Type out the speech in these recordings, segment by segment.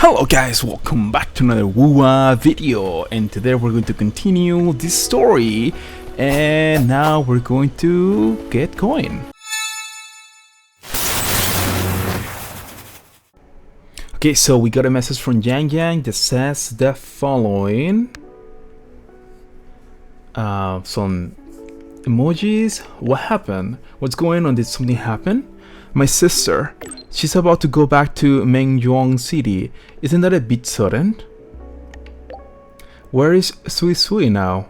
Hello guys, welcome back to another Wua video, and today we're going to continue this story, and now we're going to get going. Okay, so we got a message from Yang Yang that says the following. Some emojis. What happened? What's going on? Did something happen? My sister, she's about to go back to Mengyuang City. Isn't that a bit sudden? Where is Sui Sui now?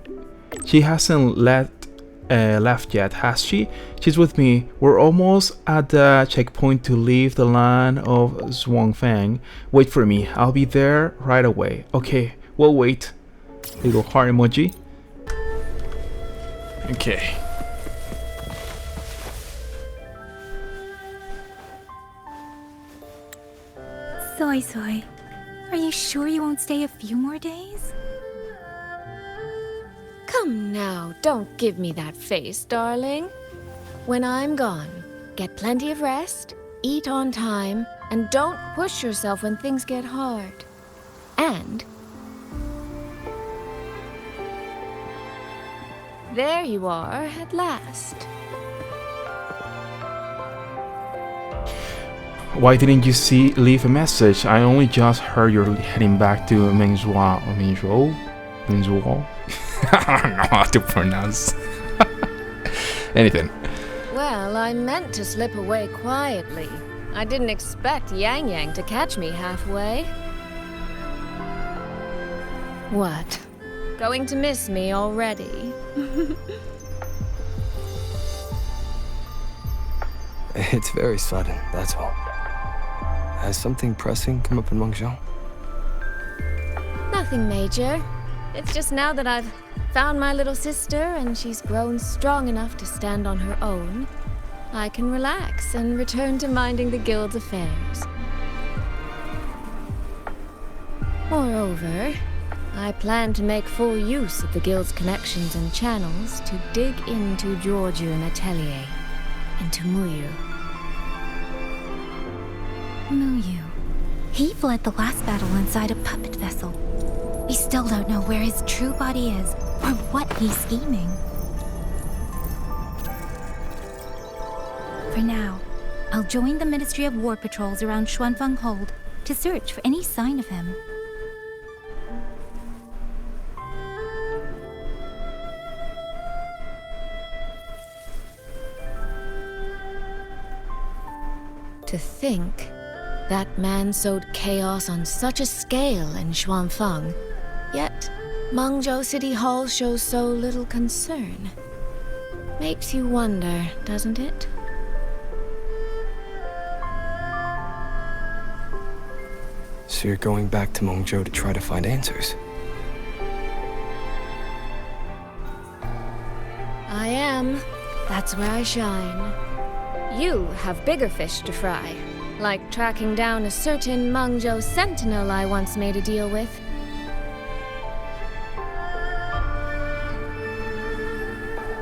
She hasn't left yet, has she? She's with me. We're almost at the checkpoint to leave the land of Zhuangfang. Wait for me. I'll be there right away. Okay, we'll wait. Little heart emoji. Okay. Soy Soy, are you sure you won't stay a few more days? Come now, don't give me that face, darling. When I'm gone, get plenty of rest, eat on time, and don't push yourself when things get hard. And there you are at last. Why didn't you leave a message? I only just heard you're heading back to Mengzhuo. I don't know how to pronounce anything. Well, I meant to slip away quietly. I didn't expect Yang Yang to catch me halfway. What? Going to miss me already? It's very sudden, that's all. Has something pressing come up in Mengzhou? Nothing major. It's just now that I've found my little sister and she's grown strong enough to stand on her own, I can relax and return to minding the guild's affairs. Moreover, I plan to make full use of the guild's connections and channels to dig into Georgiou and Atelier, into Muyu. Muyu. He fled the last battle inside a puppet vessel. We still don't know where his true body is, or what he's scheming. For now, I'll join the Ministry of War patrols around Xuanfeng Hold to search for any sign of him. To think that man sowed chaos on such a scale in Xuanfeng, yet Mengzhou City Hall shows so little concern. Makes you wonder, doesn't it? So you're going back to Mengzhou to try to find answers? I am. That's where I shine. You have bigger fish to fry, like tracking down a certain Mengzhou sentinel I once made a deal with.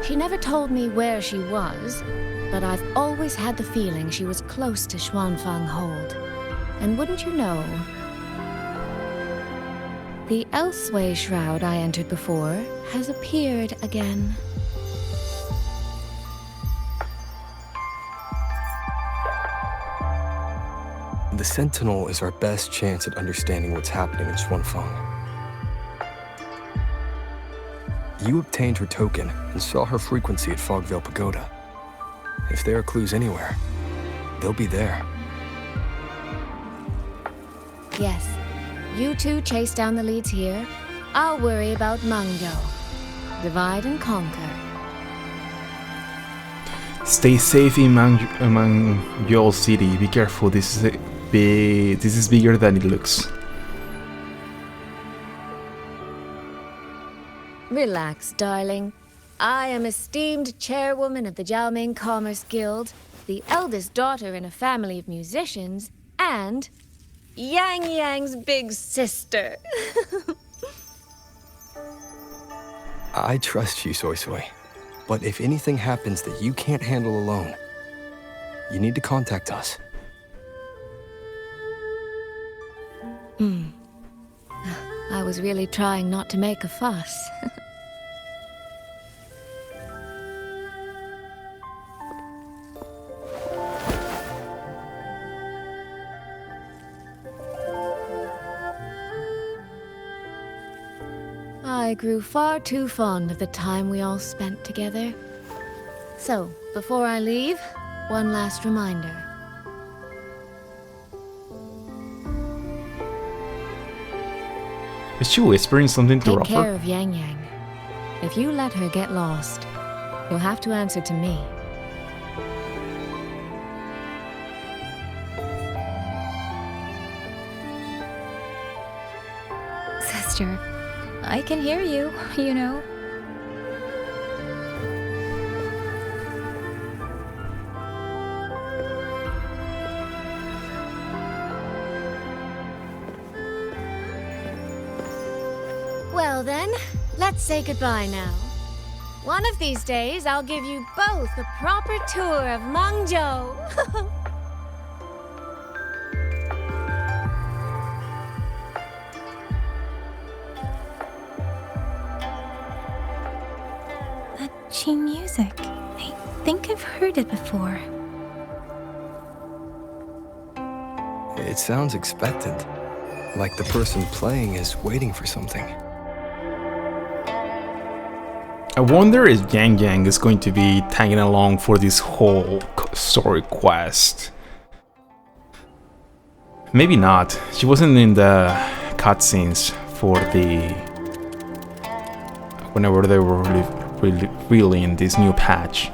She never told me where she was, but I've always had the feeling she was close to Xuanfeng Hold. And wouldn't you know, the Elseway shroud I entered before has appeared again. The Sentinel is our best chance at understanding what's happening in Xuanfeng. You obtained her token and saw her frequency at Fogvale Pagoda. If there are clues anywhere, they'll be there. Yes, you two chase down the leads here. I'll worry about Mengzhou. Divide and conquer. Stay safe in Mengyuang City. Be careful. This is bigger than it looks. Relax, darling. I am esteemed chairwoman of the Jiaoming Commerce Guild, the eldest daughter in a family of musicians, and Yang Yang's big sister. I trust you, Soy Soy. But if anything happens that you can't handle alone, you need to contact us. I was really trying not to make a fuss. I grew far too fond of the time we all spent together. So, before I leave, one last reminder. Is she whispering something to Take care Robert? of Yang Yang. If you let her get lost, you'll have to answer to me. Sister, I can hear you, you know. Well then, let's say goodbye now. One of these days, I'll give you both a proper tour of Mangzhou. That Qin music. I think I've heard it before. It sounds expectant. Like the person playing is waiting for something. I wonder if Yang Yang is going to be tagging along for this whole story quest. Maybe not. She wasn't in the cutscenes for the... whenever they were really in this new patch.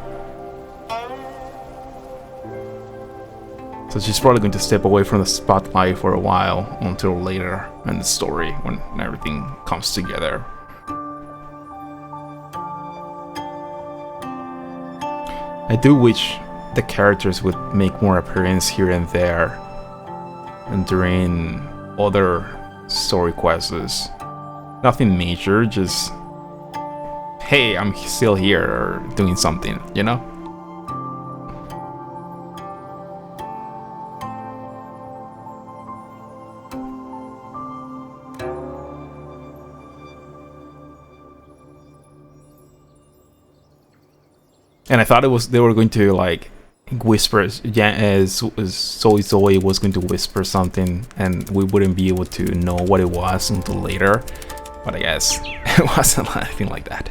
So she's probably going to step away from the spotlight for a while until later in the story when everything comes together. I do wish the characters would make more appearance here and there and during other story quests. Nothing major, just hey, I'm still here or doing something, you know? And I thought they were going to like whisper, Zoe was going to whisper something and we wouldn't be able to know what it was until later. But I guess it wasn't anything like that.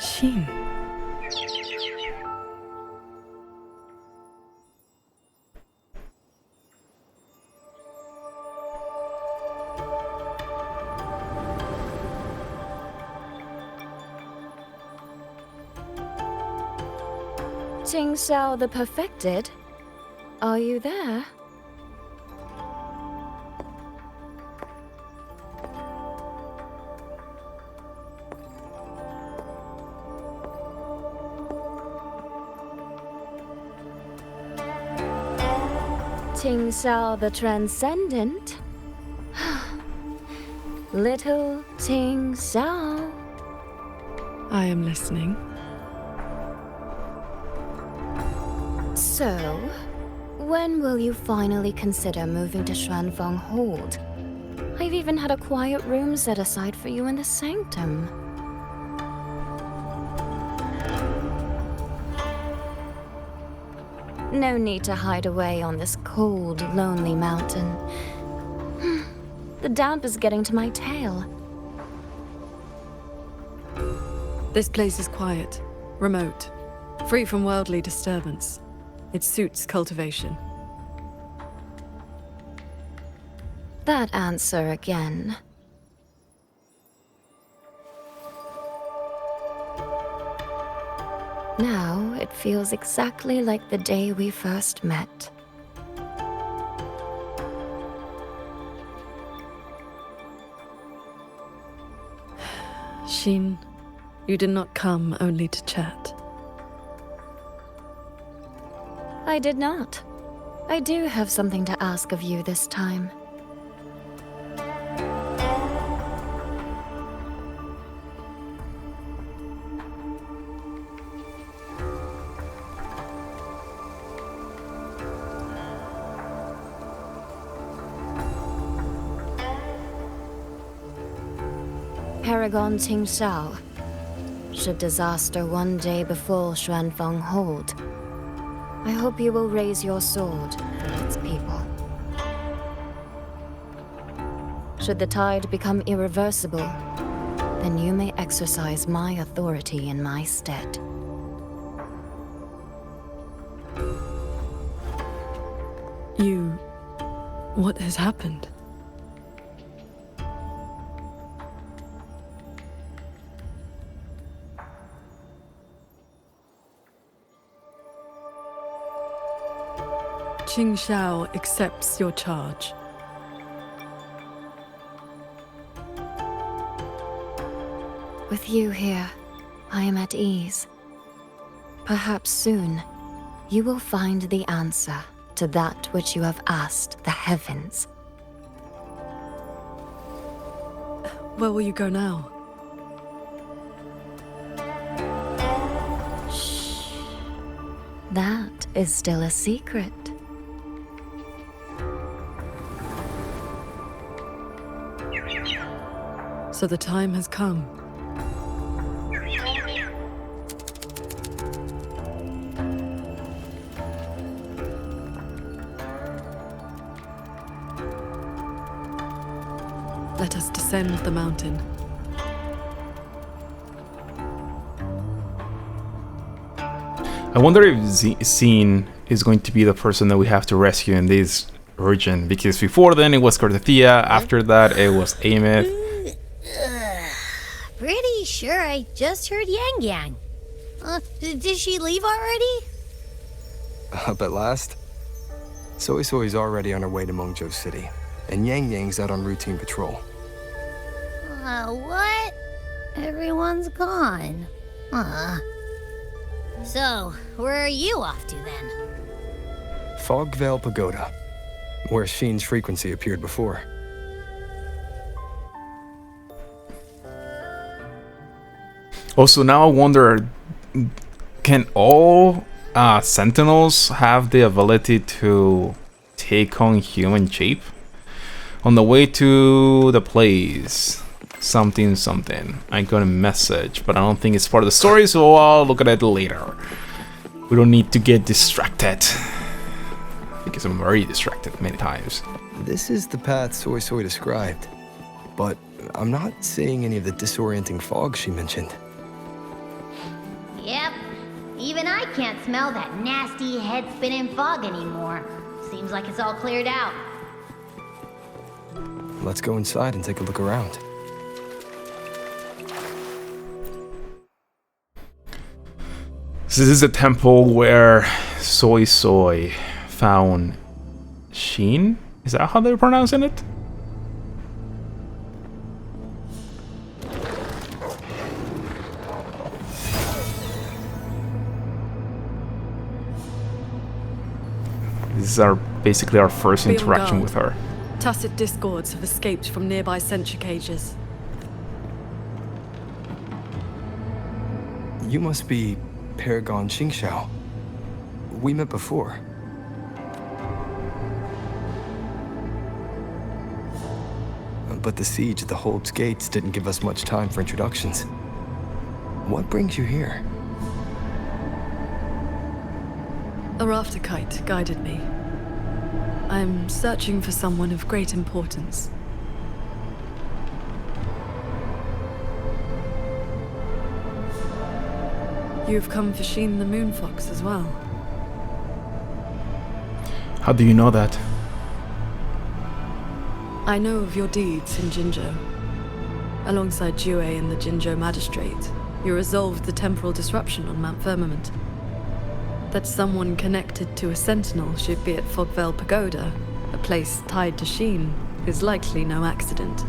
Shin. Jing Xiao the Perfected? Are you there? Jing Xiao the Transcendent? Little Jing Xiao. I am listening. So, when will you finally consider moving to Xuanfeng Hold? I've even had a quiet room set aside for you in the sanctum. No need to hide away on this cold, lonely mountain. The damp is getting to my tail. This place is quiet, remote, free from worldly disturbance. It suits cultivation. That answer again. Now it feels exactly like the day we first met. Shin, you did not come only to chat. I did not. I do have something to ask of you this time. Paragon Ting Xiao. Should disaster one day befall Xuanfeng Hold, I hope you will raise your sword for its people. Should the tide become irreversible, then you may exercise my authority in my stead. What has happened? Qing Xiao accepts your charge. With you here, I am at ease. Perhaps soon, you will find the answer to that which you have asked the heavens. Where will you go now? Shh. That is still a secret. So the time has come. Let us descend the mountain. I wonder if Zine is going to be the person that we have to rescue in this region, because before then it was Cortethia, after that it was Amith. Pretty sure I just heard Yang Yang. Did she leave already? Up at last? Soy Soy's already on her way to Mengzhou City, and Yang Yang's out on routine patrol. What? Everyone's gone. So, where are you off to then? Fogvale Pagoda, where Sheen's frequency appeared before. Also, now I wonder, can all Sentinels have the ability to take on human shape? On the way to the place, something. I got a message, but I don't think it's part of the story, so I'll look at it later. We don't need to get distracted, because I'm very distracted many times. This is the path Soy Soy described, but I'm not seeing any of the disorienting fog she mentioned. Yep. Even I can't smell that nasty head-spinning fog anymore. Seems like it's all cleared out. Let's go inside and take a look around. This is a temple where Soy Soy found Sheen? Is that how they're pronouncing it? This is basically our first Be on interaction guard. with her. Tacit discords have escaped from nearby sentry cages. You must be Paragon Qingxiao. We met before. But the siege at the Hold's gates didn't give us much time for introductions. What brings you here? A rafter kite guided me. I'm searching for someone of great importance. You've come for Sheen the Moonfox as well. How do you know that? I know of your deeds in Jinzhou. Alongside Jue and the Jinzhou Magistrate, you resolved the temporal disruption on Mount Firmament. That someone connected to a Sentinel should be at Fogvale Pagoda, a place tied to Sheen, is likely no accident.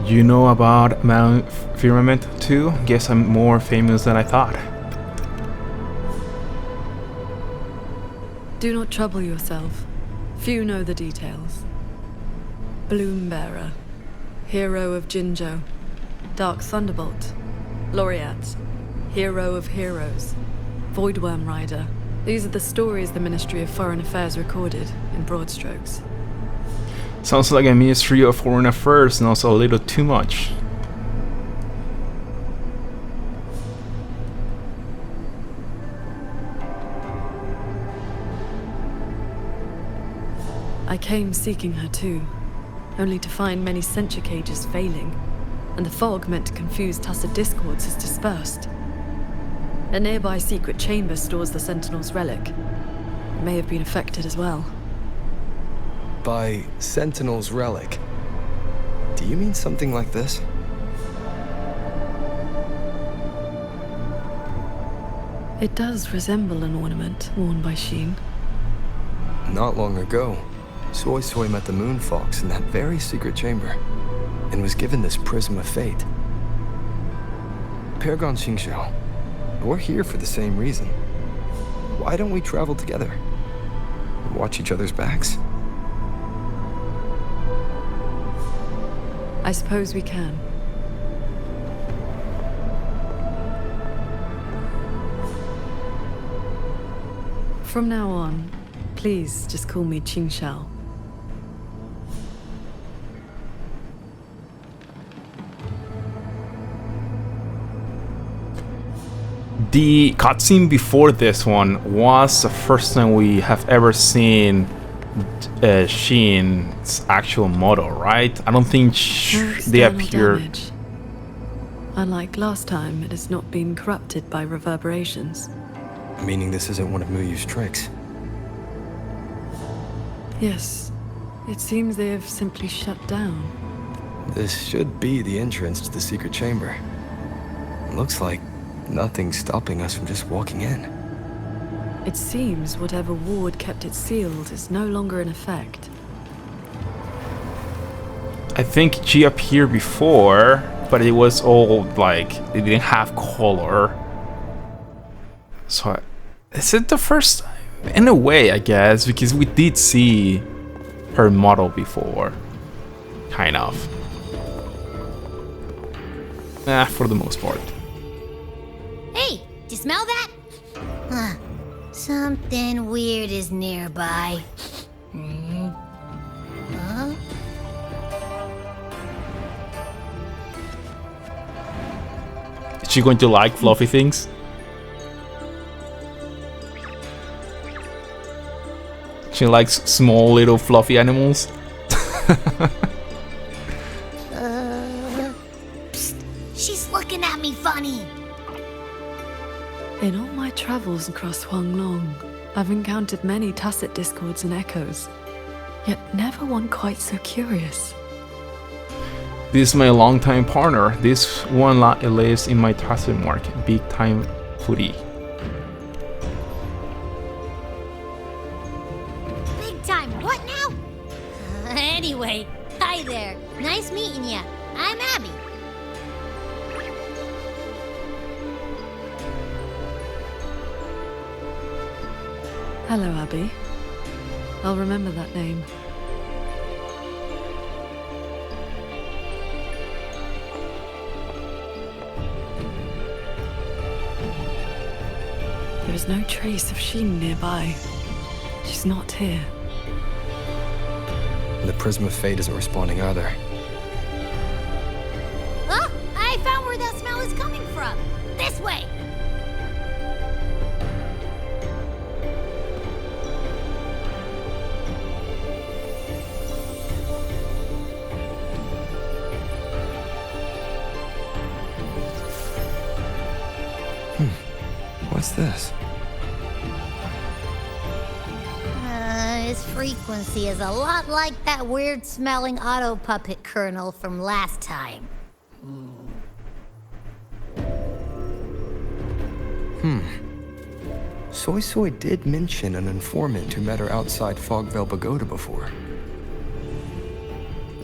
You know about Mount Firmament too? Guess I'm more famous than I thought. Do not trouble yourself. Few know the details. Bloombearer, hero of Jinzhou, Dark Thunderbolt, Laureate, hero of heroes, Voidworm Rider. These are the stories the Ministry of Foreign Affairs recorded in broad strokes. Sounds like a Ministry of Foreign Affairs knows a little too much. I came seeking her too, only to find many sensor cages failing, and the fog meant to confuse Tacet discords has dispersed. A nearby secret chamber stores the Sentinel's relic. It may have been affected as well. By Sentinel's relic, do you mean something like this? It does resemble an ornament worn by Sheen. Not long ago, Soy Soy met the Moon Fox in that very secret chamber, and was given this Prism of Fate. Paragon Xingxiao, we're here for the same reason. Why don't we travel together? Watch each other's backs? I suppose we can. From now on, please just call me Qingxiao. The cutscene before this one was the first time we have ever seen Sheen's actual model, right? I don't think No they external appear. damage. Unlike last time, it has not been corrupted by reverberations. Meaning this isn't one of Muyu's tricks. Yes, it seems they have simply shut down. This should be the entrance to the secret chamber. Looks like nothing's stopping us from just walking in. It seems whatever ward kept it sealed is no longer in effect. I think she appeared before, but it was all like it didn't have color. So is it the first time? In a way, I guess, because we did see her model before, kind of. For the most part. Hey, do you smell that? Huh. Something weird is nearby. Huh? Is she going to like fluffy things? She likes small little fluffy animals. Psst, she's looking at me funny. In all my travels across Huanglong, I've encountered many Tacet discords and echoes, yet never one quite so curious. This is my longtime partner. This one lives in my Tacet mark. Big time foodie. Big time, what now? Anyway, hi there. Nice meeting ya. I'm Abby. Hello, Abby. I'll remember that name. There is no trace of Sheen nearby. She's not here. And the Prism of Fate isn't responding either. Oh, I found where that smell is coming from. This way. What's this? His frequency is a lot like that weird-smelling auto puppet kernel from last time. Soy Soy did mention an informant who met her outside Fogvale Pagoda before.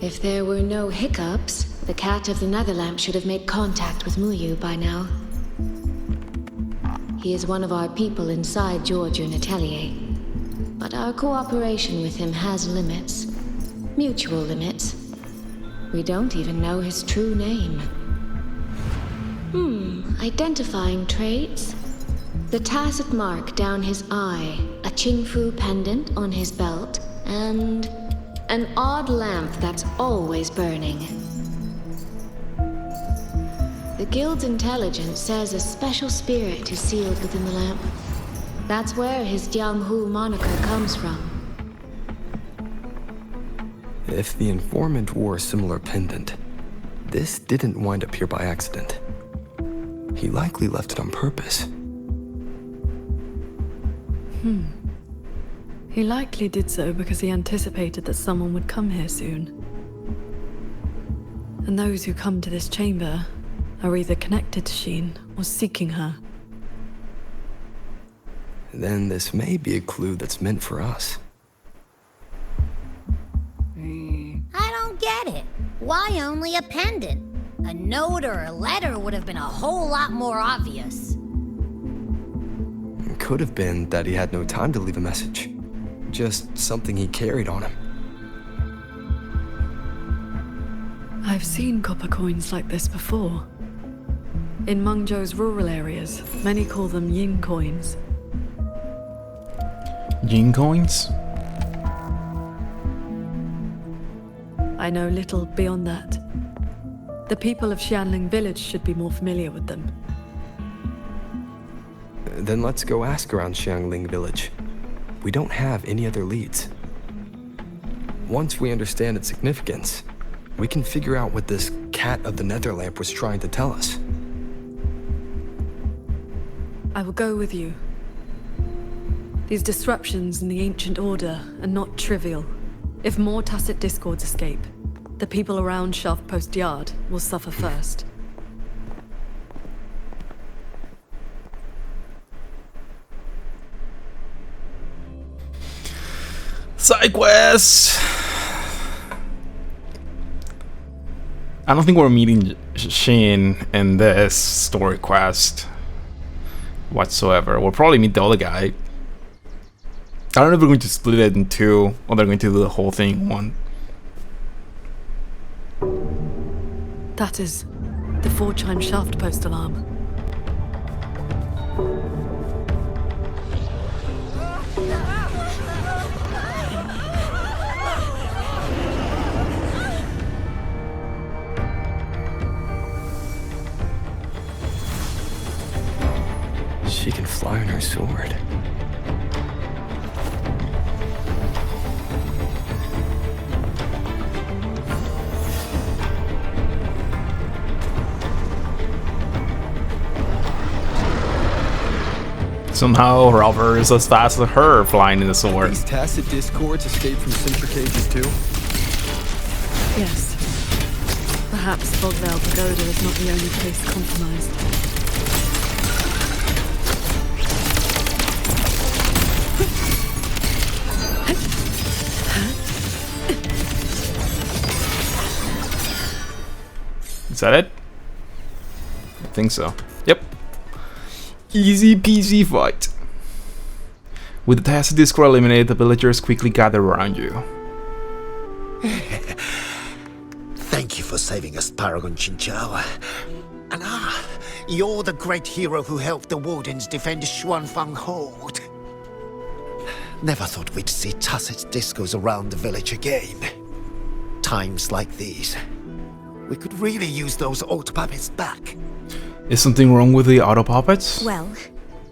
If there were no hiccups, the cat of the Netherlamp should have made contact with Muyu by now. He is one of our people inside Georgian Atelier. But our cooperation with him has limits. Mutual limits. We don't even know his true name. Identifying traits. The tacet mark down his eye, a Qingfu pendant on his belt, and An odd lamp that's always burning. The Guild's intelligence says a special spirit is sealed within the lamp. That's where his Jianghu moniker comes from. If the informant wore a similar pendant, this didn't wind up here by accident. He likely left it on purpose. He likely did so because he anticipated that someone would come here soon. And those who come to this chamber are either connected to Sheen or seeking her. Then this may be a clue that's meant for us. I don't get it. Why only a pendant? A note or a letter would have been a whole lot more obvious. It could have been that he had no time to leave a message. Just something he carried on him. I've seen copper coins like this before. In Mengzhou's rural areas, many call them yin coins. Yin coins? I know little beyond that. The people of Xianling village should be more familiar with them. Then let's go ask around Xiangling village. We don't have any other leads. Once we understand its significance, we can figure out what this cat of the Netherlamp was trying to tell us. I will go with you. These disruptions in the ancient order are not trivial. If more tacit discords escape, the people around Shaft Post Yard will suffer first. Side quest! I don't think we're meeting Sheen in this story quest whatsoever. We'll probably meet the other guy. I don't know if we're going to split it in two or they're going to do the whole thing in one. That is the 4-chime shaft post alarm. She can fly on her sword. Somehow Robert is as fast as her flying in the sword. These tacit discords escape from Sintra cages too? Yes. Perhaps Fogvale Pagoda is not the only place compromised. Is that it? I think so. Yep. Easy peasy fight. With the tacit discord eliminated, the villagers quickly gather around you. Thank you for saving us, Paragon Chinchou. And you're the great hero who helped the Wardens defend Xuanfang Hold. Never thought we'd see tacit discos around the village again. Times like these, we could really use those old puppets back. Is something wrong with the auto puppets? Well,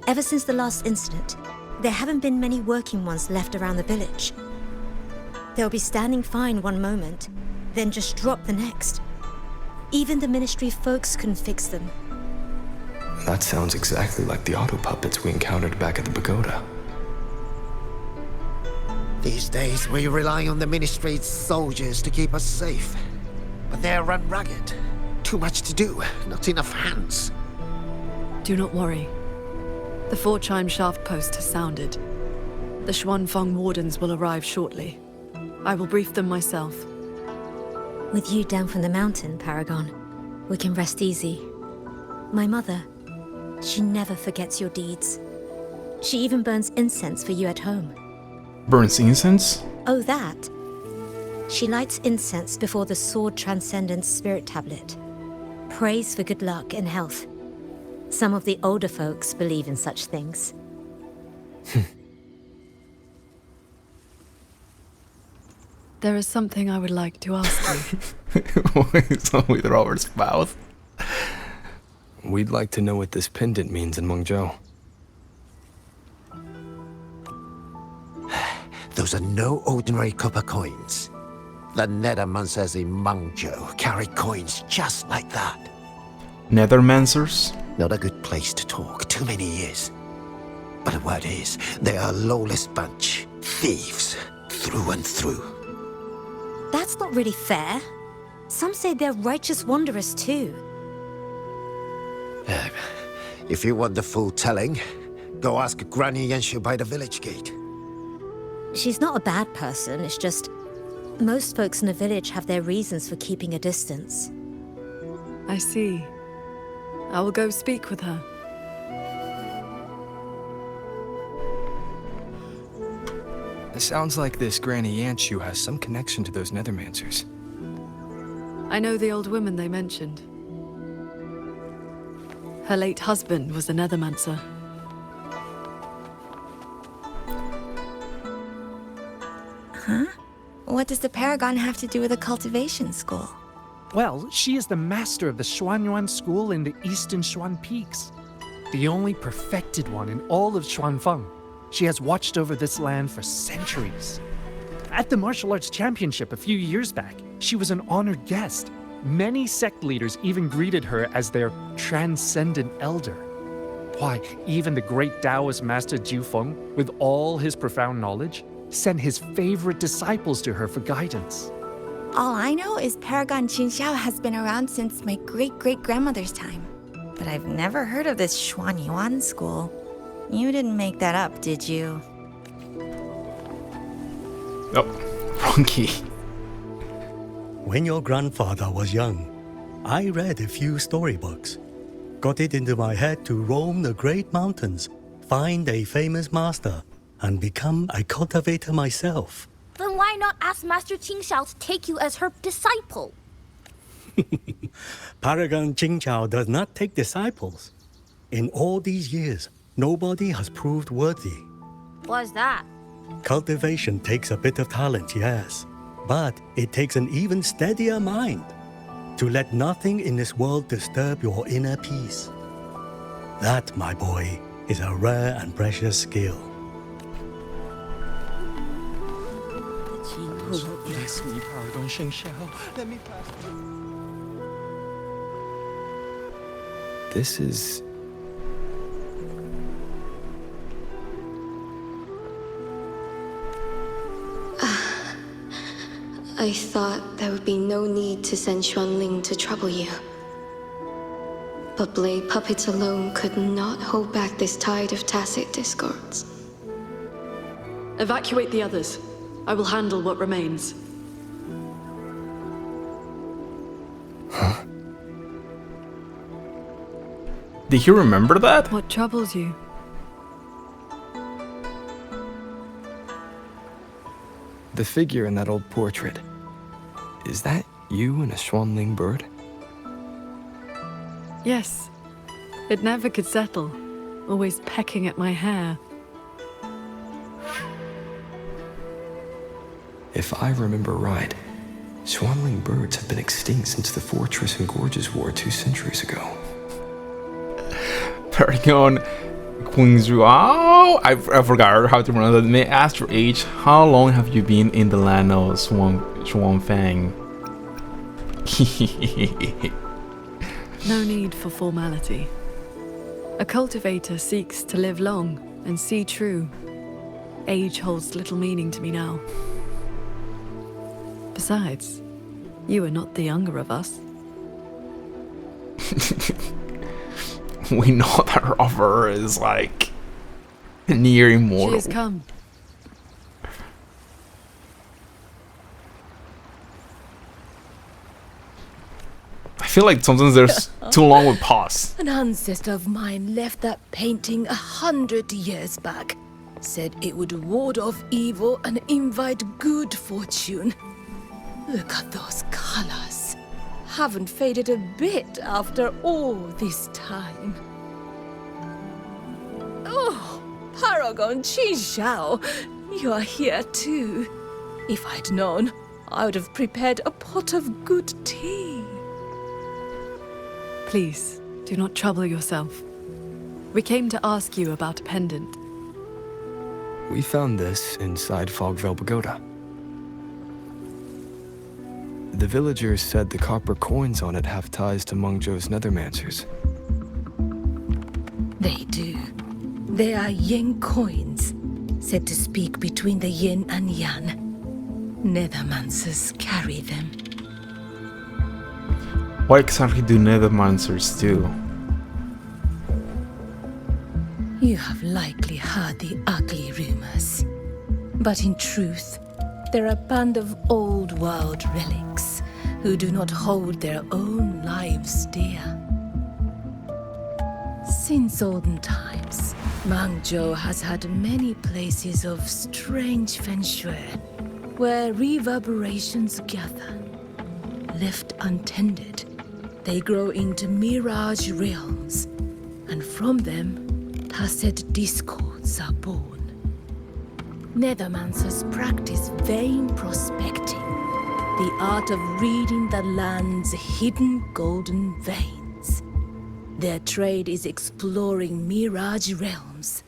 ever since the last incident, there haven't been many working ones left around the village. They'll be standing fine one moment, then just drop the next. Even the Ministry folks couldn't fix them. That sounds exactly like the auto puppets we encountered back at the pagoda. These days, we rely on the Ministry's soldiers to keep us safe. But they're run ragged. Too much to do, not enough hands. Do not worry. The 4-chime shaft post has sounded. The Xuanfang Wardens will arrive shortly. I will brief them myself. With you down from the mountain, Paragon, we can rest easy. My mother, she never forgets your deeds. She even burns incense for you at home. Burns incense? Oh, that? She lights incense before the Sword Transcendence Spirit Tablet. Prays for good luck and health. Some of the older folks believe in such things. There is something I would like to ask you. So with Robert's mouth. We'd like to know what this pendant means in Mengzhou. Those are no ordinary copper coins. The Nethermancers in Mengzhou carry coins just like that. Nethermancers? Not a good place to talk. Too many years. But the word is, they are a lawless bunch. Thieves. Through and through. That's not really fair. Some say they're righteous wanderers too. If you want the full telling, go ask Granny Yenshu by the village gate. She's not a bad person, it's just... most folks in the village have their reasons for keeping a distance. I see. I will go speak with her. It sounds like this Granny Yanshu has some connection to those Nethermancers. I know the old woman they mentioned. Her late husband was a Nethermancer. Huh? What does the Paragon have to do with a cultivation school? Well, she is the master of the Xuanyuan school in the eastern Xuan Peaks. The only perfected one in all of Xuanfeng. She has watched over this land for centuries. At the martial arts championship a few years back, she was an honored guest. Many sect leaders even greeted her as their transcendent elder. Why, even the great Taoist master Jiufeng, with all his profound knowledge, sent his favorite disciples to her for guidance. All I know is Paragon Qinxiao has been around since my great-great-grandmother's time. But I've never heard of this Xuanyuan school. You didn't make that up, did you? Oh, wrong key. When your grandfather was young, I read a few storybooks. Got it into my head to roam the great mountains, find a famous master, and become a cultivator myself. Then why not ask Master Qingxiao to take you as her disciple? Paragon Qingqiao does not take disciples. In all these years, nobody has proved worthy. What's that? Cultivation takes a bit of talent, yes, but it takes an even steadier mind to let nothing in this world disturb your inner peace. That, my boy, is a rare and precious skill. Bless me, Paragon Qingxiao. Let me pass. This is... I thought there would be no need to send Xuanling to trouble you. But blade puppets alone could not hold back this tide of tacit discords. Evacuate the others. I will handle what remains. Huh? Did you remember that? What troubles you? The figure in that old portrait. Is that you and a Xuanling bird? Yes. It never could settle. Always pecking at my hair. If I remember right, Xuanling birds have been extinct since the Fortress and Gorges War 2 centuries ago. Paragon Qingzuo. I forgot how to pronounce it. May I ask your age? How long have you been in the land of Xuanfeng? No need for formality. A cultivator seeks to live long and see true. Age holds little meaning to me now. Besides, you are not the younger of us. We know that Robert is like near immortal. She has come. I feel like sometimes there's too long with pause. An ancestor of mine left that painting 100 years back. Said it would ward off evil and invite good fortune. Look at those colors. Haven't faded a bit after all this time. Oh, Paragon Qingxiao, you are here too. If I'd known, I would have prepared a pot of good tea. Please, do not trouble yourself. We came to ask you about a pendant. We found this inside Fogvale Pagoda. The villagers said the copper coins on it have ties to Mungjo's Nethermancers. They do. They are yin coins, said to speak between the yin and yang. Nethermancers carry them. What exactly do Nethermancers do? You have likely heard the ugly rumors. But in truth, they're a band of old world relics who do not hold their own lives dear. Since olden times, Mangzhou has had many places of strange feng shui, where reverberations gather. Left untended, they grow into mirage realms, and from them, tacit discords are born. Nethermancers practice vain prospecting, the art of reading the land's hidden golden veins. Their trade is exploring mirage realms.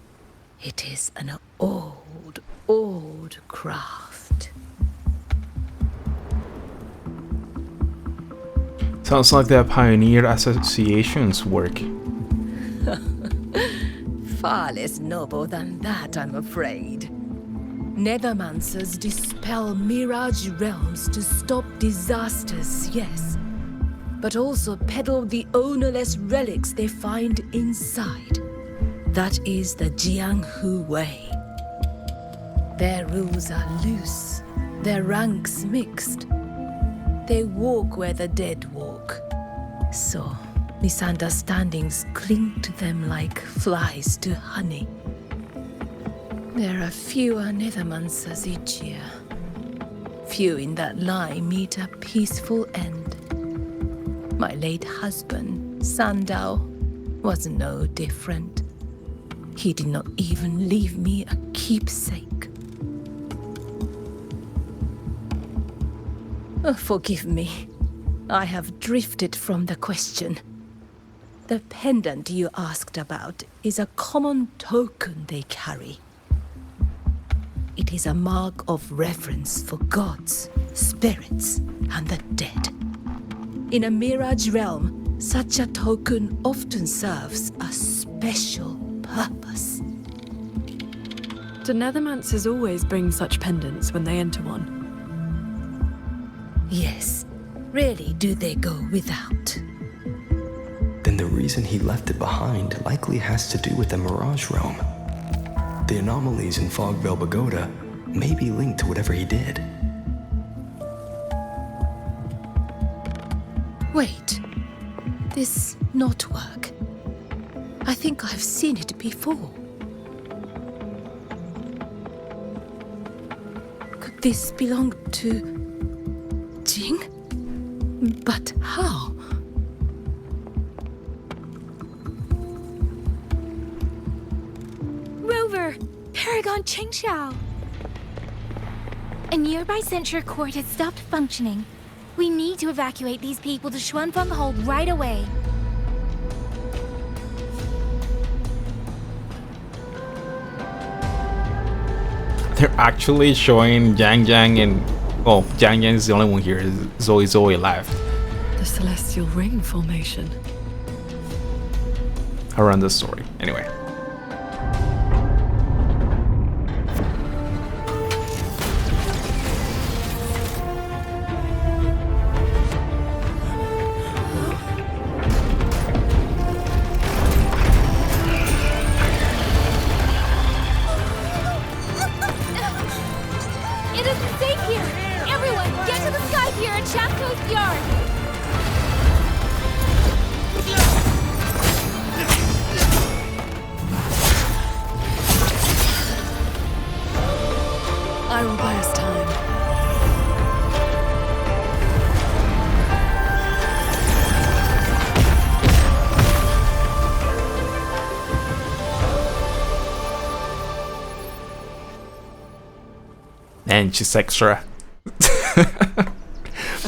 It is an old, old craft. Sounds like the Pioneer Association's work. Far less noble than that, I'm afraid. Nethermancers dispel mirage realms to stop disasters, yes, but also peddle the ownerless relics they find inside. That is the Jianghu way. Their rules are loose, their ranks mixed. They walk where the dead walk. So, misunderstandings cling to them like flies to honey. There are fewer Nethermancers each year. Few in that line meet a peaceful end. My late husband, Sandao, was no different. He did not even leave me a keepsake. Oh, forgive me. I have drifted from the question. The pendant you asked about is a common token they carry. It is a mark of reverence for gods, spirits, and the dead. In a mirage realm, such a token often serves a special purpose. Do Nethermancers always bring such pendants when they enter one? Yes. Rarely do they go without. Then the reason he left it behind likely has to do with the Mirage Realm. The anomalies in Fogvale Pagoda may be linked to whatever he did. Wait. This knotwork. I think I've seen it before. Could this belong to Jing? But how? Rover! Paragon Qingxiao! A nearby censure court has stopped functioning. We need to evacuate these people to Xuanfeng Hold right away. They're actually showing Yang and... well, Yang is the only one here. Zoe left. The Celestial Ring formation. Around the story. Anyway. It isn't safe here! Everyone, get to the sky pier at Shaft Coast Yard! I will buy us time. And she's extra.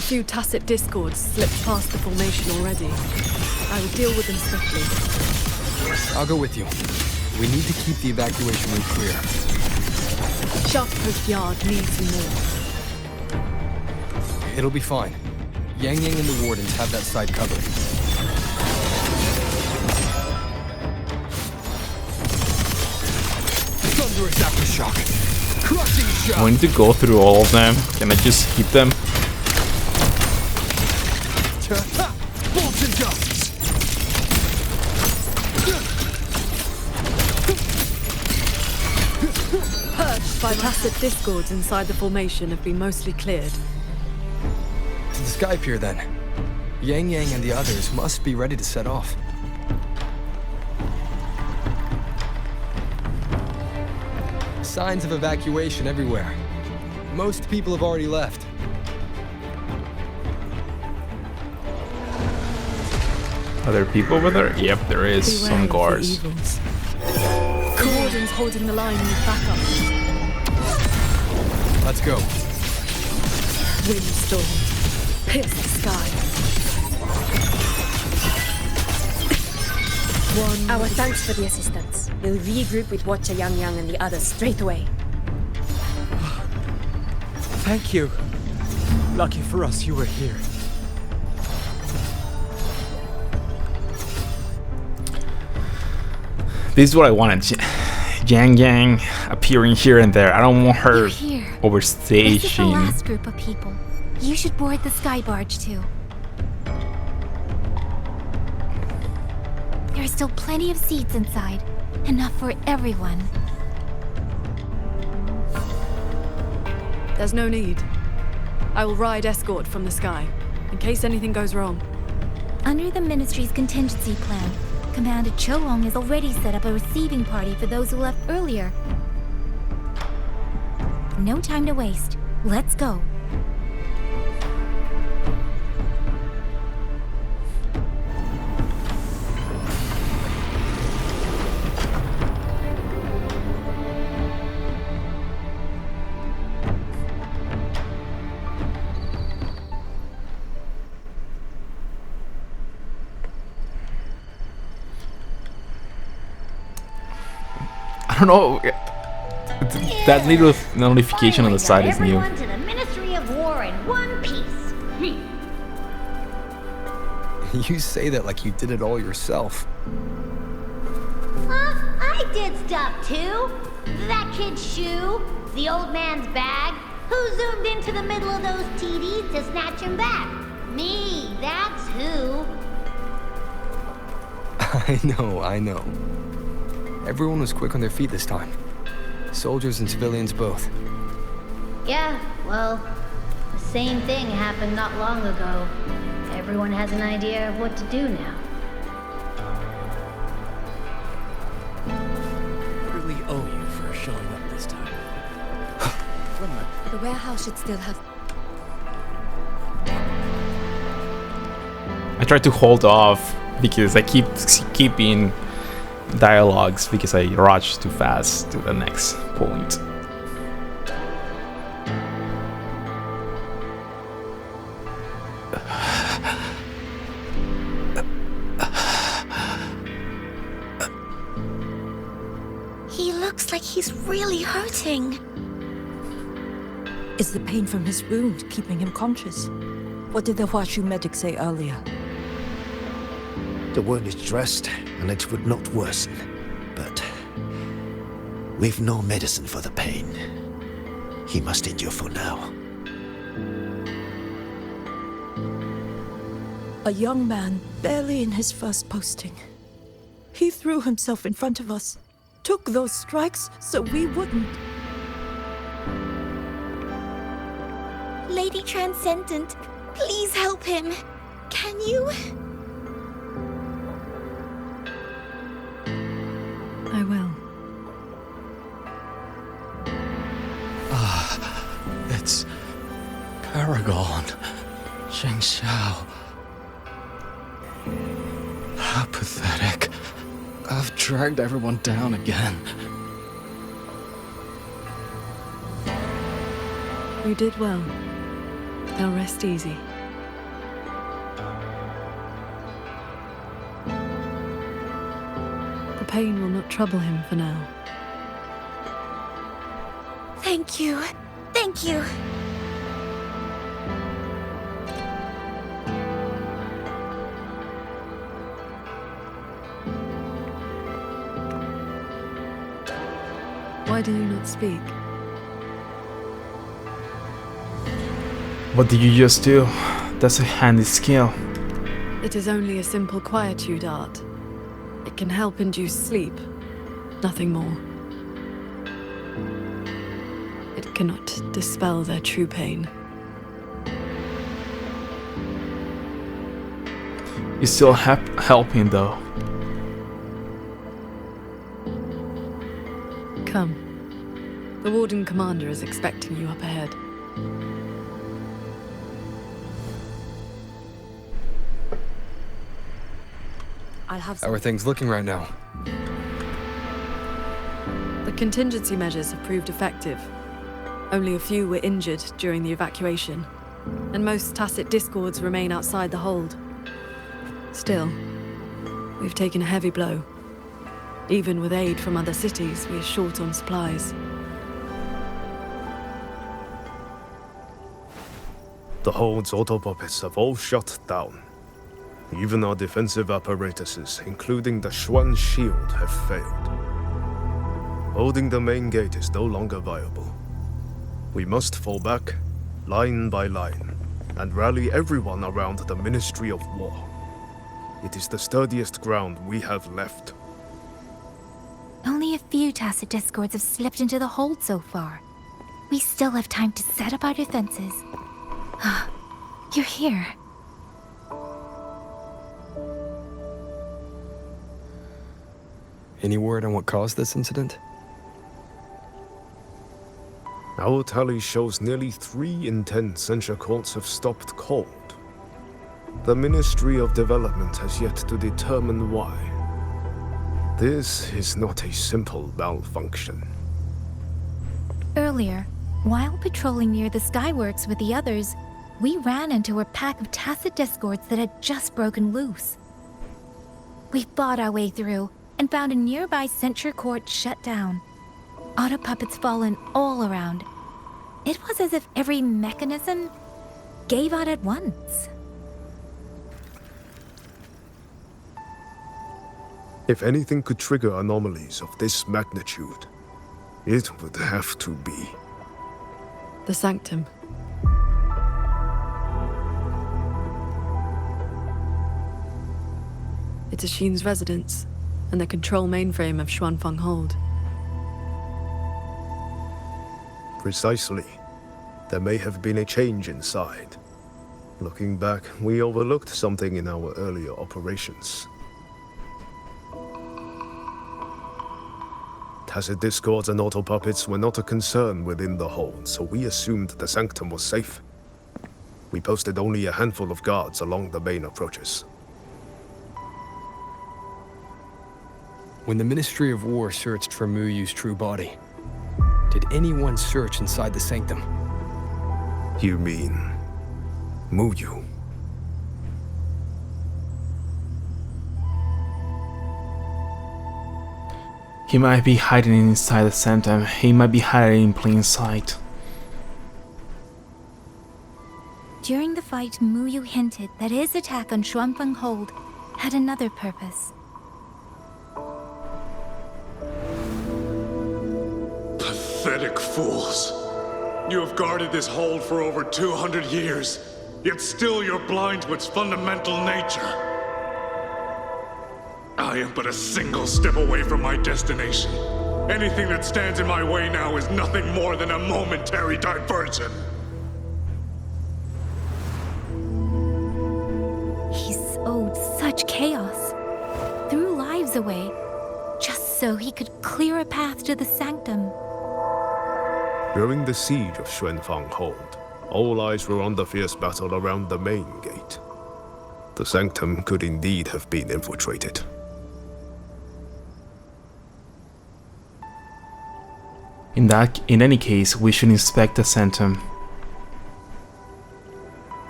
few tacit discords slipped past the formation already. I will deal with them swiftly. I'll go with you. We need to keep the evacuation route clear. Shaft Post Yard needs you more. It'll be fine. Yang Yang and the Wardens have that side covered. Thunderous aftershock. Crushing shock. I need to go through all of them. Can I just skip them? Bolts and gusts. Purged by tacit discords inside the formation have been mostly cleared. To the Sky Pier then. Yang Yang and the others must be ready to set off. Signs of evacuation everywhere. Most people have already left. Are there people over there? Yep, there is. Some guards. The Warden's holding the line with backup. Let's go. Windstorm. Pierce the sky. Our thanks for the assistance. We'll regroup with Watcher Yang Yang and the others straight away. Thank you. Lucky for us, you were here. This is what I wanted. Yang Yang appearing here and there. I don't want her Here. overstaging. This is the last group of people. You should board the sky barge too. There are still plenty of seats inside. Enough for everyone. There's no need. I will ride escort from the sky, in case anything goes wrong. Under the Ministry's contingency plan, Commander Cho-Ong has already set up a receiving party for those who left earlier. No time to waste. Let's go. I don't know. That little notification on the side is new. Everyone to the Ministry of War in one piece. You say that like you did it all yourself. I did stuff too. That kid's shoe, the old man's bag. Who zoomed into the middle of those TDs to snatch him back? Me, that's who. I know. Everyone was quick on their feet this time. Soldiers and civilians both. Yeah, well, the same thing happened not long ago. Everyone has an idea of what to do now. Really owe you for showing up this time. The warehouse should still have... I tried to hold off because I keep skipping dialogues because I rush too fast to the next point. He looks like he's really hurting. Is the pain from his wound keeping him conscious? What did the Huashu medic say earlier? The wound is dressed, and it would not worsen. But we've no medicine for the pain. He must endure for now. A young man, barely in his first posting. He threw himself in front of us, took those strikes so we wouldn't. Lady Transcendent, please help him. Can you? I will. It's Paragon. Sheng Xiao. How pathetic. I've dragged everyone down again. You did well. Now rest easy. pain will not trouble him for now. Thank you. Thank you. Why do you not speak? What did you just do? That's a handy skill. It is only a simple quietude art. It can help induce sleep, nothing more. It cannot dispel their true pain. You're still helping though. Come. The Warden Commander is expecting you up ahead. I'll have How are things looking right now? The contingency measures have proved effective. Only a few were injured during the evacuation, and most tacit discords remain outside the hold. Still, we've taken a heavy blow. Even with aid from other cities, we're short on supplies. The Hold's autopuppets have all shut down. Even our defensive apparatuses, including the Xuan shield, have failed. Holding the main gate is no longer viable. We must fall back, line by line, and rally everyone around the Ministry of War. It is the sturdiest ground we have left. Only a few tacit discords have slipped into the hold so far. We still have time to set up our defenses. You're here. Any word on what caused this incident? Our tally shows nearly 3 in 10 censure courts have stopped cold. The Ministry of Development has yet to determine why. This is not a simple malfunction. Earlier, while patrolling near the Skyworks with the others, we ran into a pack of tacit discords that had just broken loose. We fought our way through and found a nearby censure court shut down. Auto puppets fallen all around. It was as if every mechanism gave out at once. If anything could trigger anomalies of this magnitude, it would have to be The Sanctum. It's Ashin's residence, and the control mainframe of Xuanfeng Hold. Precisely. There may have been a change inside. Looking back, we overlooked something in our earlier operations. Tacit discords and autopuppets were not a concern within the hold, so we assumed the Sanctum was safe. We posted only a handful of guards along the main approaches. When the Ministry of War searched for Muyu's true body, did anyone search inside the Sanctum? You mean Muyu? He might be hiding inside the Sanctum. He might be hiding in plain sight. During the fight, Muyu hinted that his attack on Xuanfeng Hold had another purpose. Pathetic fools. You have guarded this hold for over 200 years, yet still you're blind to its fundamental nature. I am but a single step away from my destination. Anything that stands in my way now is nothing more than a momentary diversion. He sowed such chaos, threw lives away, just so he could clear a path to the Sanctum. During the siege of Xuanfeng Hold, all eyes were on the fierce battle around the main gate. The Sanctum could indeed have been infiltrated. In any case, we should inspect the Sanctum.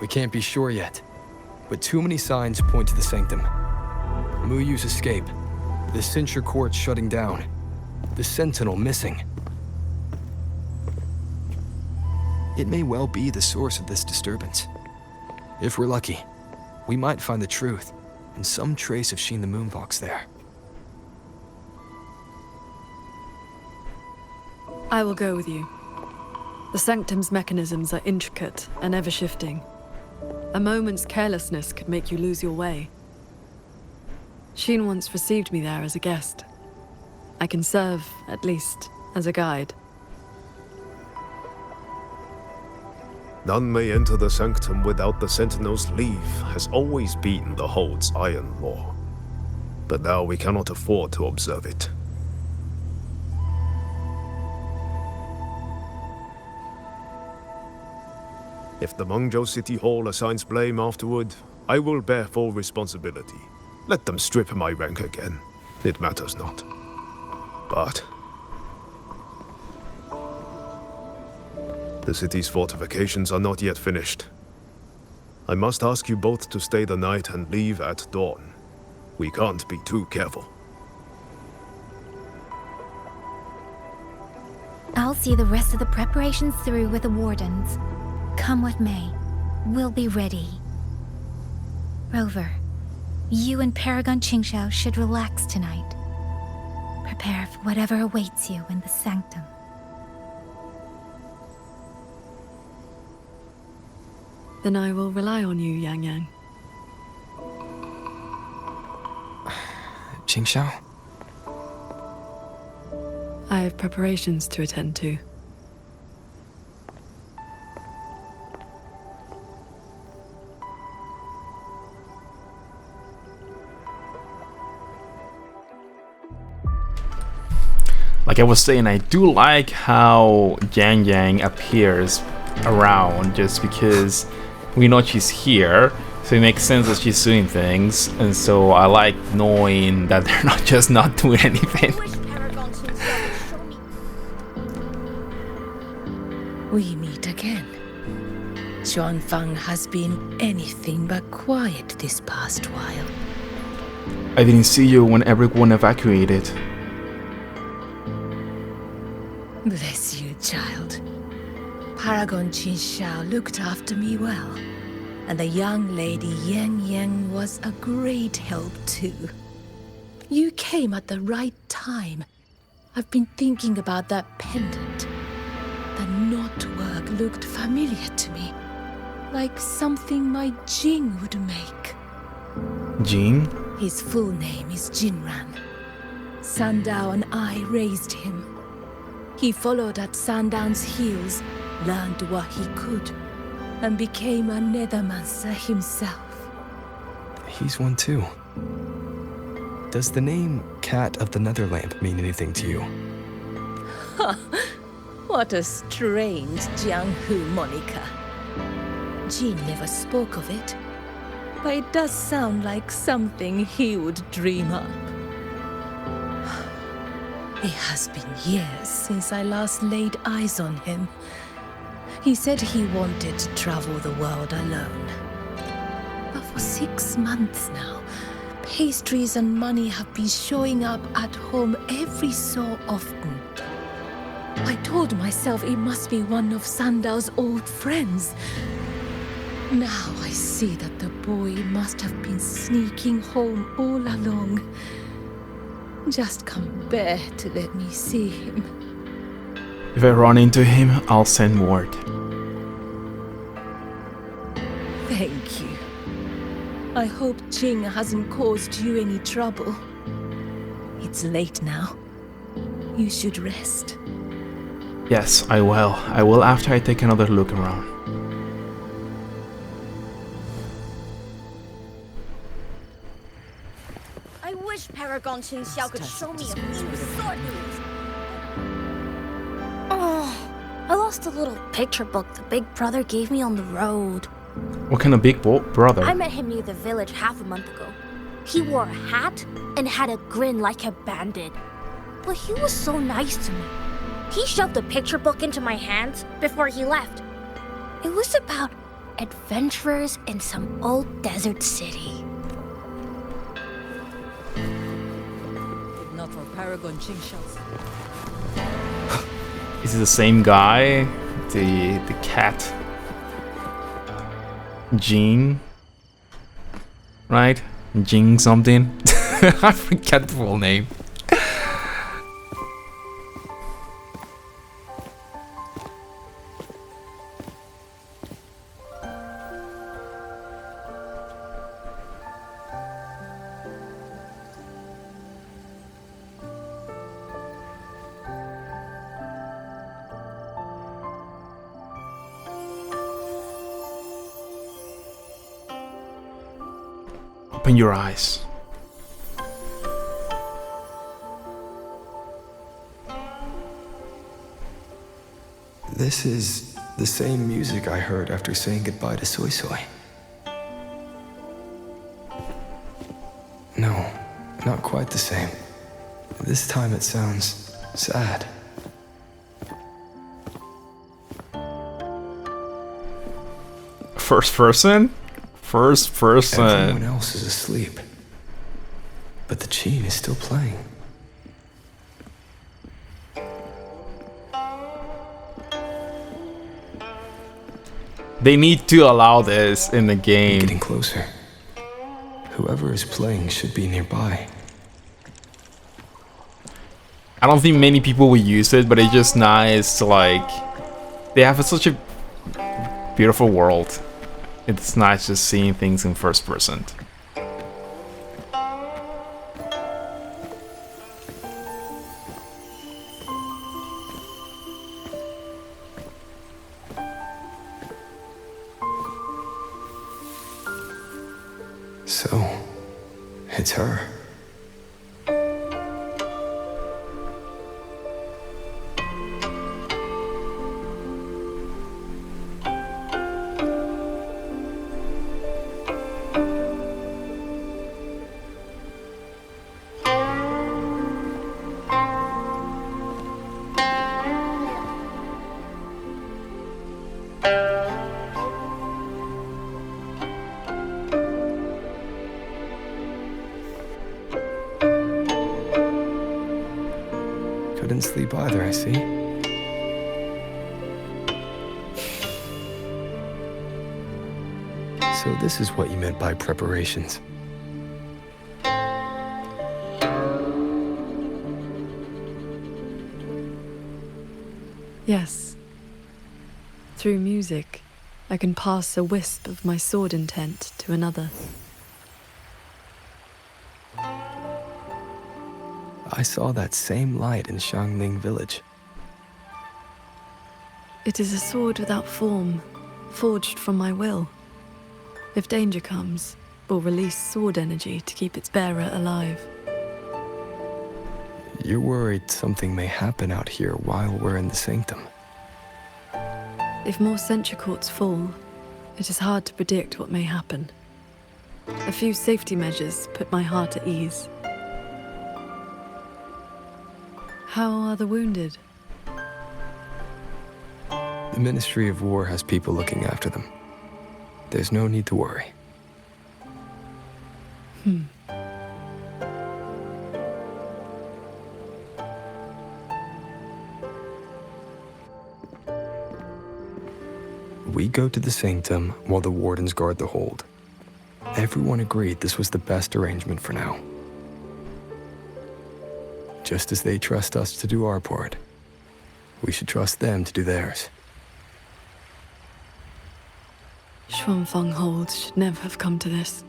We can't be sure yet, but too many signs point to the Sanctum. Muyu's escape, The censure court shutting down. The Sentinel missing. It may well be the source of this disturbance. If we're lucky, we might find the truth and some trace of Sheen the Moonfox there. I will go with you. The Sanctum's mechanisms are intricate and ever-shifting. A moment's carelessness could make you lose your way. Sheen once received me there as a guest. I can serve, at least, as a guide. None may enter the Sanctum without the Sentinel's leave has always been the Hold's iron law. But now we cannot afford to observe it. If the Mengzhou City Hall assigns blame afterward, I will bear full responsibility. Let them strip my rank again. It matters not. But the city's fortifications are not yet finished. I must ask you both to stay the night and leave at dawn. We can't be too careful. I'll see the rest of the preparations through with the wardens. Come what may, we'll be ready. Rover, you and Paragon Qingxiao should relax tonight. Prepare for whatever awaits you in the Sanctum. Then I will rely on you, Yang Yang. Qingxiao? I have preparations to attend to. Like I was saying, I do like how Yang Yang appears around just because we know she's here, so it makes sense that she's doing things, and so I like knowing that they're not just not doing anything. We meet again. Xuanfang has been anything but quiet this past while. I didn't see you when everyone evacuated. Bless you, child. Paragon Qingxiao looked after me well, and the young lady Yang Yang was a great help too. You came at the right time. I've been thinking about that pendant. The knotwork looked familiar to me, like something my Jing would make. Jing? His full name is Jinran. Sandao and I raised him. He followed at Sandown's heels, learned what he could, and became a Nethermancer himself. He's one too. Does the name Cat of the Netherlamp mean anything to you? Ha! What a strange Jianghu moniker. Jin never spoke of it, but it does sound like something he would dream up. It has been years since I last laid eyes on him. He said he wanted to travel the world alone. But for 6 months now, pastries and money have been showing up at home every so often. I told myself it must be one of Sandao's old friends. Now I see that the boy must have been sneaking home all along. Just can't bear to let me see him. If I run into him, I'll send word. Thank you. I hope Jing hasn't caused you any trouble. It's late now. You should rest. Yes, I will. I will after I take another look around. I wish Paragon Qingxiao could show me a few sword moves. Oh, I lost a little picture book the big brother gave me on the road. What kind of big brother? I met him near the village half a month ago. He wore a hat and had a grin like a bandit. But he was so nice to me. He shoved the picture book into my hands before he left. It was about adventurers in some old desert city. Paragon Qingshao. Is it the same guy? The cat? Jing? Right? Jing something? I forget the full name. Open your eyes. This is the same music I heard after saying goodbye to Soy Soy. No, not quite the same. This time it sounds sad. First person? First person. Everyone else is asleep, but the Qin is still playing. They need to allow this in the game. Getting closer. Whoever is playing should be nearby. I don't think many people will use it, but it's just nice to like. They have such a beautiful world. It's nice just seeing things in first person. So, it's her. Couldn't sleep either, I see. So this is what you meant by preparations. Yes. Through music, I can pass a wisp of my sword intent to another. I saw that same light in Xiangling village. It is a sword without form, forged from my will. If danger comes, will release sword energy to keep its bearer alive. You're worried something may happen out here while we're in the sanctum. If more sentry courts fall, it is hard to predict what may happen. A few safety measures put my heart at ease. How are the wounded? The Ministry of War has people looking after them. There's no need to worry. We go to the sanctum while the wardens guard the hold. Everyone agreed this was the best arrangement for now. Just as they trust us to do our part, we should trust them to do theirs. Xuanfeng Hold should never have come to this.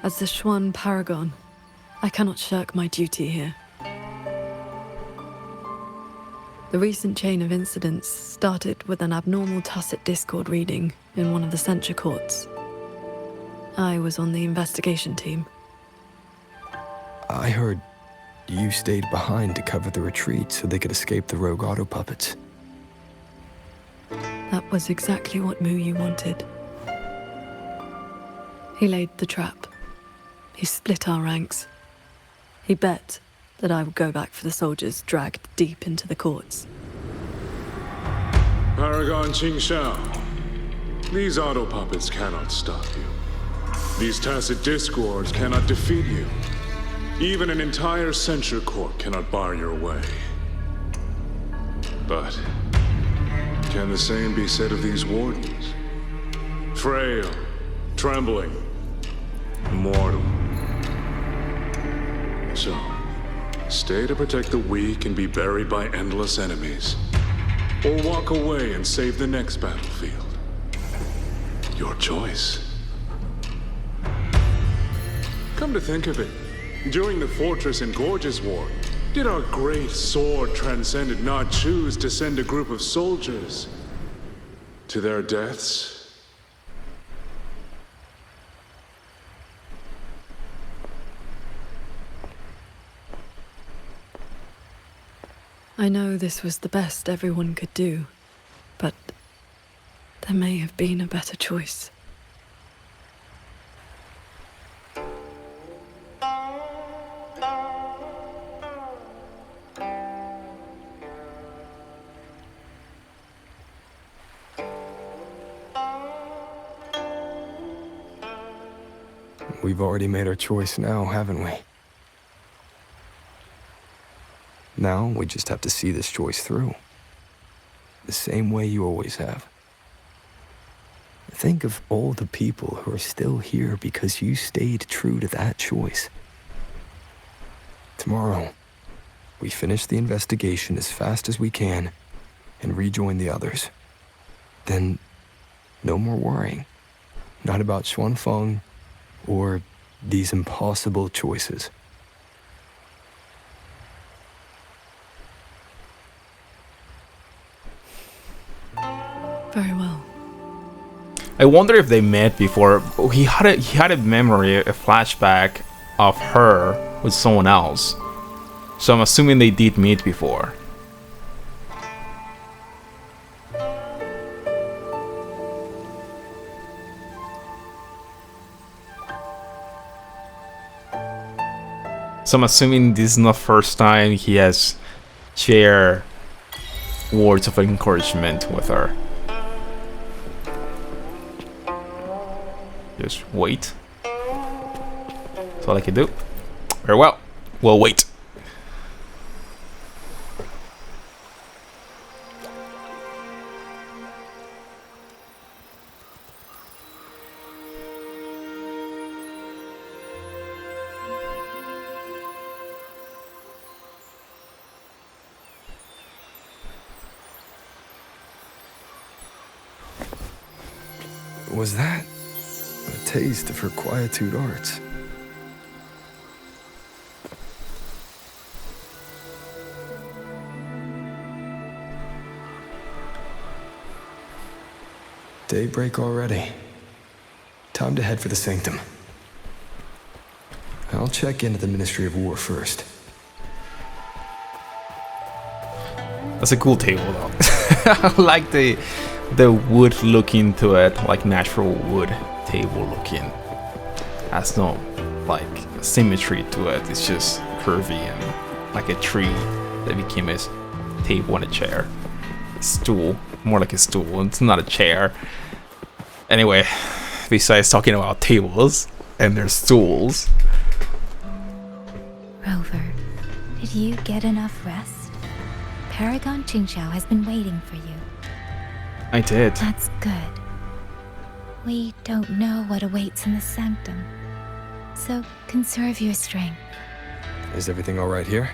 As the Xuan Paragon, I cannot shirk my duty here. The recent chain of incidents started with an abnormal tacit discord reading in one of the censure courts. I was on the investigation team. I heard you stayed behind to cover the retreat so they could escape the rogue auto puppets. That was exactly what Muyu wanted. He laid the trap. He split our ranks. He bet that I would go back for the soldiers dragged deep into the courts. Paragon Qingshao, these auto puppets cannot stop you. These tacit discords cannot defeat you. Even an entire censure court cannot bar your way. But can the same be said of these wardens? Frail, trembling, mortal. So, stay to protect the weak and be buried by endless enemies. Or walk away and save the next battlefield. Your choice. Come to think of it, during the Fortress and Gorges War, did our great sword transcendent not choose to send a group of soldiers to their deaths? I know this was the best everyone could do, but there may have been a better choice. We've already made our choice now, haven't we? Now, we just have to see this choice through. The same way you always have. Think of all the people who are still here because you stayed true to that choice. Tomorrow, we finish the investigation as fast as we can and rejoin the others. Then, no more worrying. Not about Xuanfeng or these impossible choices. Very well. I wonder if they met before. He had a memory, a flashback of her with someone else. So I'm assuming they did meet before. So I'm assuming this is not the first time he has shared words of encouragement with her. Just wait. That's all I can do. Very well. We'll wait. Was that a taste of her quietude arts? Daybreak already. Time to head for the Sanctum. I'll check into the Ministry of War first. That's a cool table though. I like the wood look into it, like natural wood table looking. Has no like symmetry to it. It's just curvy and like a tree that became a table and a chair. A stool, more like a stool. It's not a chair. Anyway, besides talking about tables and their stools. Rover, did you get enough rest? Paragon Qingxiao has been waiting for you. I did. That's good. We don't know what awaits in the Sanctum, so conserve your strength. Is everything all right here?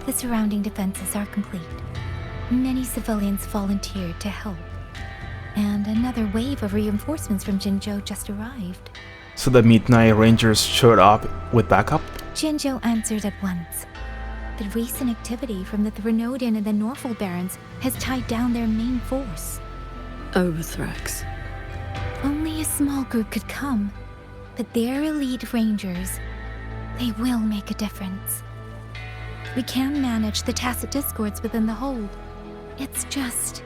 The surrounding defenses are complete. Many civilians volunteered to help, and another wave of reinforcements from Jinzhou just arrived. So the Midnight Rangers showed up with backup? Jinzhou answered at once. The recent activity from the Threnodian and the Norful Barons has tied down their main force. Overthrax. Only a small group could come, but their elite rangers, they will make a difference. We can manage the tacit discords within the hold. It's just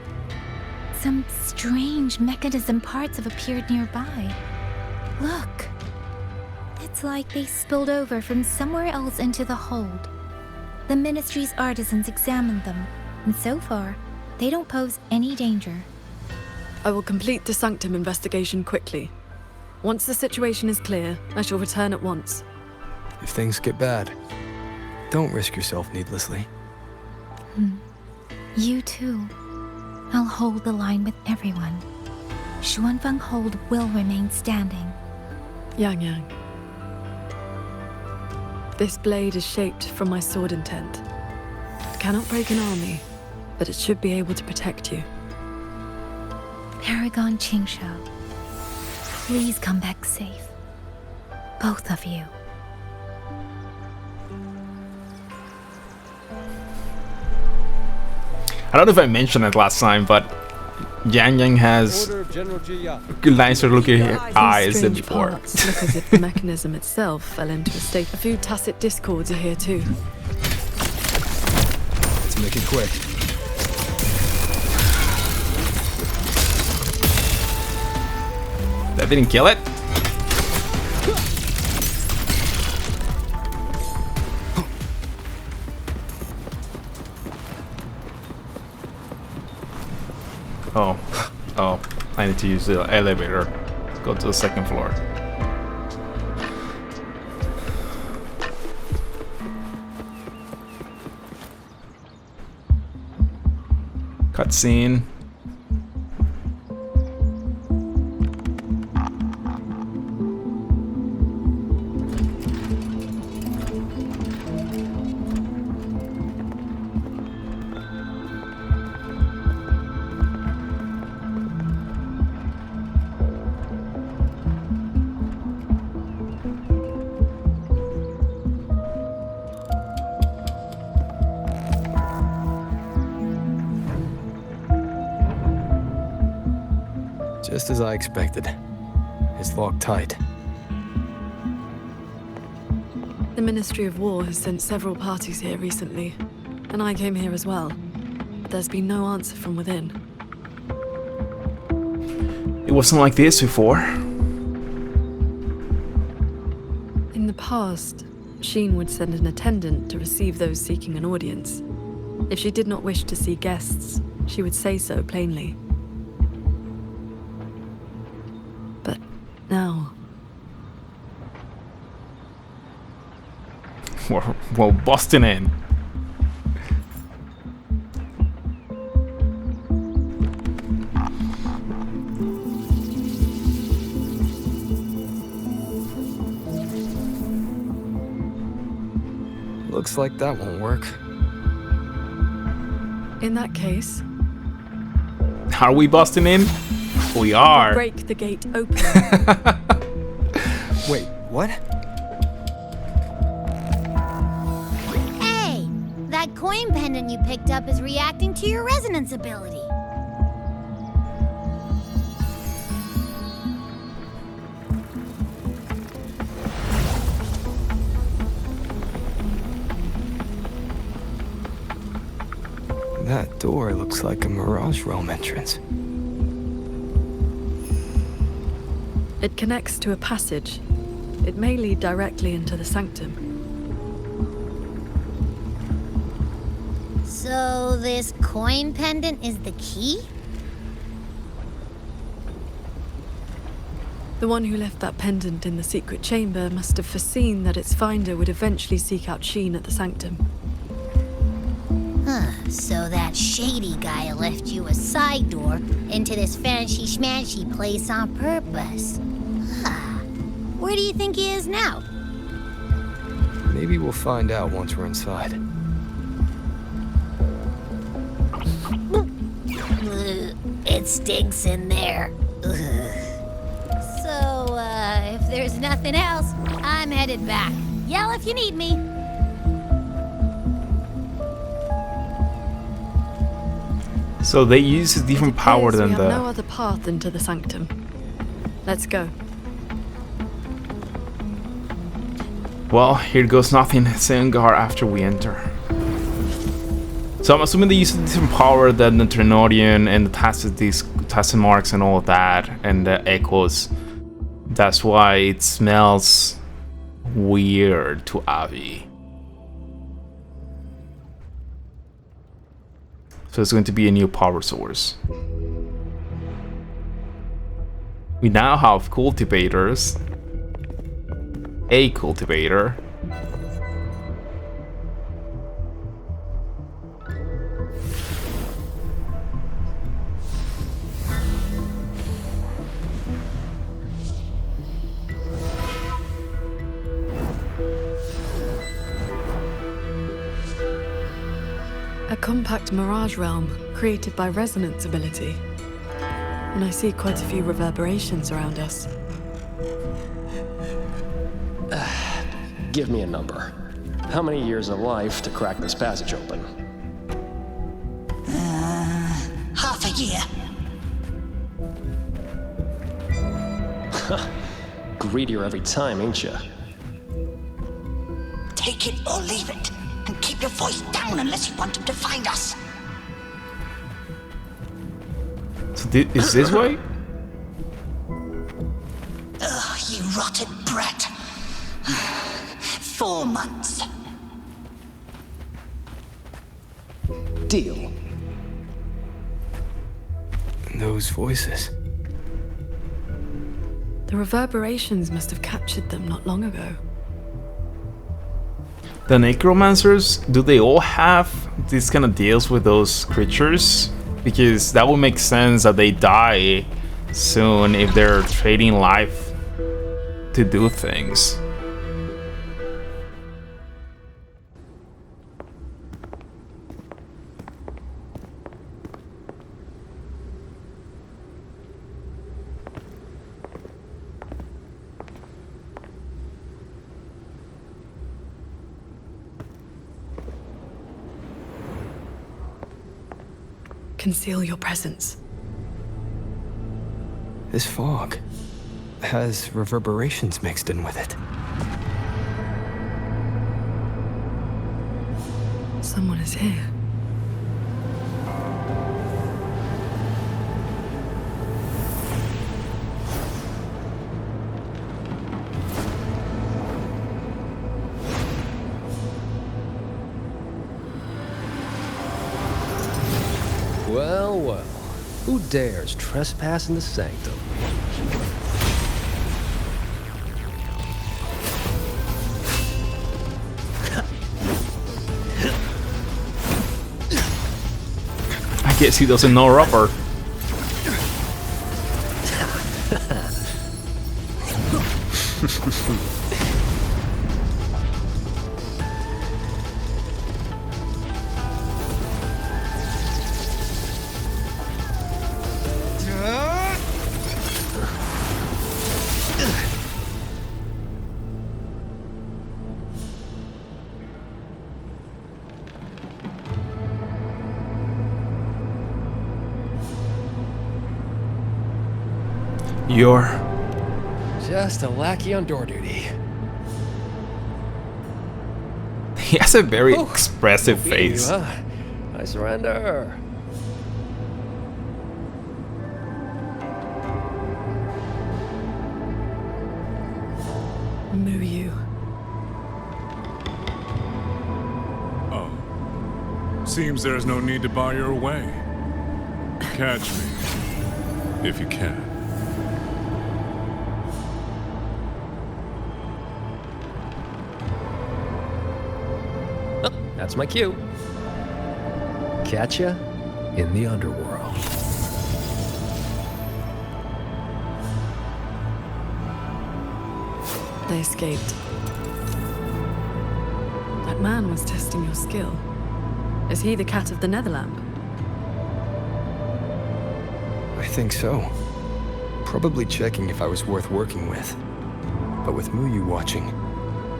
some strange mechanism parts have appeared nearby. Look. It's like they spilled over from somewhere else into the hold. The Ministry's artisans examined them, and so far, they don't pose any danger. I will complete the Sanctum investigation quickly. Once the situation is clear, I shall return at once. If things get bad, don't risk yourself needlessly. You too. I'll hold the line with everyone. Xuanfeng Hold will remain standing. Yang Yang. This blade is shaped from my sword intent. It cannot break an army, but it should be able to protect you. Paragon Qingshou, please come back safe. Both of you. I don't know if I mentioned it last time, but Yang Yang has nicer looking eyes than before. Parts look as if the mechanism itself fell into a state. A few tacit discords are here too. Let's make it quick. That didn't kill it? Oh, I need to use the elevator. Go to the second floor. Cutscene. Just as I expected. It's locked tight. The Ministry of War has sent several parties here recently, and I came here as well. But there's been no answer from within. It wasn't like this before. In the past, Sheen would send an attendant to receive those seeking an audience. If she did not wish to see guests, she would say so plainly. But now... We're busting in. Looks like that won't work. In that case... Are we busting in? We are. Break the gate open. Wait, what? Hey, that coin pendant you picked up is reacting to your resonance ability. That door looks like a Mirage Realm entrance. It connects to a passage. It may lead directly into the sanctum. So this coin pendant is the key? The one who left that pendant in the secret chamber must have foreseen that its finder would eventually seek out Sheen at the sanctum. Huh, so that shady guy left you a side door into this fancy-schmancy place on purpose. Huh. Where do you think he is now? Maybe we'll find out once we're inside. It stinks in there. So, if there's nothing else, I'm headed back. Yell if you need me. So they use a different power than we the... have no other path into the sanctum. Let's go. Well, here goes nothing. Sengar after we enter. So I'm assuming they use a different power than the Trinodian and the tacit marks and all of that, and the echoes. That's why it smells weird to Avi. So it's going to be a new power source. We now have cultivators. A cultivator. compact mirage realm created by resonance ability. And I see quite a few reverberations around us. Give me a number. How many years of life to crack this passage open? Half a year. Greedier every time, ain't ya? Take it or leave it. And keep your voice down unless you want him to find us. So is this way? Ugh, you rotted brat. 4 months. Deal. Those voices. The reverberations must have captured them not long ago. The necromancers, do they all have these kind of deals with those creatures? Because that would make sense that they die soon if they're trading life to do things. Conceal your presence. This fog has reverberations mixed in with it. Someone is here. Well, well. Who dares trespass in the sanctum? I guess he doesn't know rubber. You're just a lackey on door duty. He has a very expressive face. You, huh? I surrender. Muyu. Oh. Seems there's no need to bar your way. Catch me, if you can. That's my cue. Catch ya in the underworld. They escaped. That man was testing your skill. Is he the cat of the Netherlamp? I think so. Probably checking if I was worth working with. But with Muyu watching,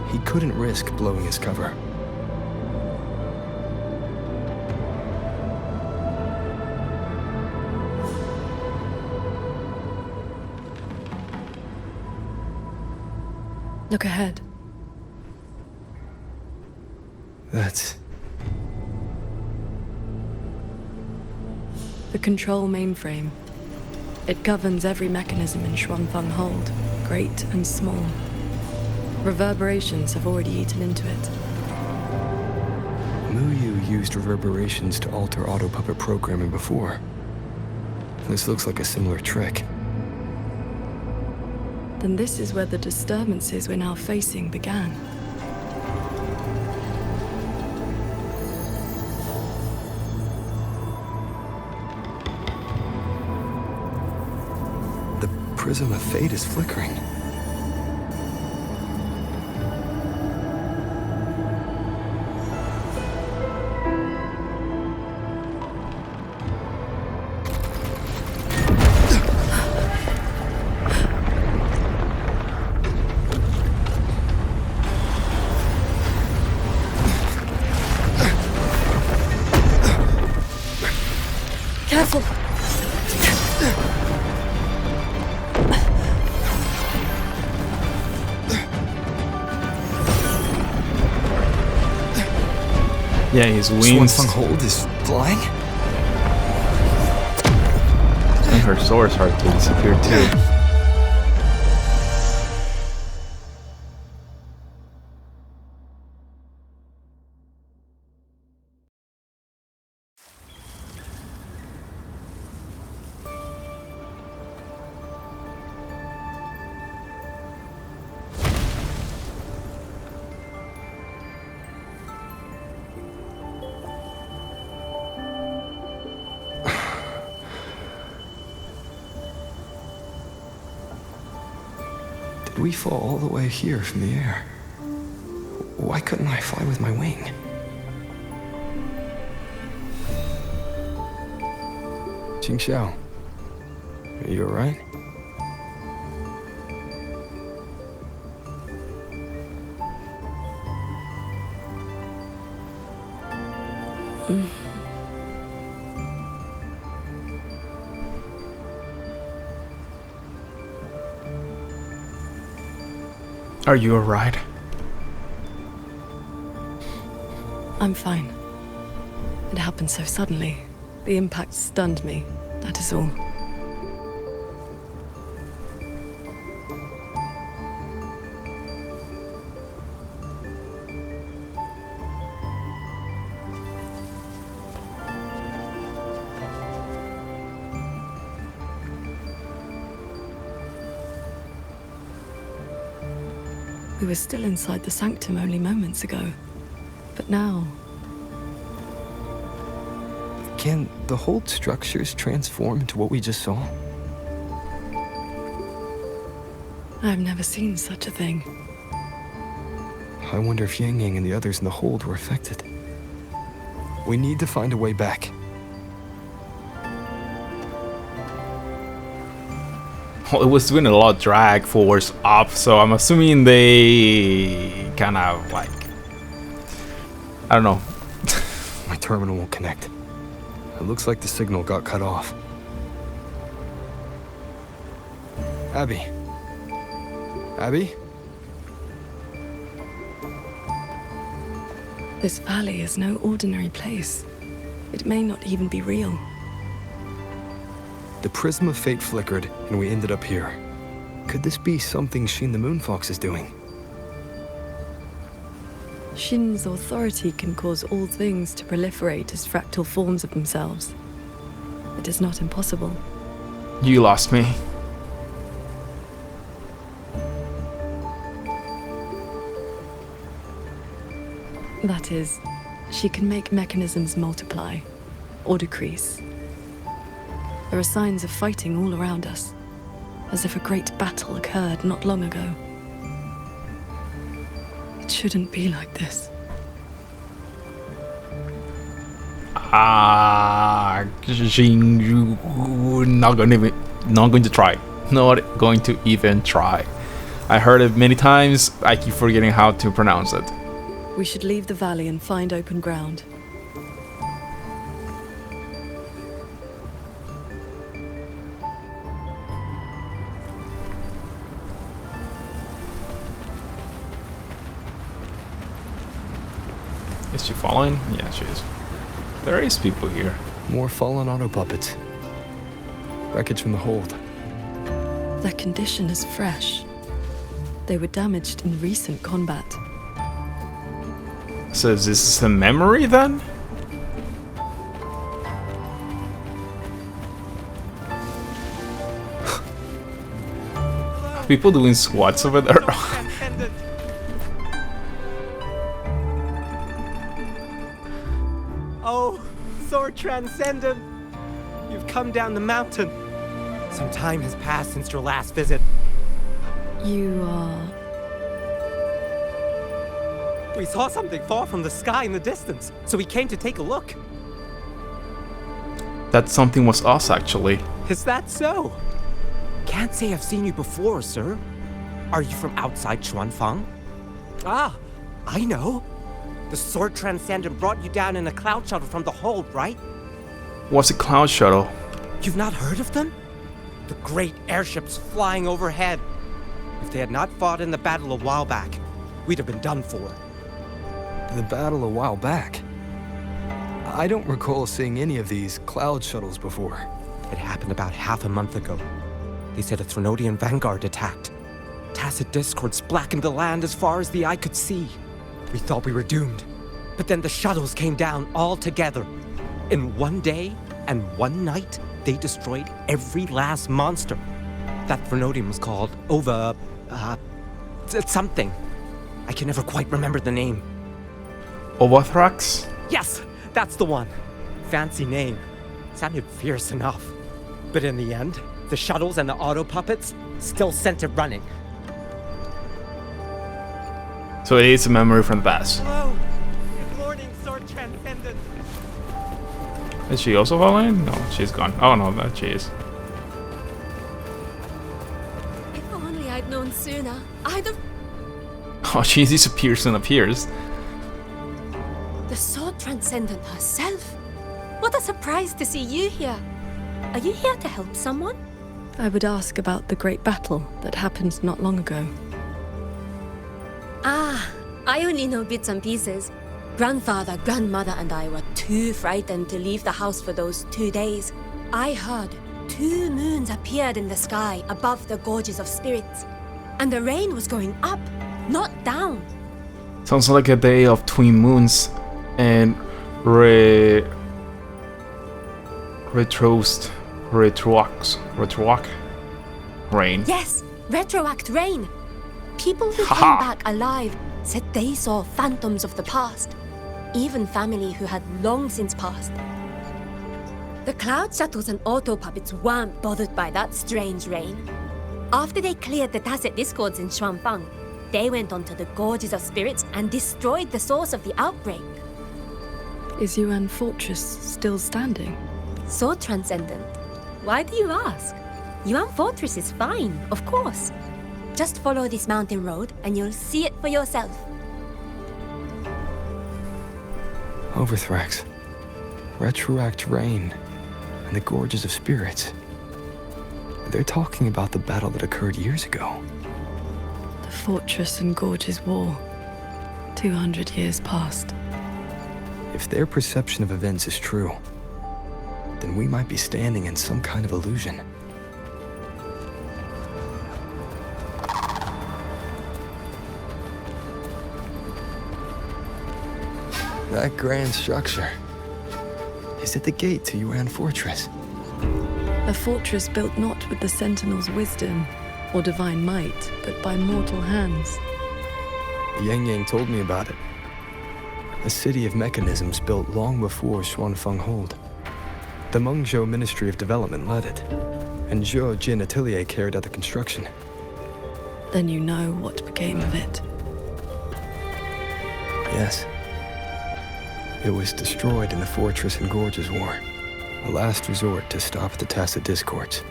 he couldn't risk blowing his cover. Look ahead. That's... the control mainframe. It governs every mechanism in Xuanfeng Hold, great and small. Reverberations have already eaten into it. Muyu used reverberations to alter auto-puppet programming before. This looks like a similar trick. Then this is where the disturbances we're now facing began. The prism of fate is flickering. Yeah, his wings. Swanfang Hold is flying? And her sword started to disappear too. Did we fall all the way here from the air? Why couldn't I fly with my wing? Qingxiao, are you alright? Are you alright? I'm fine. It happened so suddenly. The impact stunned me, that is all. We were still inside the sanctum only moments ago. But now... Can the hold structures transform into what we just saw? I've never seen such a thing. I wonder if Yang Yang and the others in the hold were affected. We need to find a way back. Well, it was doing a lot of drag force up, so I'm assuming they kind of like... I don't know. My terminal won't connect. It looks like the signal got cut off. Abby? Abby? This valley is no ordinary place. It may not even be real. The prism of fate flickered, and we ended up here. Could this be something Shin the Moonfox is doing? Shin's authority can cause all things to proliferate as fractal forms of themselves. It is not impossible. You lost me. That is, she can make mechanisms multiply, or decrease. There are signs of fighting all around us, as if a great battle occurred not long ago. It shouldn't be like this. Not going to try. Not going to even try. I heard it many times. I keep forgetting how to pronounce it. We should leave the valley and find open ground. Is she following? Yeah, she is. There is people here. More fallen auto puppets. Wreckage from the hold. Their condition is fresh. They were damaged in recent combat. So is this a memory then? People doing squats over there. Oh, Sword Transcendent! You've come down the mountain. Some time has passed since your last visit. You are... We saw something fall from the sky in the distance, so we came to take a look. That something was us, actually. Is that so? Can't say I've seen you before, sir. Are you from outside Xuanfang? Ah, I know. The Sword Transcendent brought you down in a cloud shuttle from the hold, right? What's a cloud shuttle? You've not heard of them? The great airships flying overhead. If they had not fought in the battle a while back, we'd have been done for. The battle a while back? I don't recall seeing any of these cloud shuttles before. It happened about half a month ago. They said a Threnodian vanguard attacked. Tacit discords blackened the land as far as the eye could see. We thought we were doomed. But then the shuttles came down all together. In one day and one night, they destroyed every last monster. That Threnodian was called something. I can never quite remember the name. Overthrax? Yes, that's the one. Fancy name. Sounded fierce enough. But in the end, the shuttles and the auto puppets still sent it running. So it is a memory from the past. Hello. Good morning, Sword Transcendent. Is she also falling? No, she's gone. Oh no, that she is. If only I'd known sooner, I'd have... Oh, she disappears and appears. The Sword Transcendent herself. What a surprise to see you here. Are you here to help someone? I would ask about the great battle that happened not long ago. Ah, I only know bits and pieces. Grandfather, grandmother, and I were too frightened to leave the house for those 2 days. I heard 2 moons appeared in the sky above the gorges of spirits, and the rain was going up, not down. Sounds like a day of twin moons and retroact rain. Yes, retroact rain. People who came back alive said they saw phantoms of the past, even family who had long since passed. The cloud shuttles and auto puppets weren't bothered by that strange rain. After they cleared the tacit discords in Xuanfang, they went onto the gorges of spirits and destroyed the source of the outbreak. Is Yuan Fortress still standing? Sword Transcendent. Why do you ask? Yuan Fortress is fine, of course. Just follow this mountain road and you'll see it for yourself. Overthrax, retroact rain, and the gorges of spirits. They're talking about the battle that occurred years ago. The Fortress and Gorges War. 200 years past. If their perception of events is true, then we might be standing in some kind of illusion. That grand structure. Is it the gate to Yuan Fortress? A fortress built not with the Sentinel's wisdom or divine might, but by mortal hands. Yang Yang told me about it. A city of mechanisms built long before Xuanfang Hold. The Mengzhou Ministry of Development led it, and Zhou Jin Atelier carried out the construction. Then you know what became of it. Yes. It was destroyed in the Fortress and Gorges War, a last resort to stop the tacit discords.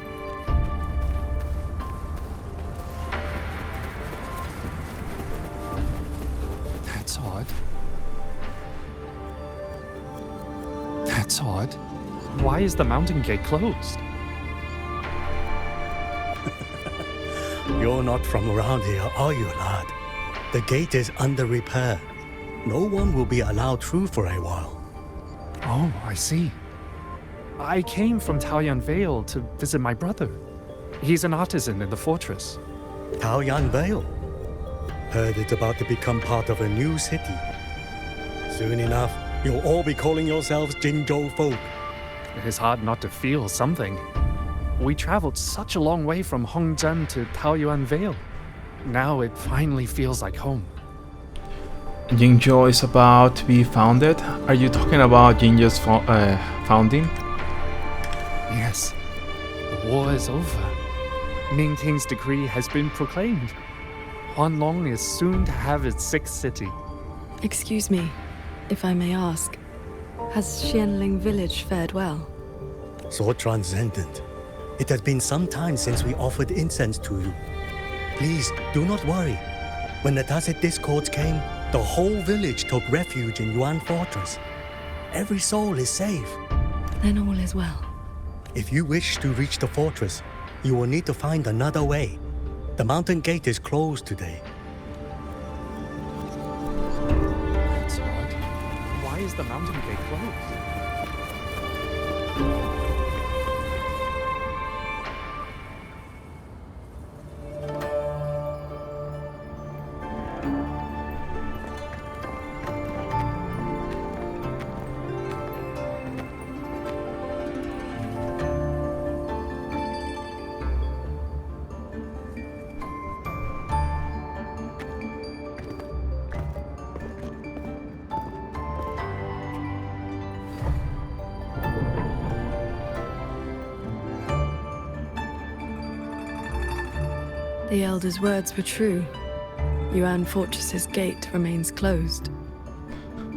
That's odd. That's odd. Why is the mountain gate closed? You're not from around here, are you, lad? The gate is under repair. No one will be allowed through for a while. Oh, I see. I came from Taoyuan Vale to visit my brother. He's an artisan in the fortress. Taoyuan Vale? Heard it's about to become part of a new city. Soon enough, you'll all be calling yourselves Jinzhou folk. It is hard not to feel something. We traveled such a long way from Hongzhen to Taoyuan Vale. Now it finally feels like home. Jinzhou is about to be founded. Are you talking about Jinzhou's founding? Yes. The war is over. Ningting's decree has been proclaimed. Huanlong is soon to have its 6th city. Excuse me, if I may ask. Has Xianling village fared well? So transcendent. It has been some time since we offered incense to you. Please, do not worry. When the tacit discords came, the whole village took refuge in Yuan Fortress. Every soul is safe. Then all is well. If you wish to reach the fortress, you will need to find another way. The mountain gate is closed today. That's odd. Why is is the mountain gate closed? The Elder's words were true. Yuan Fortress's gate remains closed.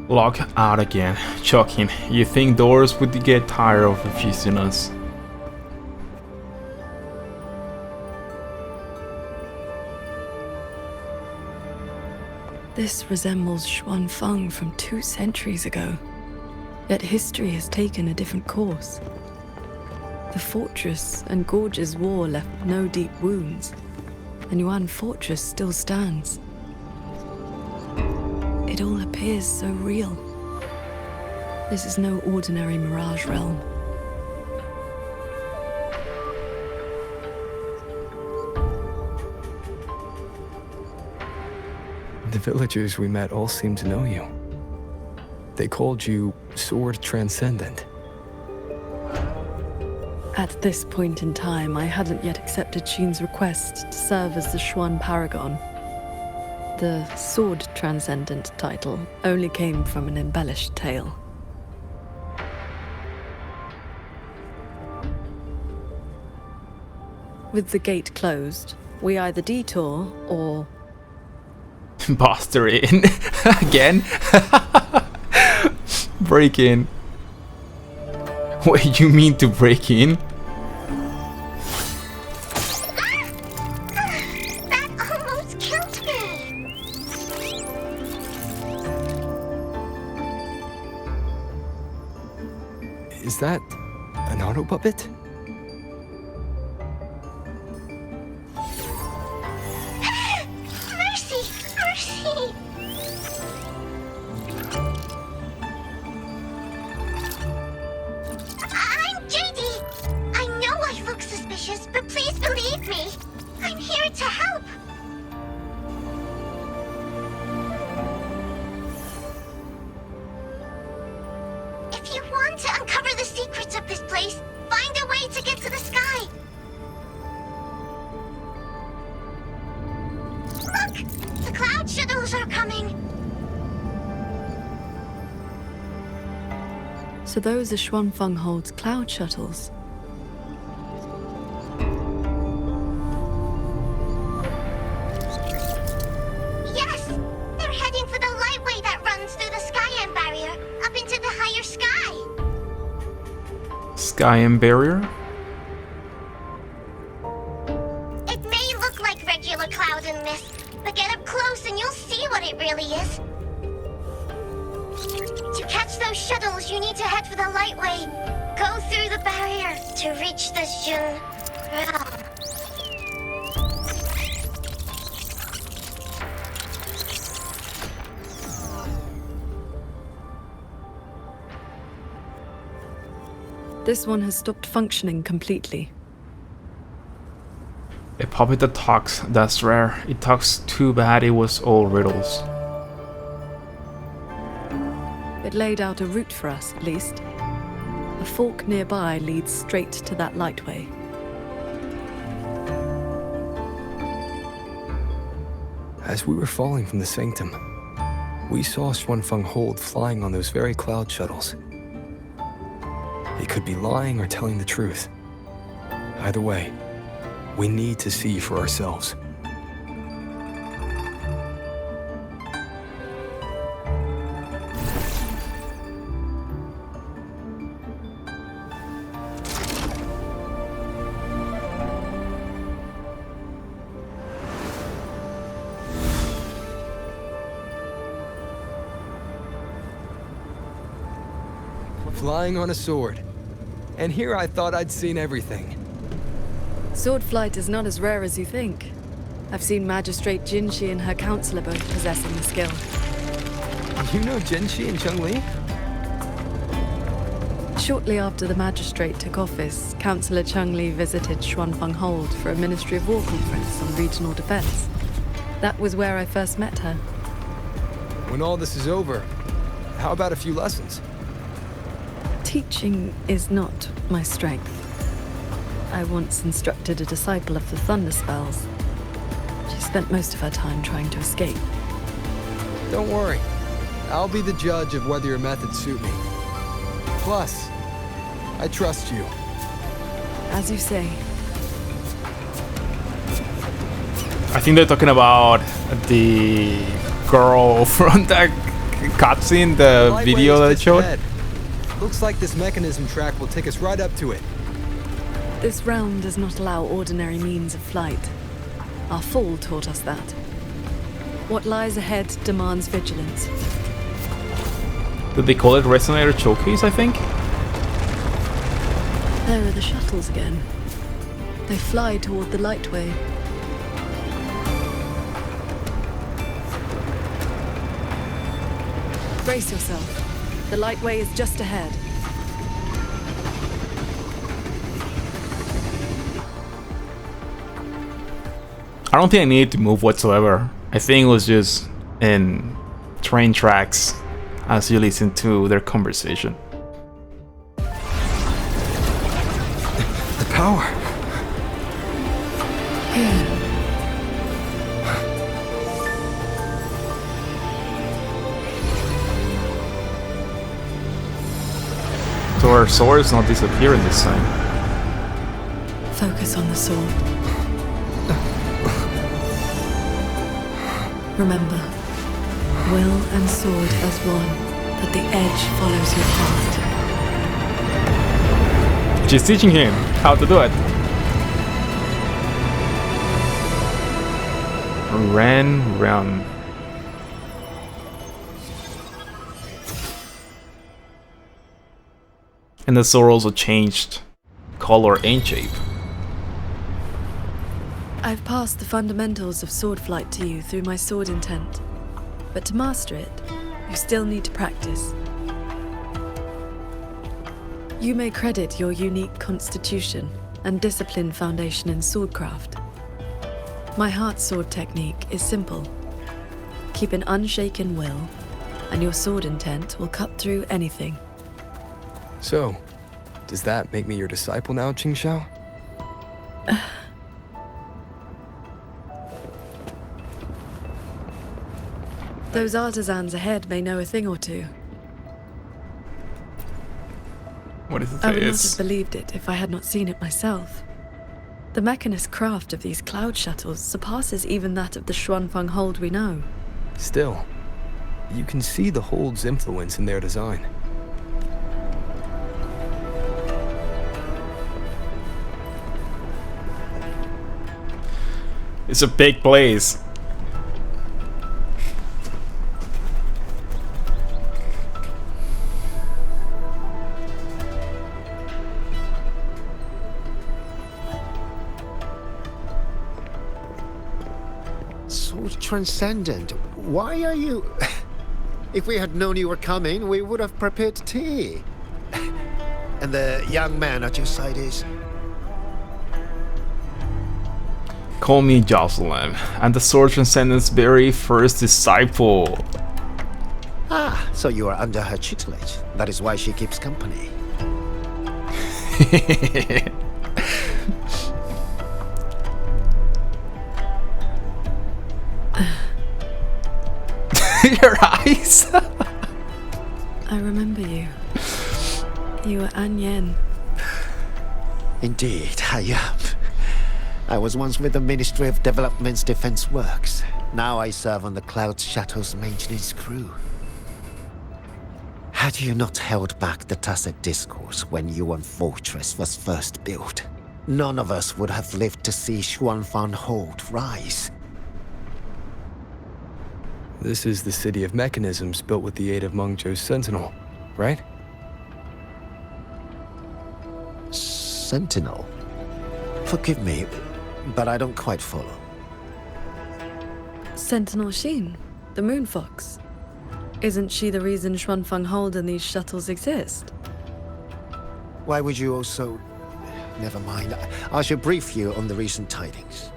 Lock out again. Shocking. You think doors would get tired of refusing us? This resembles Xuanfeng from 2 centuries ago. Yet history has taken a different course. The fortress and Gorge's war left no deep wounds, and Yuan Fortress still stands. It all appears so real. This is no ordinary Mirage realm. The villagers we met all seem to know you. They called you Sword Transcendent. At this point in time, I hadn't yet accepted Qin's request to serve as the Xuan Paragon. The Sword Transcendent title only came from an embellished tale. With the gate closed, we either detour or... Buster in. Again? Break in. Wait, you mean to break in? That almost killed me! Is that an auto puppet? Mercy! Mercy! I'm JD. I know I look suspicious, but please believe me. I'm here to help. If you want to uncover the secrets of this place, find a way to get to the sky. Look! The cloud shuttles are coming. So those are Xuanfeng Hold's cloud shuttles. Yes! They're heading for the lightway that runs through the Skyend barrier, up into the higher sky. Skyend barrier? It may look like regular cloud and mist, but get up close and you'll see what it really is. To catch those shuttles, you need to head for the lightway. Go through the barrier to reach the Jun realm. This one has stopped functioning completely. A puppet that talks, that's rare. It talks too bad it was all riddles. It laid out a route for us, at least. A fork nearby leads straight to that lightway. As we were falling from the sanctum, we saw Xuanfeng Hold flying on those very cloud shuttles. He could be lying or telling the truth. Either way, we need to see for ourselves. Flying on a sword. And here I thought I'd seen everything. Sword flight is not as rare as you think. I've seen Magistrate Jinshi and her counselor both possessing the skill. You know Jinshi and Chun-Li? Shortly after the magistrate took office, Councillor Cheng-Li visited Xuanfeng Hold for a Ministry of War conference on regional defense. That was where I first met her. When all this is over, how about a few lessons? Teaching is not my strength. I once instructed a disciple of the Thunder Spells. She spent most of her time trying to escape. Don't worry. I'll be the judge of whether your methods suit me. Plus, I trust you. As you say. I think they're talking about the girl from that cutscene, the video that it showed. Ahead. Looks like this mechanism track will take us right up to it. This realm does not allow ordinary means of flight. Our fall taught us that. What lies ahead demands vigilance. Did they call it Resonator Showcase, I think? There are the shuttles again. They fly toward the Lightway. Brace yourself. The Lightway is just ahead. I don't think I needed to move whatsoever. I think it was just in train tracks as you listen to their conversation. The power. So our swords not disappearing this time. Focus on the sword. Remember, will and sword as one, that the edge follows your heart. She's teaching him how to do it. Run. And the sword also changed color and shape. I've passed the fundamentals of sword flight to you through my sword intent. But to master it, you still need to practice. You may credit your unique constitution and disciplined foundation in swordcraft. My heart sword technique is simple. Keep an unshaken will, and your sword intent will cut through anything. So, does that make me your disciple now, Qingxiao? Those artisans ahead may know a thing or two. What is it? I would not have believed it if I had not seen it myself. The mechanist craft of these cloud shuttles surpasses even that of the Xuanfeng Hold we know. Still, you can see the Hold's influence in their design. It's a big place. So transcendent. Why are you... If we had known you were coming, we would have prepared tea. And the young man at your side is... Call me Jocelyn. I'm the Sword Transcendent's very first disciple. Ah, so you are under her tutelage. That is why she keeps company. Your eyes? I remember you. You were An Yen. Indeed, I am. I was once with the Ministry of Development's Defense Works. Now I serve on the Cloud Shuttle's maintenance crew. Had you not held back the Tacit Discourse when Yuan Fortress was first built, none of us would have lived to see Xuanfeng Hold rise. This is the city of mechanisms built with the aid of Mengzhou's Sentinel, right? Sentinel? Forgive me, but I don't quite follow. Sentinel Sheen, the Moon Fox. Isn't she the reason Xuanfeng Hold and these shuttles exist? Why would you also... Never mind. I shall brief you on the recent tidings.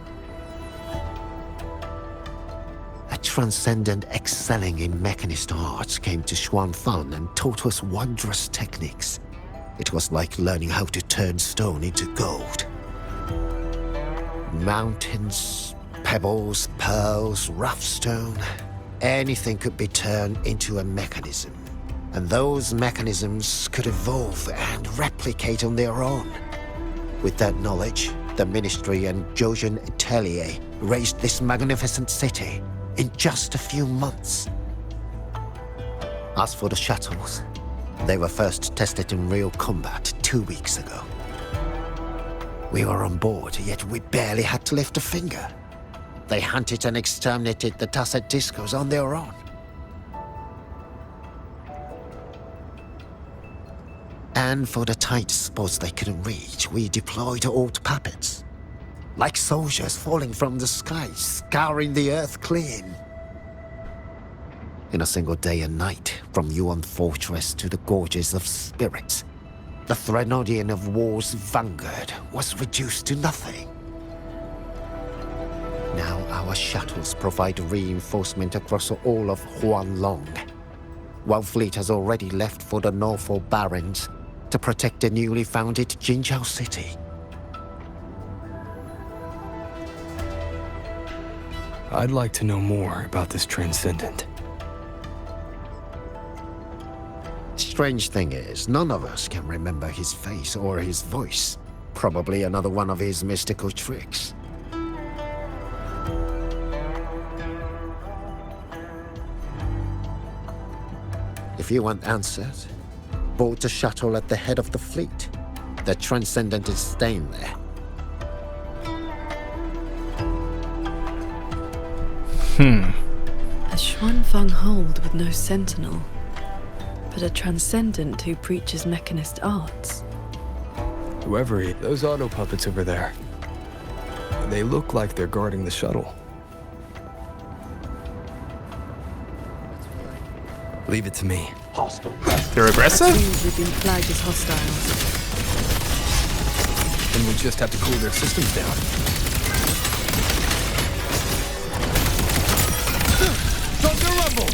A transcendent excelling in mechanist arts came to Xuanfang and taught us wondrous techniques. It was like learning how to turn stone into gold. Mountains, pebbles, pearls, rough stone. Anything could be turned into a mechanism. And those mechanisms could evolve and replicate on their own. With that knowledge, the Ministry and Jojen Atelier raised this magnificent city in just a few months. As for the shuttles, they were first tested in real combat 2 weeks ago. We were on board, yet we barely had to lift a finger. They hunted and exterminated the Tacet Discos on their own. And for the tight spots they couldn't reach, we deployed old puppets. Like soldiers falling from the sky, scouring the earth clean. In a single day and night, from Yuan Fortress to the Gorges of Spirits, the Threnodian of War's vanguard was reduced to nothing. Now our shuttles provide reinforcement across all of Huanlong, while fleet has already left for the Norfolk Barrens to protect the newly founded Jinzhou city. I'd like to know more about this Transcendent. Strange thing is, none of us can remember his face or his voice. Probably another one of his mystical tricks. If you want answers, board the shuttle at the head of the fleet. The Transcendent is staying there. A Xuanfang hold with no sentinel, but a Transcendent who preaches mechanist arts. Whoever he... Those auto puppets over there. They look like they're guarding the shuttle. Leave it to me. Hostile. They're aggressive? We've been flagged as hostiles. Then we'll just have to cool their systems down. Thunder rumble!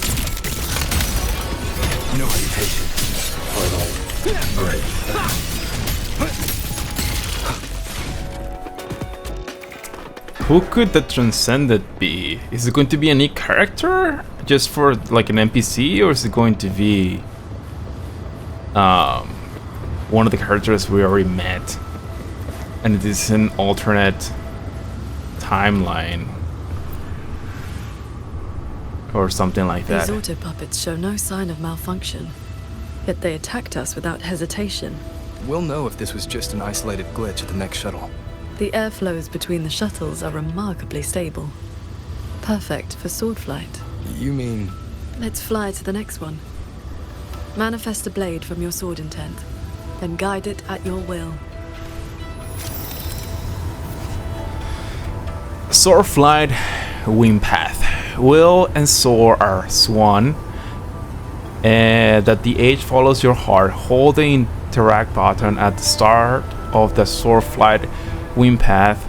No hesitation. Great. Who could the Transcendent be? Is it going to be a new character? Just for like an NPC, or is it going to be one of the characters we already met? And it is an alternate timeline. Or something like that. These auto puppets show no sign of malfunction, yet they attacked us without hesitation. We'll know if this was just an isolated glitch at the next shuttle. The airflows between the shuttles are remarkably stable. Perfect for sword flight. You mean... Let's fly to the next one. Manifest a blade from your sword intent, then guide it at your will. Sword flight, wind path. Will and soar are swan. That the age follows your heart. Hold the interact button at the start of the sword flight wind path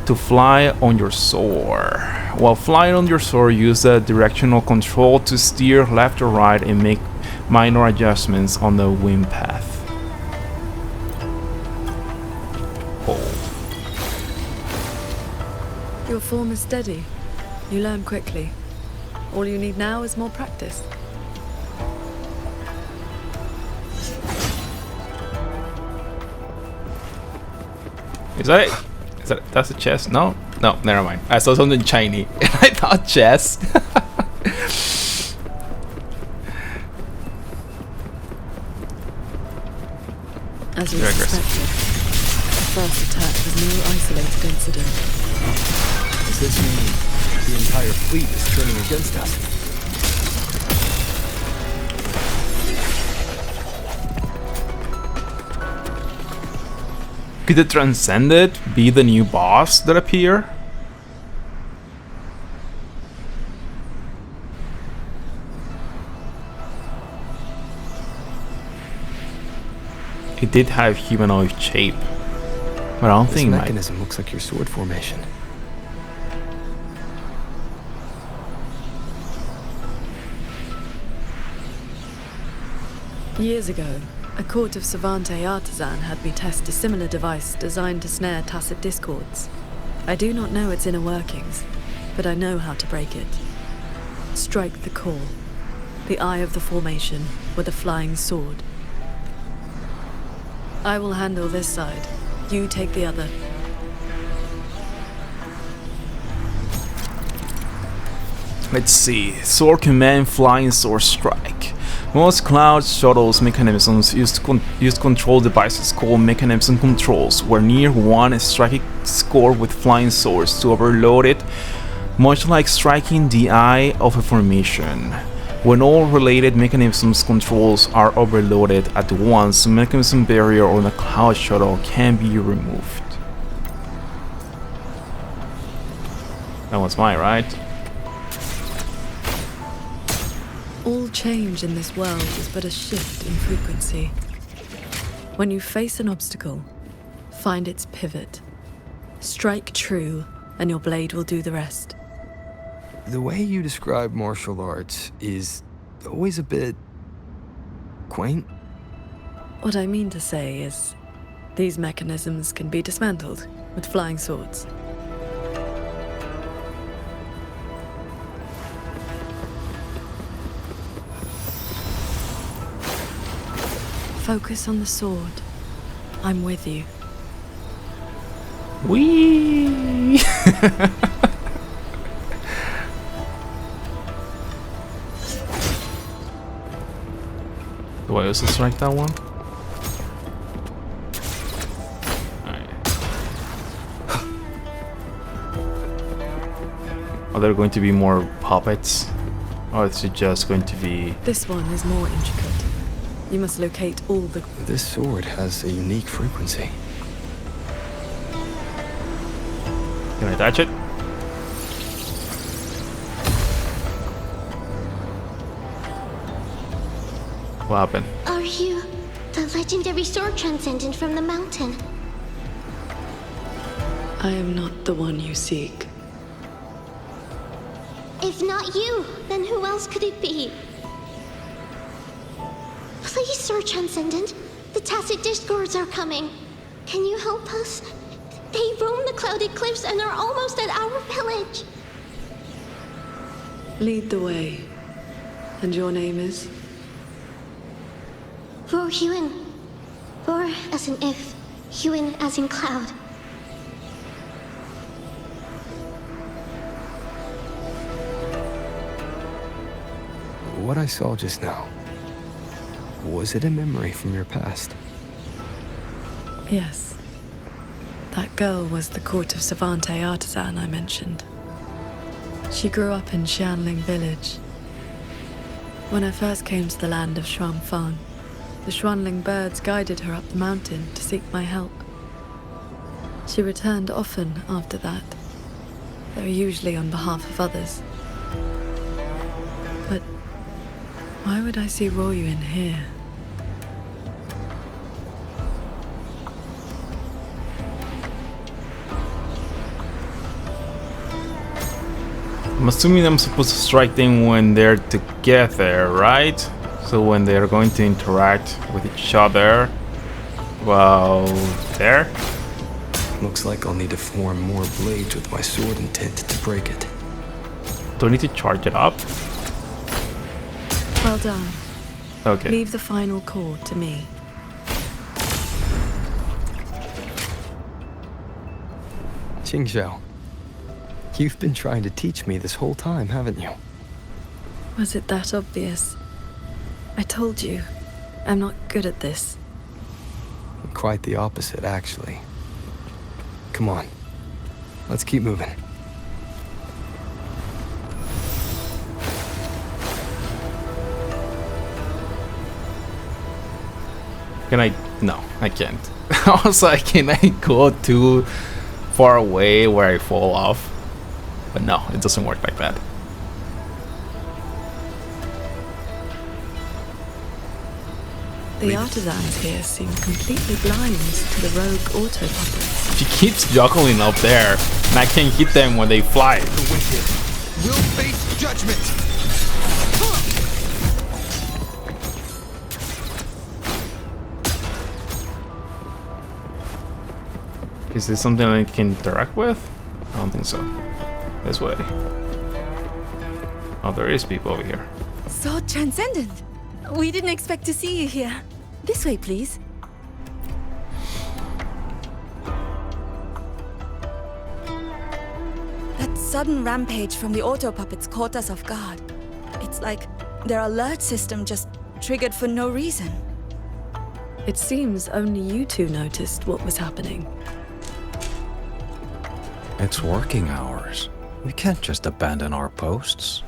to fly on your soar. While flying on your soar, use the directional control to steer left or right and make minor adjustments on the wind path. Hold. Your form is steady. You learn quickly. All you need now is more practice. Is that it? Is that that's a chest? No? No, never mind. I saw something shiny and I thought chest. As we suspected, the first attack was no isolated incident. Does this mean the entire fleet is turning against us? Could the Transcendent be the new boss that appear? it did have humanoid shape, but I don't This think mechanism looks like your sword formation. Years ago, a court of Savante artisan had me test a similar device designed to snare tacit discords. I do not know its inner workings, but I know how to break it. Strike the core, the eye of the formation, with a flying sword. I will handle this side. You take the other. Let's see. Sword command, flying sword strike. Most cloud shuttles mechanisms use control devices called mechanism controls, where near one strike score with flying swords to overload it, much like striking the eye of a formation. When all related mechanisms controls are overloaded at once, the mechanism barrier on the cloud shuttle can be removed. That was mine, right? All change in this world is but a shift in frequency. When you face an obstacle, find its pivot. Strike true, and your blade will do the rest. The way you describe martial arts is always a bit quaint. What I mean to say is, these mechanisms can be dismantled with flying swords. Focus on the sword. I'm with you. Whee! Do I also strike that one? Alright. Are there going to be more puppets? Or is it just going to be... This one is more intricate. You must locate all the... This sword has a unique frequency. Can I touch it? What happened? Are you the legendary sword transcendent from the mountain? I am not the one you seek. If not you, then who else could it be? Please, Sword Transcendent. The Tacit Discords are coming. Can you help us? They roam the clouded cliffs and are almost at our village. Lead the way. And your name is? Vor Huin. Vor as in if, Huin as in cloud. What I saw just now, was it a memory from your past? Yes. That girl was the court of Savante artisan I mentioned. She grew up in Xianling village. When I first came to the land of Xuanfang, the Xuanling birds guided her up the mountain to seek my help. She returned often after that, though usually on behalf of others. But why would I see Royuin here? I'm assuming I'm supposed to strike them when they're together, right? So when they're going to interact with each other. Well, there? Looks like I'll need to form more blades with my sword intent to break it. Do I need to charge it up? Well done. Okay. Leave the final chord to me. Qingzhou, you've been trying to teach me this whole time, haven't you? Was it that obvious? I told you, I'm not good at this. Quite the opposite, actually. Come on, let's keep moving. Can I? No, I can't. I was like, can I go too far away where I fall off? But no, it doesn't work like that. The artisans here seem completely blind to the rogue auto puppets. She keeps juggling up there, and I can't hit them when they fly. The wicked will face judgment. Is this something I can interact with? I don't think so. This way. Oh, there is people over here. So transcendent. We didn't expect to see you here. This way, please. That sudden rampage from the auto puppets caught us off guard. It's like their alert system just triggered for no reason. It seems only you two noticed what was happening. It's working hours. We can't just abandon our posts.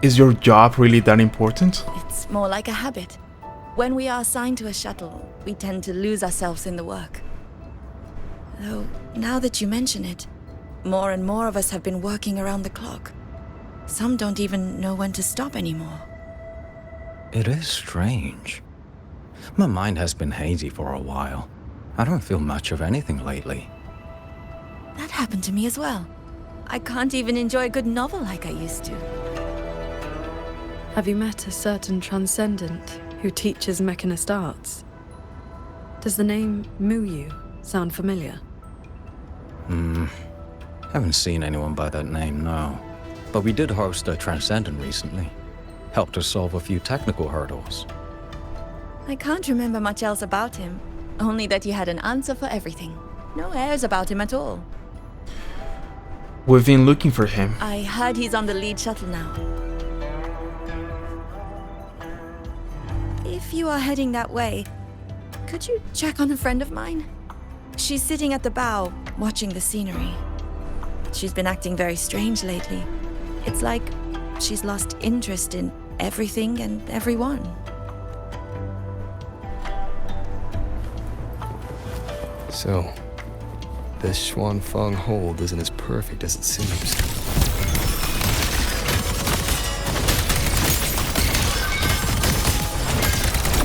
Is your job really that important? It's more like a habit. When we are assigned to a shuttle, we tend to lose ourselves in the work. Though, now that you mention it, more and more of us have been working around the clock. Some don't even know when to stop anymore. It is strange. My mind has been hazy for a while. I don't feel much of anything lately. That happened to me as well. I can't even enjoy a good novel like I used to. Have you met a certain transcendent who teaches mechanist arts? Does the name Muyu sound familiar? Haven't seen anyone by that name, no. But we did host a transcendent recently. Helped us solve a few technical hurdles. I can't remember much else about him. Only that he had an answer for everything. No airs about him at all. We've been looking for him. I heard he's on the lead shuttle now. If you are heading that way, could you check on a friend of mine? She's sitting at the bow, watching the scenery. She's been acting very strange lately. It's like she's lost interest in everything and everyone. So, this Xuanfeng hold isn't as perfect as it seems.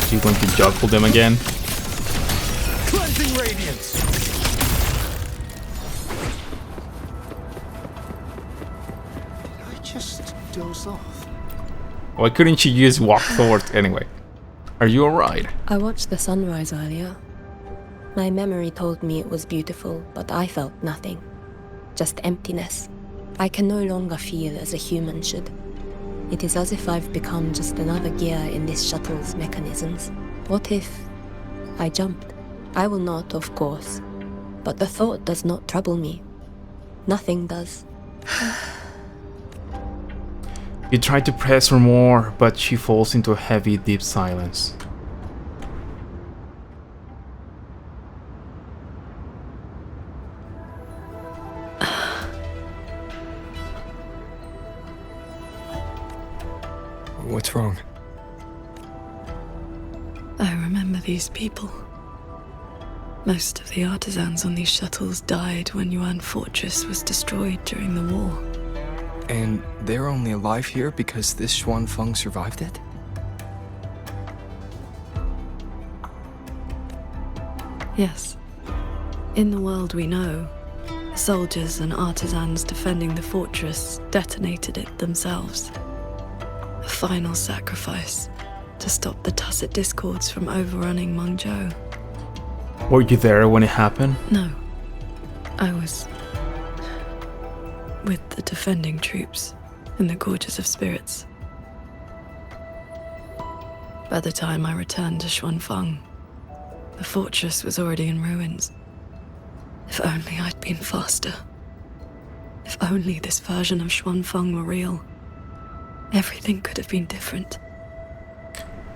She's going to juggle them again. Cleansing radiance. Did I just doze off? Why couldn't she just walk forward anyway? Are you alright? I watched the sunrise earlier. My memory told me it was beautiful, but I felt nothing. Just emptiness. I can no longer feel as a human should. It is as if I've become just another gear in this shuttle's mechanisms. What if I jumped? I will not, of course. But the thought does not trouble me. Nothing does. You try to press her more, but she falls into a heavy, deep silence. What's wrong? I remember these people. Most of the artisans on these shuttles died when Yuan Fortress was destroyed during the war. And they're only alive here because this Xuanfeng survived it? Yes. In the world we know, the soldiers and artisans defending the fortress detonated it themselves. A final sacrifice to stop the tacit discords from overrunning Mengzhou. Were you there when it happened? No. I was with the defending troops in the Gorges of Spirits. By the time I returned to Xuanfeng, the fortress was already in ruins. If only I'd been faster. If only this version of Xuanfeng were real. Everything could have been different.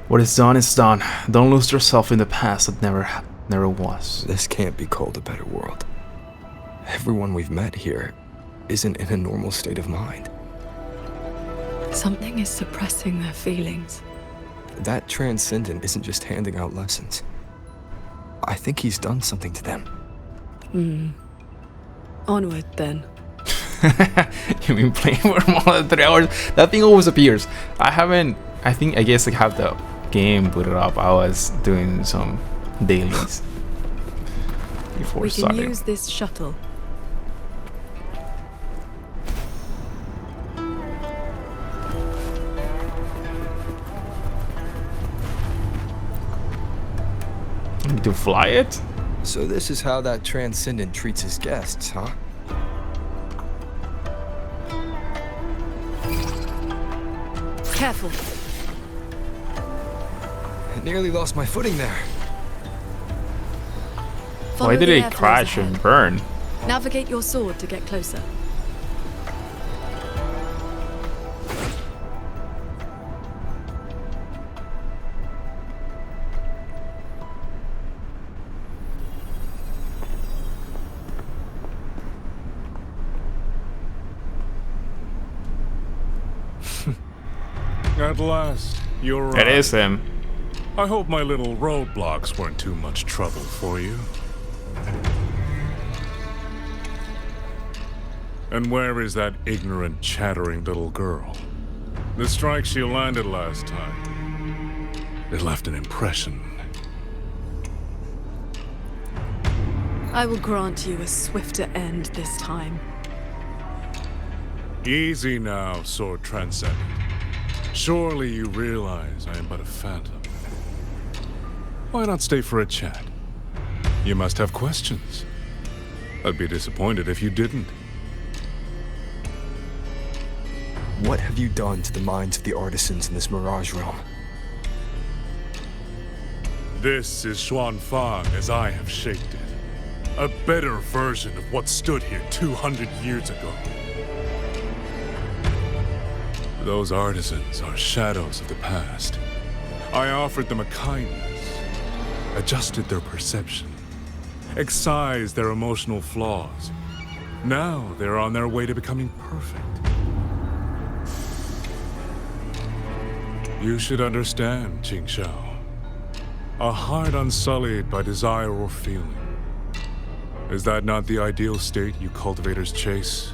What is done is done. Don't lose yourself in the past that never was. This can't be called a better world. Everyone we've met here isn't in a normal state of mind. Something is suppressing their feelings. That transcendent isn't just handing out lessons. I think he's done something to them. Onward, then. You've been playing for more than 3 hours. That thing always appears. I guess I have the game booted up, I was doing some dailies before We can starting. use this shuttle. To fly it? So this is how that transcendent treats his guests, huh? Careful. I nearly lost my footing there. Follow Why did the it airflows crash ahead. and burn? Navigate your sword to get closer. At last, you're right. It is him. I hope my little roadblocks weren't too much trouble for you. And where is that ignorant, chattering little girl? The strike she landed last time, it left an impression. I will grant you a swifter end this time. Easy now, Sword Transcendent. Surely you realize I am but a phantom. Why not stay for a chat? You must have questions. I'd be disappointed if you didn't. What have you done to the minds of the artisans in this Mirage realm? This is Xuanfang as I have shaped it. A better version of what stood here 200 years ago. Those artisans are shadows of the past. I offered them a kindness, adjusted their perception, excised their emotional flaws. Now they're on their way to becoming perfect. You should understand, Qingxiao. A heart unsullied by desire or feeling. Is that not the ideal state you cultivators chase?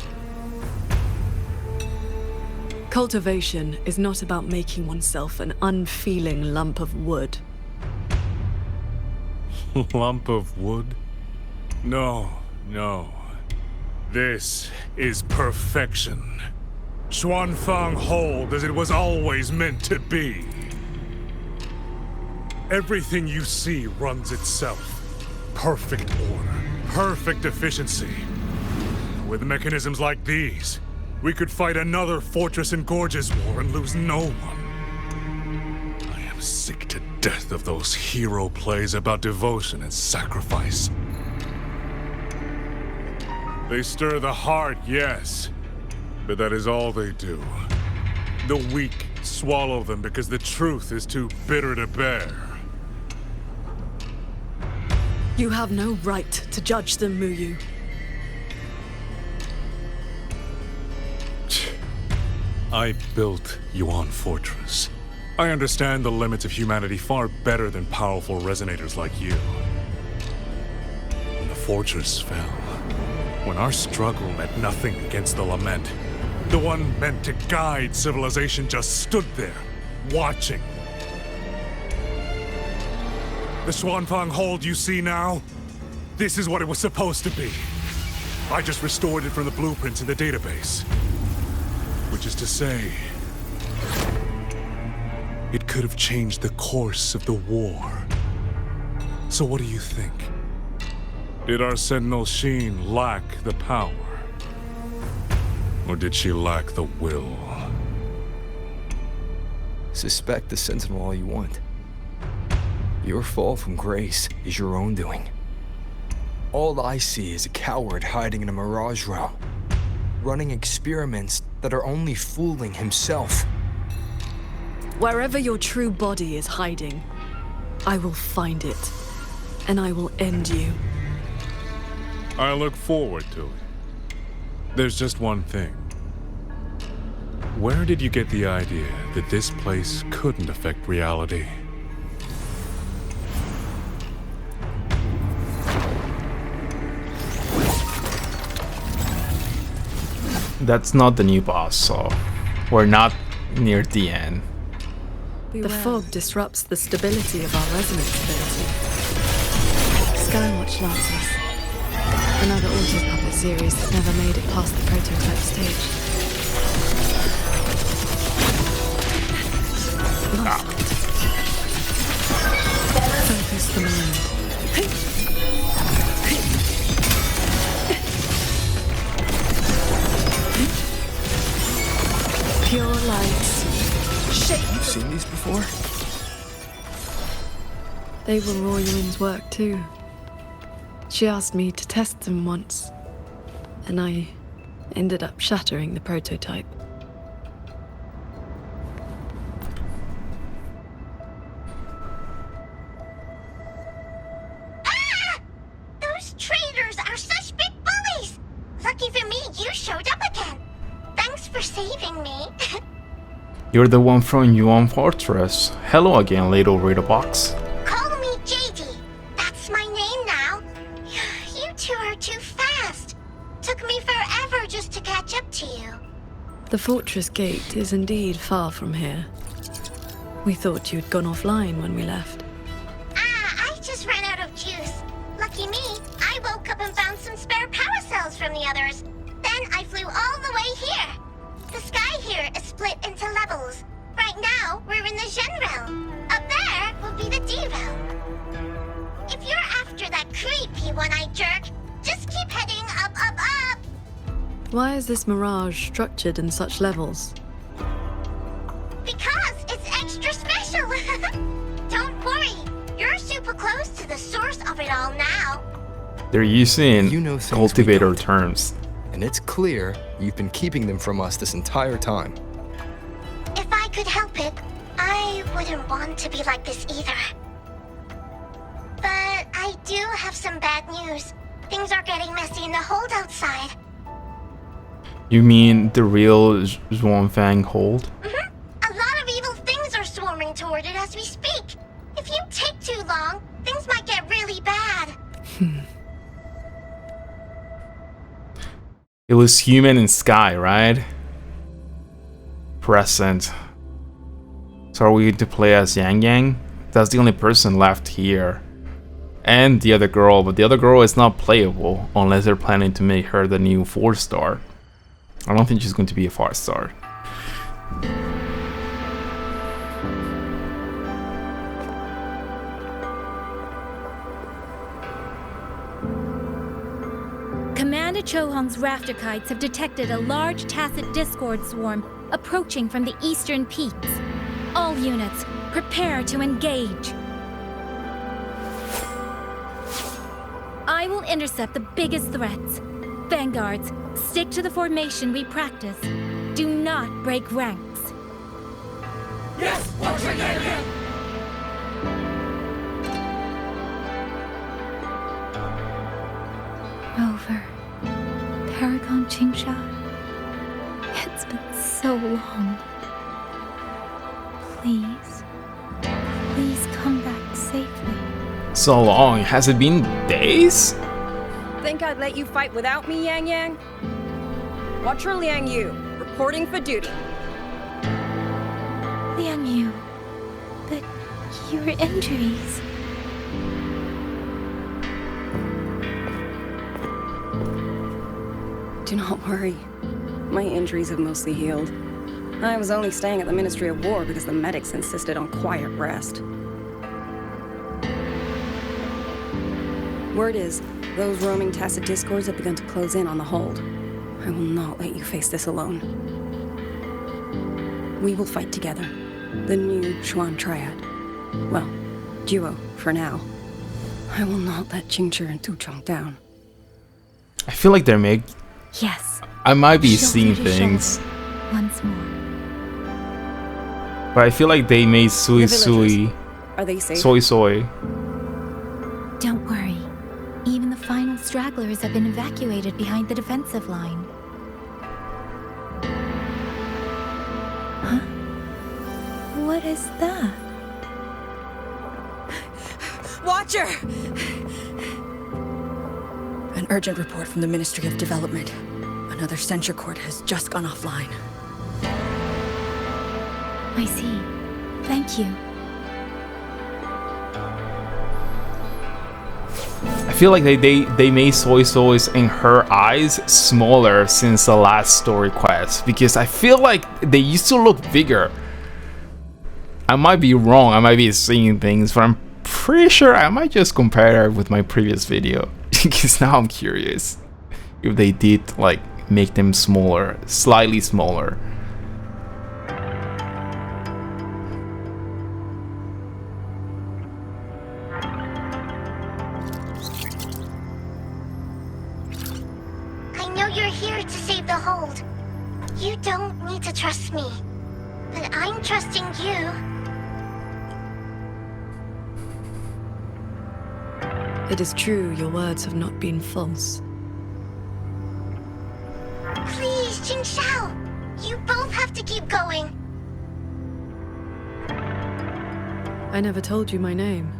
Cultivation is not about making oneself an unfeeling lump of wood. Lump of wood? No, no. This is perfection. Xuanfang hold as it was always meant to be. Everything you see runs itself. Perfect order, perfect efficiency. With mechanisms like these, we could fight another Fortress and Gorges war and lose no one. I am sick to death of those hero plays about devotion and sacrifice. They stir the heart, yes, but that is all they do. The weak swallow them because the truth is too bitter to bear. You have no right to judge them, Muyu. I built Yuan Fortress. I understand the limits of humanity far better than powerful resonators like you. When the fortress fell, when our struggle meant nothing against the lament, the one meant to guide civilization just stood there, watching. The Xuanfang hold you see now? This is what it was supposed to be. I just restored it from the blueprints in the database. Which is to say, it could have changed the course of the war. So what do you think? Did our Sentinel Sheen lack the power? Or did she lack the will? Suspect the Sentinel all you want. Your fall from grace is your own doing. All I see is a coward hiding in a Mirage realm, running experiments that are only fooling himself. Wherever your true body is hiding, I will find it, and I will end you. I look forward to it. There's just one thing. Where did you get the idea that this place couldn't affect reality? That's not the new boss, so we're not near the end. The fog disrupts the stability of our resonance ability. Skywatch Lancers. Another auto-puppet series that never made it past the prototype stage. Focus the mind. Pure lights. Have you seen these before? They were Roy Yuin's work too. She asked me to test them once, and I ended up shattering the prototype. Ah! Those traitors are such big bullies! Lucky for me, you showed up again. Thanks for saving me. You're the one from Yuan Fortress. Hello again, little reader box. Call me JD. That's my name now. You two are too fast. Took me forever just to catch up to you. The fortress gate is indeed far from here. We thought you'd gone offline when we left. I just ran out of juice. Lucky me, I woke up and found some spare power cells from the others. Then I flew all the way here. The sky here is split into levels. Right now, we're in the Zhen realm. Up there will be the D realm. If you're after that creepy one-eyed jerk, just keep heading up, up, up. Why is this mirage structured in such levels? Because it's extra special. Don't worry, you're super close to the source of it all now. They're using cultivator terms. And it's clear you've been keeping them from us this entire time. If I could help it, I wouldn't want to be like this either. But I do have some bad news. Things are getting messy in the hold outside. You mean the real Zhuangfang hold? A lot of evil things are swarming toward it as we speak. If you take too long, things might get really bad. It was human in sky, right? Present. So are we going to play as Yang Yang? That's the only person left here. And the other girl, but the other girl is not playable unless they're planning to make her the new 4-star. I don't think she's going to be a 5-star. Commander Chohong's rafter kites have detected a large tacit discord swarm approaching from the eastern peaks. All units, prepare to engage. I will intercept the biggest threats. Vanguards, stick to the formation we practice. Do not break ranks. Yes, Watcher Yang Yang! Rover, Paragon Qingsha. It's been so long. Please, please come back safely. So long. Has it been days? Think I'd let you fight without me, Yang Yang? Watcher Liang Yu, reporting for duty. Liang Yu, but your injuries. Do not worry. My injuries have mostly healed. I was only staying at the Ministry of War because the medics insisted on quiet rest. Word is, those roaming tacit discords have begun to close in on the hold. I will not let you face this alone. We will fight together. The new Xuan Triad. Well, duo, for now. I will not let Qingchi and Tuchong down. I feel like they're Yes. I might be Shoulder seeing to things. shoulder. Once more. But I feel like they made Sui Sui. Are they safe? Soy Soy. Don't worry. Even the final stragglers have been evacuated behind the defensive line. Huh? What is that? Watcher! An urgent report from the Ministry of Development. Another censure court has just gone offline. I see. Thank you. I feel like they made soy sauce in her eyes smaller since the last story quest, because I feel like they used to look bigger. I might be wrong, I might be seeing things, but I'm pretty sure I might just compare it with my previous video, because now I'm curious if they did like make them smaller, slightly smaller. I know you're here to save the hold. You don't need to trust me, but I'm trusting you. It is true, your words have not been false. Please, Jingxiao, you both have to keep going. I never told you my name.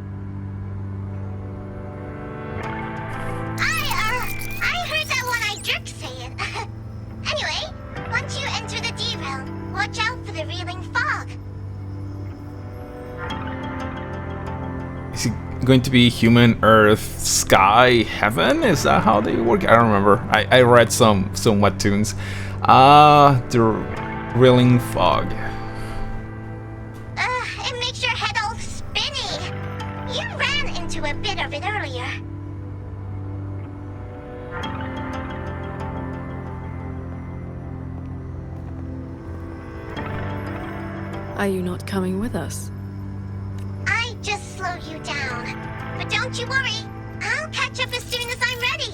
I heard that one-eyed jerk say it. Anyway, once you enter the D-realm, watch out for the reeling fog. Is it going to be human, earth, sky, heaven? Is that how they work? I don't remember. I read some webtoons. The reeling fog. It makes your head all spinny. You ran into a bit of it earlier. Are you not coming with us? I just slow you down. But don't you worry. I'll catch up as soon as I'm ready.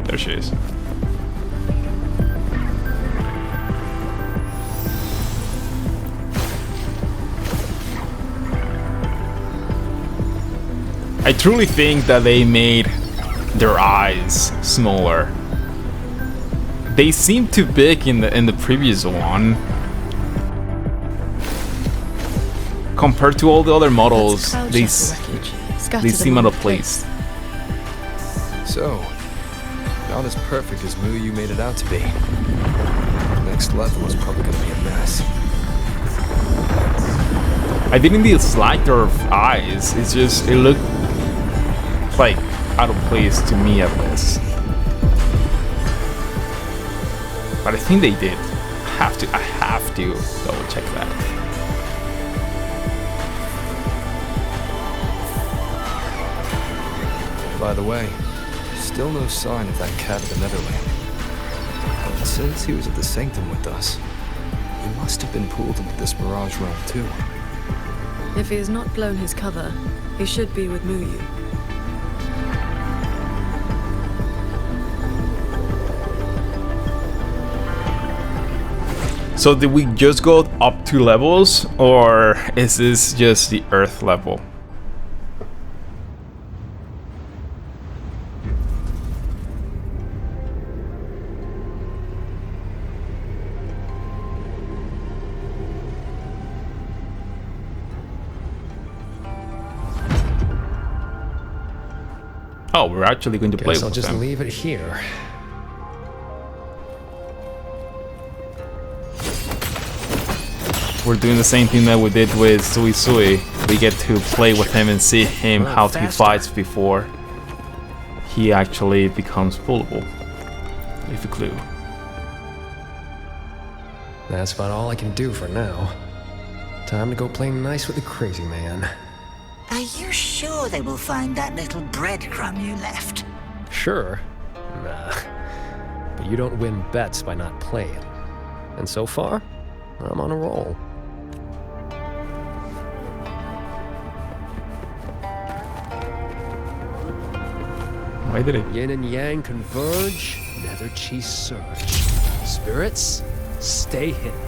There she is. I truly think that they made their eyes smaller. They seem too big in the previous one. Compared to all the other models, they seem out of place. So, not as perfect as Mu made it out to be. Next level is probably gonna be a mess. I didn't dislike their eyes, it's just, it looked like out of place to me at least. But I think they did. I have to double check that. By the way, still no sign of that cat at the Netherland. But since he was at the Sanctum with us, he must have been pulled into this Mirage realm too. If he has not blown his cover, he should be with Muyu. So did we just go up 2 levels, or is this just the Earth level? Oh, we're actually going to play with I'll just them. leave it here. We're doing the same thing that we did with Sui Sui. We get to play with him and see him how he fights before he actually becomes pullable. Leave a clue. That's about all I can do for now. Time to go play nice with the crazy man. Are you sure they will find that little breadcrumb you left? Sure. Nah. But you don't win bets by not playing. And so far, I'm on a roll. Why did it? Yin and yang converge, nether chi surge. Spirits, stay hidden.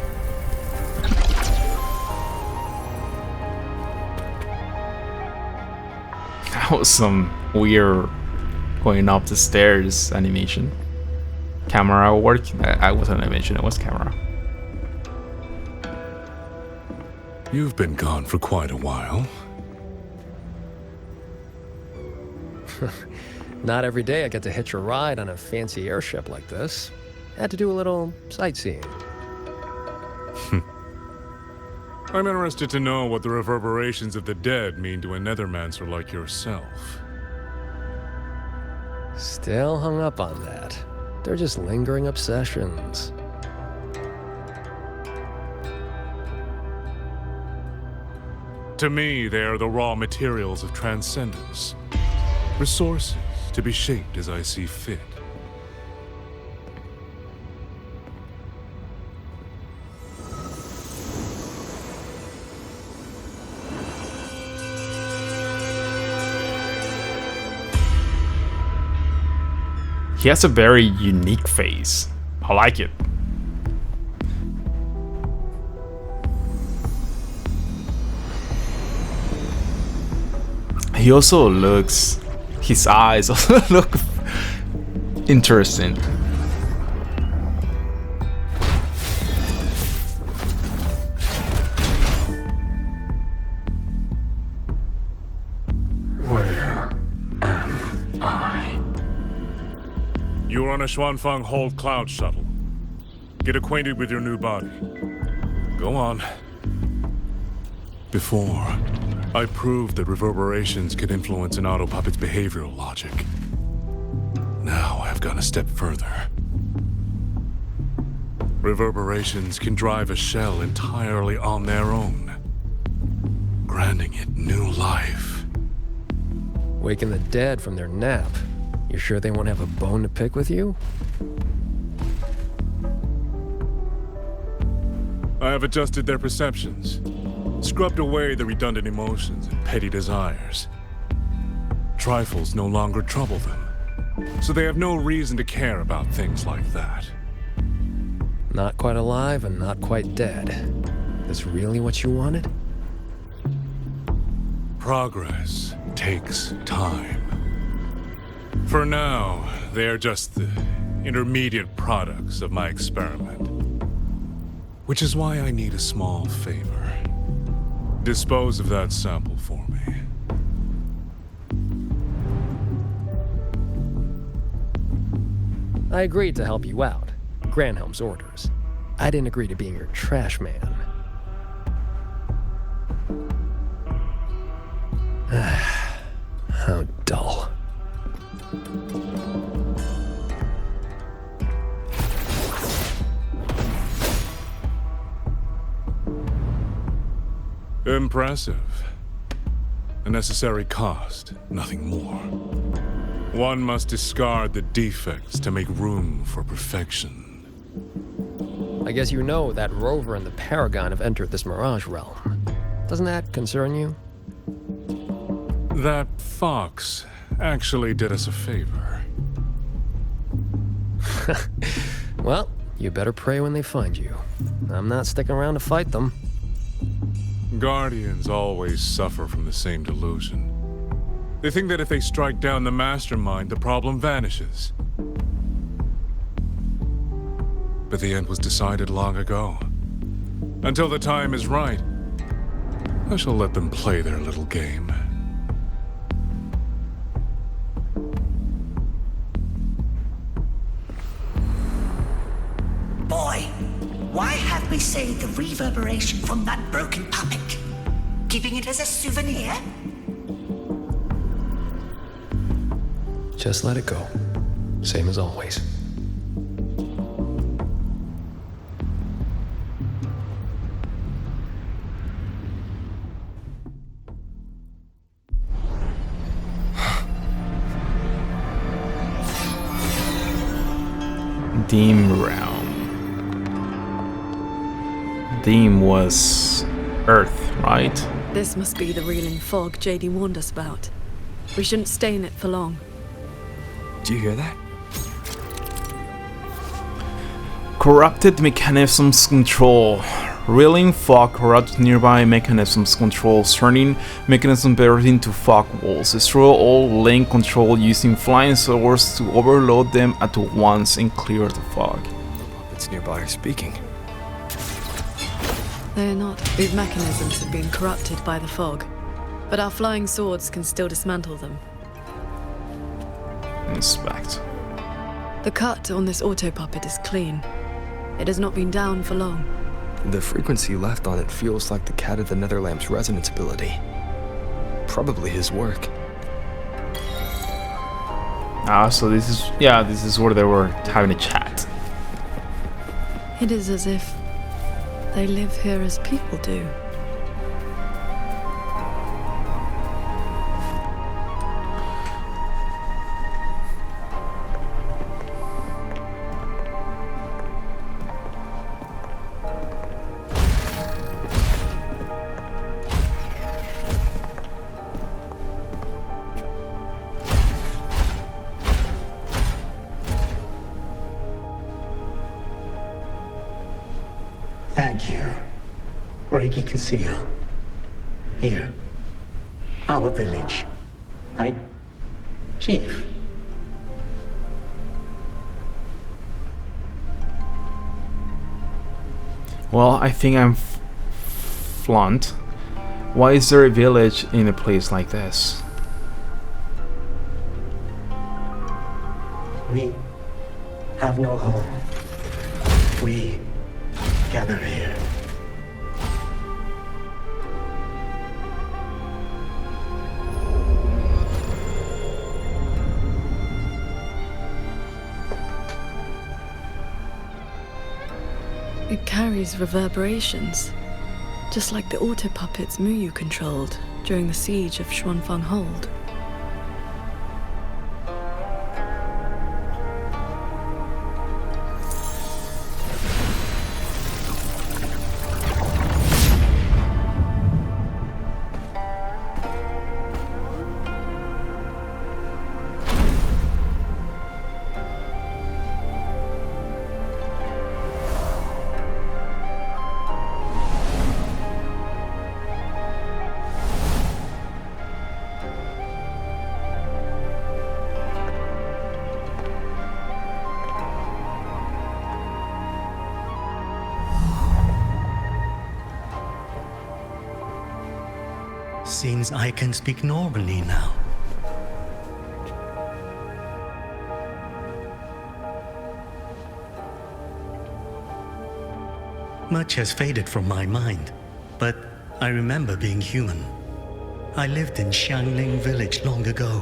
That was some weird going up the stairs animation. Camera work? I wasn't animation, it was camera. You've been gone for quite a while. Not every day I get to hitch a ride on a fancy airship like this. Had to do a little sightseeing. I'm interested to know what the reverberations of the dead mean to a Nethermancer like yourself. Still hung up on that. They're just lingering obsessions. To me, they are the raw materials of transcendence. Resources to be shaped as I see fit. He has a very unique face. I like it. He also looks... His eyes also look interesting. Where am I? You are on a Xuanfeng Hold Cloud shuttle. Get acquainted with your new body. Go on. Before, I proved that reverberations could influence an autopuppet's behavioral logic. Now I've gone a step further. Reverberations can drive a shell entirely on their own, granting it new life. Waking the dead from their nap. You sure they won't have a bone to pick with you? I have adjusted their perceptions, scrubbed away the redundant emotions and petty desires. Trifles no longer trouble them, so they have no reason to care about things like that. Not quite alive and not quite dead. This really what you wanted? Progress takes time. For now, they are just the intermediate products of my experiment. Which is why I need a small favor. Dispose of that sample for me. I agreed to help you out. Granhelm's orders. I didn't agree to being your trash man. How dull. Impressive. A necessary cost, nothing more. One must discard the defects to make room for perfection. I guess you know that Rover and the Paragon have entered this Mirage realm. Doesn't that concern you? That fox actually did us a favor. Well, you better pray when they find you. I'm not sticking around to fight them. Guardians always suffer from the same delusion. They think that if they strike down the mastermind, the problem vanishes. But the end was decided long ago. Until the time is right, I shall let them play their little game. Boy, why have we saved the reverberation from that broken puppet? Keeping it as a souvenir? Just let it go. Same as always. Dim realm. Dim was Earth, right? This must be the reeling fog JD warned us about. We shouldn't stay in it for long. Do you hear that? Corrupted mechanisms control. Reeling fog corrupts nearby mechanisms control, turning mechanisms buried into fog walls. Destroy all link control using flying swords to overload them at once and clear the fog. It's nearby are speaking. They're not. These mechanisms have been corrupted by the fog, but our flying swords can still dismantle them. Inspect. The cut on this auto puppet is clean. It has not been down for long. The frequency left on it feels like the Cat of the Netherlamp's resonance ability. Probably his work. Ah, so this is where they were having a chat. It is as if they live here as people do. Thank you. Breaking conceal. Here. Our village. Right? Chief. Well, I think I'm flaunt. Why is there a village in a place like this? We have no home. We gather here. It carries reverberations, just like the auto puppets Muyu controlled during the siege of Xuanfang Hold. Seems I can speak normally now. Much has faded from my mind, but I remember being human. I lived in Xiangling village long ago.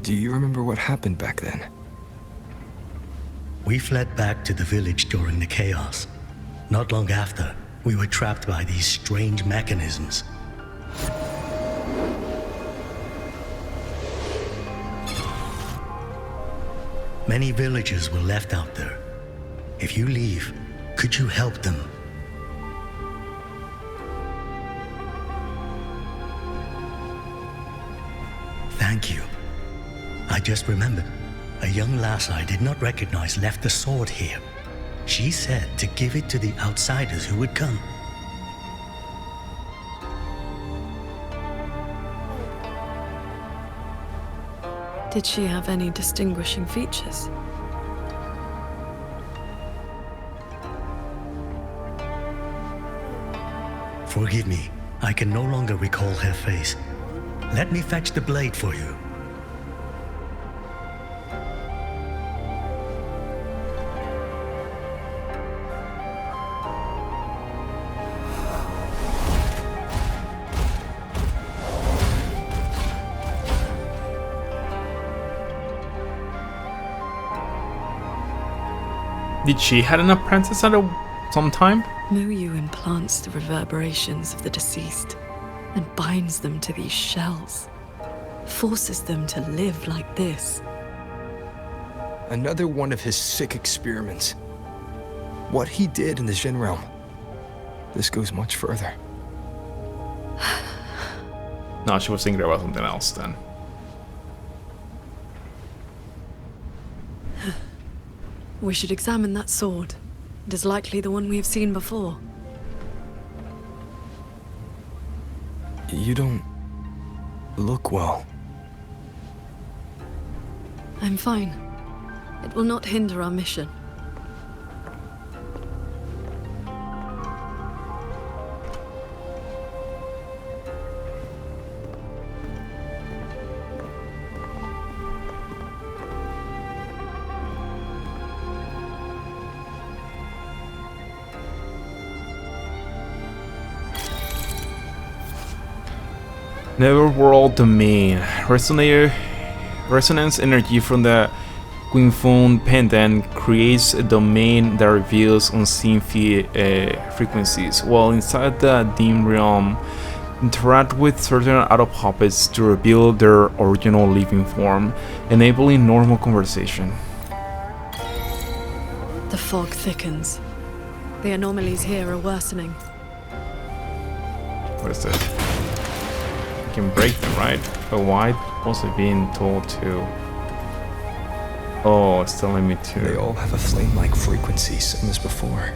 Do you remember what happened back then? We fled back to the village during the chaos. Not long after, we were trapped by these strange mechanisms. Many villagers were left out there. If you leave, could you help them? Thank you. I just remembered. A young lass I did not recognize left the sword here. She said to give it to the outsiders who would come. Did she have any distinguishing features? Forgive me, I can no longer recall her face. Let me fetch the blade for you. Did she had an apprentice at some time? Muyu implants the reverberations of the deceased and binds them to these shells. Forces them to live like this. Another one of his sick experiments. What he did in the Jin realm. This goes much further. No, she was thinking about something else then. We should examine that sword. It is likely the one we have seen before. You don't look well. I'm fine. It will not hinder our mission. Netherworld domain. Resonance energy from the Quinphone pendant creates a domain that reveals unseen frequencies, while inside the dim realm, interact with certain auto puppets to reveal their original living form, enabling normal conversation. The fog thickens. The anomalies here are worsening. What is this? You can break them, right? But why was I being told to? Oh, it's telling me to. They all have a flame-like frequency, same as before.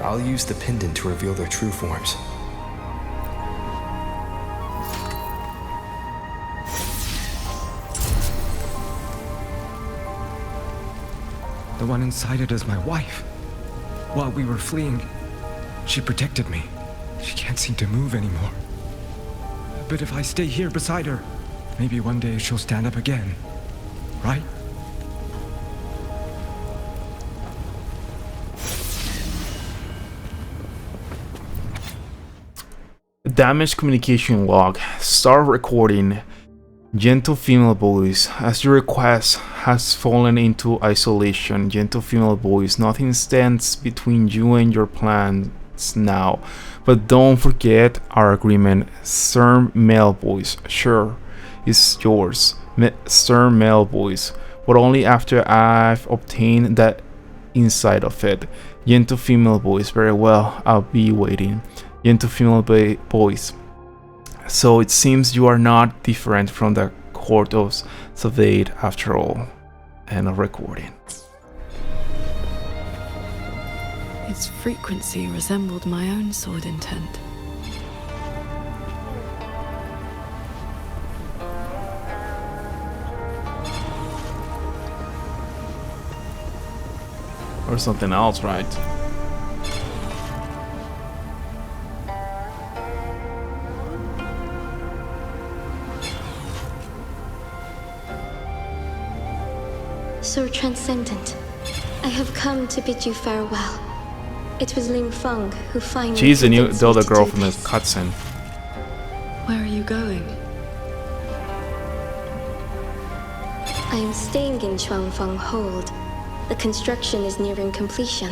I'll use the pendant to reveal their true forms. The one inside it is my wife. While we were fleeing, she protected me. She can't seem to move anymore. But if I stay here beside her, maybe one day she'll stand up again. Right? Damaged communication log. Start recording. Gentle female voice. As your request has fallen into isolation, gentle female voice. Nothing stands between you and your plans now. But don't forget our agreement. Stern male voice. Sure, it's yours. Stern male voice. But only after I've obtained that inside of it. Gentle female voice. Very well, I'll be waiting. Gentle female voice. So it seems you are not different from the court of Segue after all. End of recording. Its frequency resembled my own sword intent. Or something else, right? So transcendent, I have come to bid you farewell. It was Ling Feng who finally. She's the new convinced me other to girl do from the this. cutscene. Where are you going? I am staying in Chuanfeng Hold. The construction is nearing completion.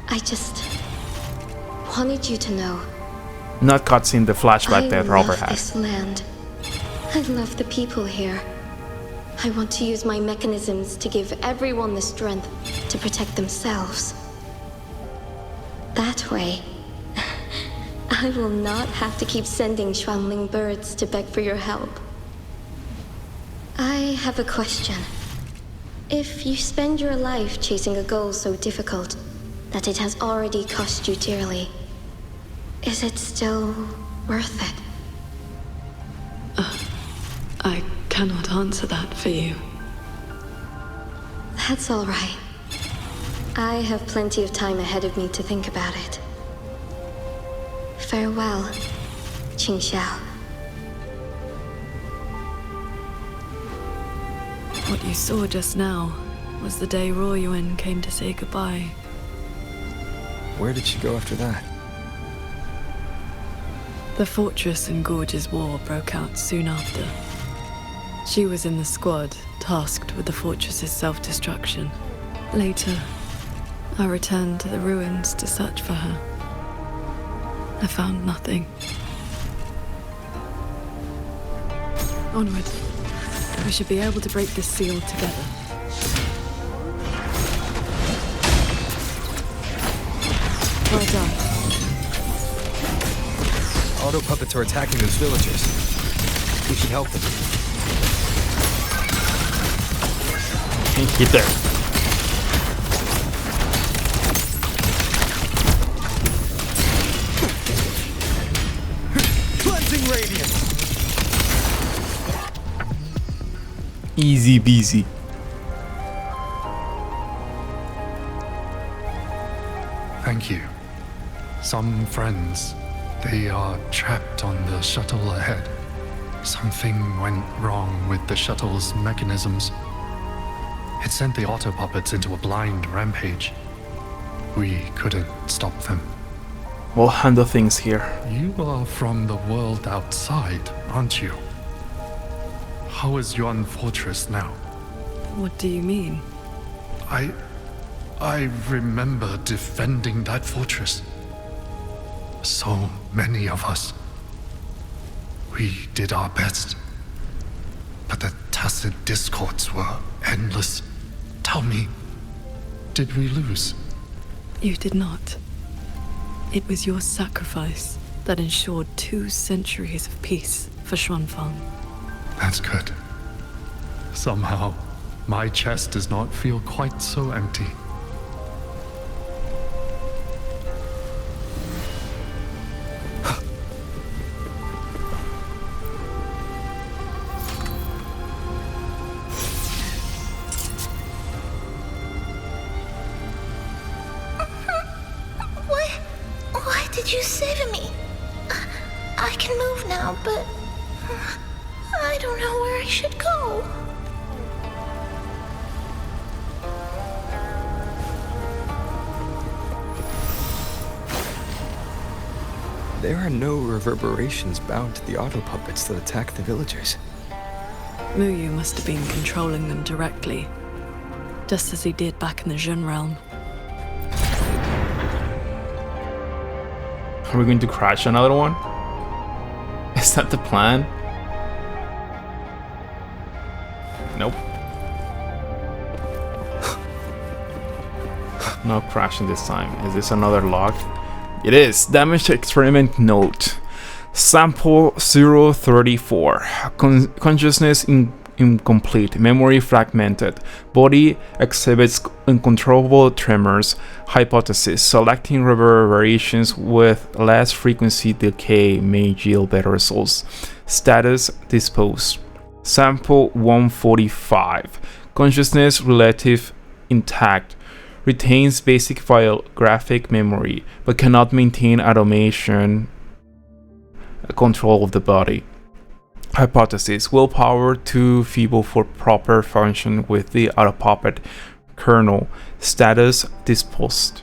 I just wanted you to know. Not cutscene, the flashback I that love Robert had. this land. I love the people here. I want to use my mechanisms to give everyone the strength to protect themselves. That way, I will not have to keep sending Xuanling birds to beg for your help. I have a question. If you spend your life chasing a goal so difficult that it has already cost you dearly, is it still worth it? I cannot answer that for you. That's all right. I have plenty of time ahead of me to think about it. Farewell, Qingxiao. What you saw just now was the day Ruoyuan came to say goodbye. Where did she go after that? The Fortress and Gorge's War broke out soon after. She was in the squad tasked with the fortress's self-destruction. Later, I returned to the ruins to search for her. I found nothing. Onward. We should be able to break this seal together. Well done. Auto puppets are attacking those villagers. We should help them. Get there. Cleansing radiance. Easy peasy. Thank you. Some friends, they are trapped on the shuttle ahead. Something went wrong with the shuttle's mechanisms. It sent the autopuppets into a blind rampage. We couldn't stop them. we'll handle things here. You are from the world outside, aren't you? How is Yuan Fortress now? What do you mean? I remember defending that fortress. So many of us. We did our best. But the tacit discords were endless. Tell me, did we lose? You did not. It was your sacrifice that ensured 2 centuries of peace for Xuanfang. That's good. Somehow, my chest does not feel quite so empty. Why did you save me? I can move now, but I don't know where I should go. There are no reverberations bound to the auto puppets that attack the villagers. Muyu must have been controlling them directly, just as he did back in the Jun realm. Are we going to crash another one? Is that the plan? Nope. No crashing this time. Is this another log? It is. Damage experiment note. Sample 034. Consciousness incomplete. Memory fragmented. Body exhibits uncontrollable tremors. Hypothesis. Selecting reverberations with less frequency decay may yield better results. Status disposed. Sample 145. Consciousness relative intact. Retains basic file graphic memory, but cannot maintain automation control of the body. Hypothesis. Willpower too feeble for proper function with the autopuppet kernel. Status disposed.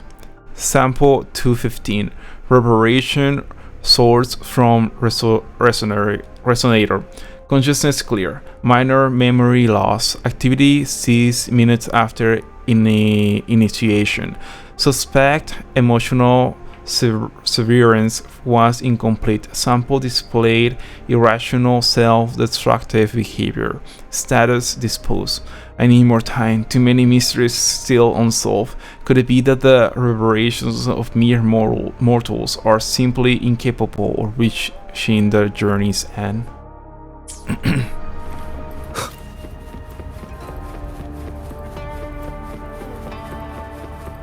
Sample 215. Reverberation source from resonator. Consciousness clear. Minor memory loss. Activity ceased minutes after initiation. Suspect emotional severance was incomplete. Sample displayed irrational self-destructive behavior. Status disposed. I need more time. Too many mysteries still unsolved. Could it be that the reverberations of mere mortals are simply incapable of reaching their journey's end?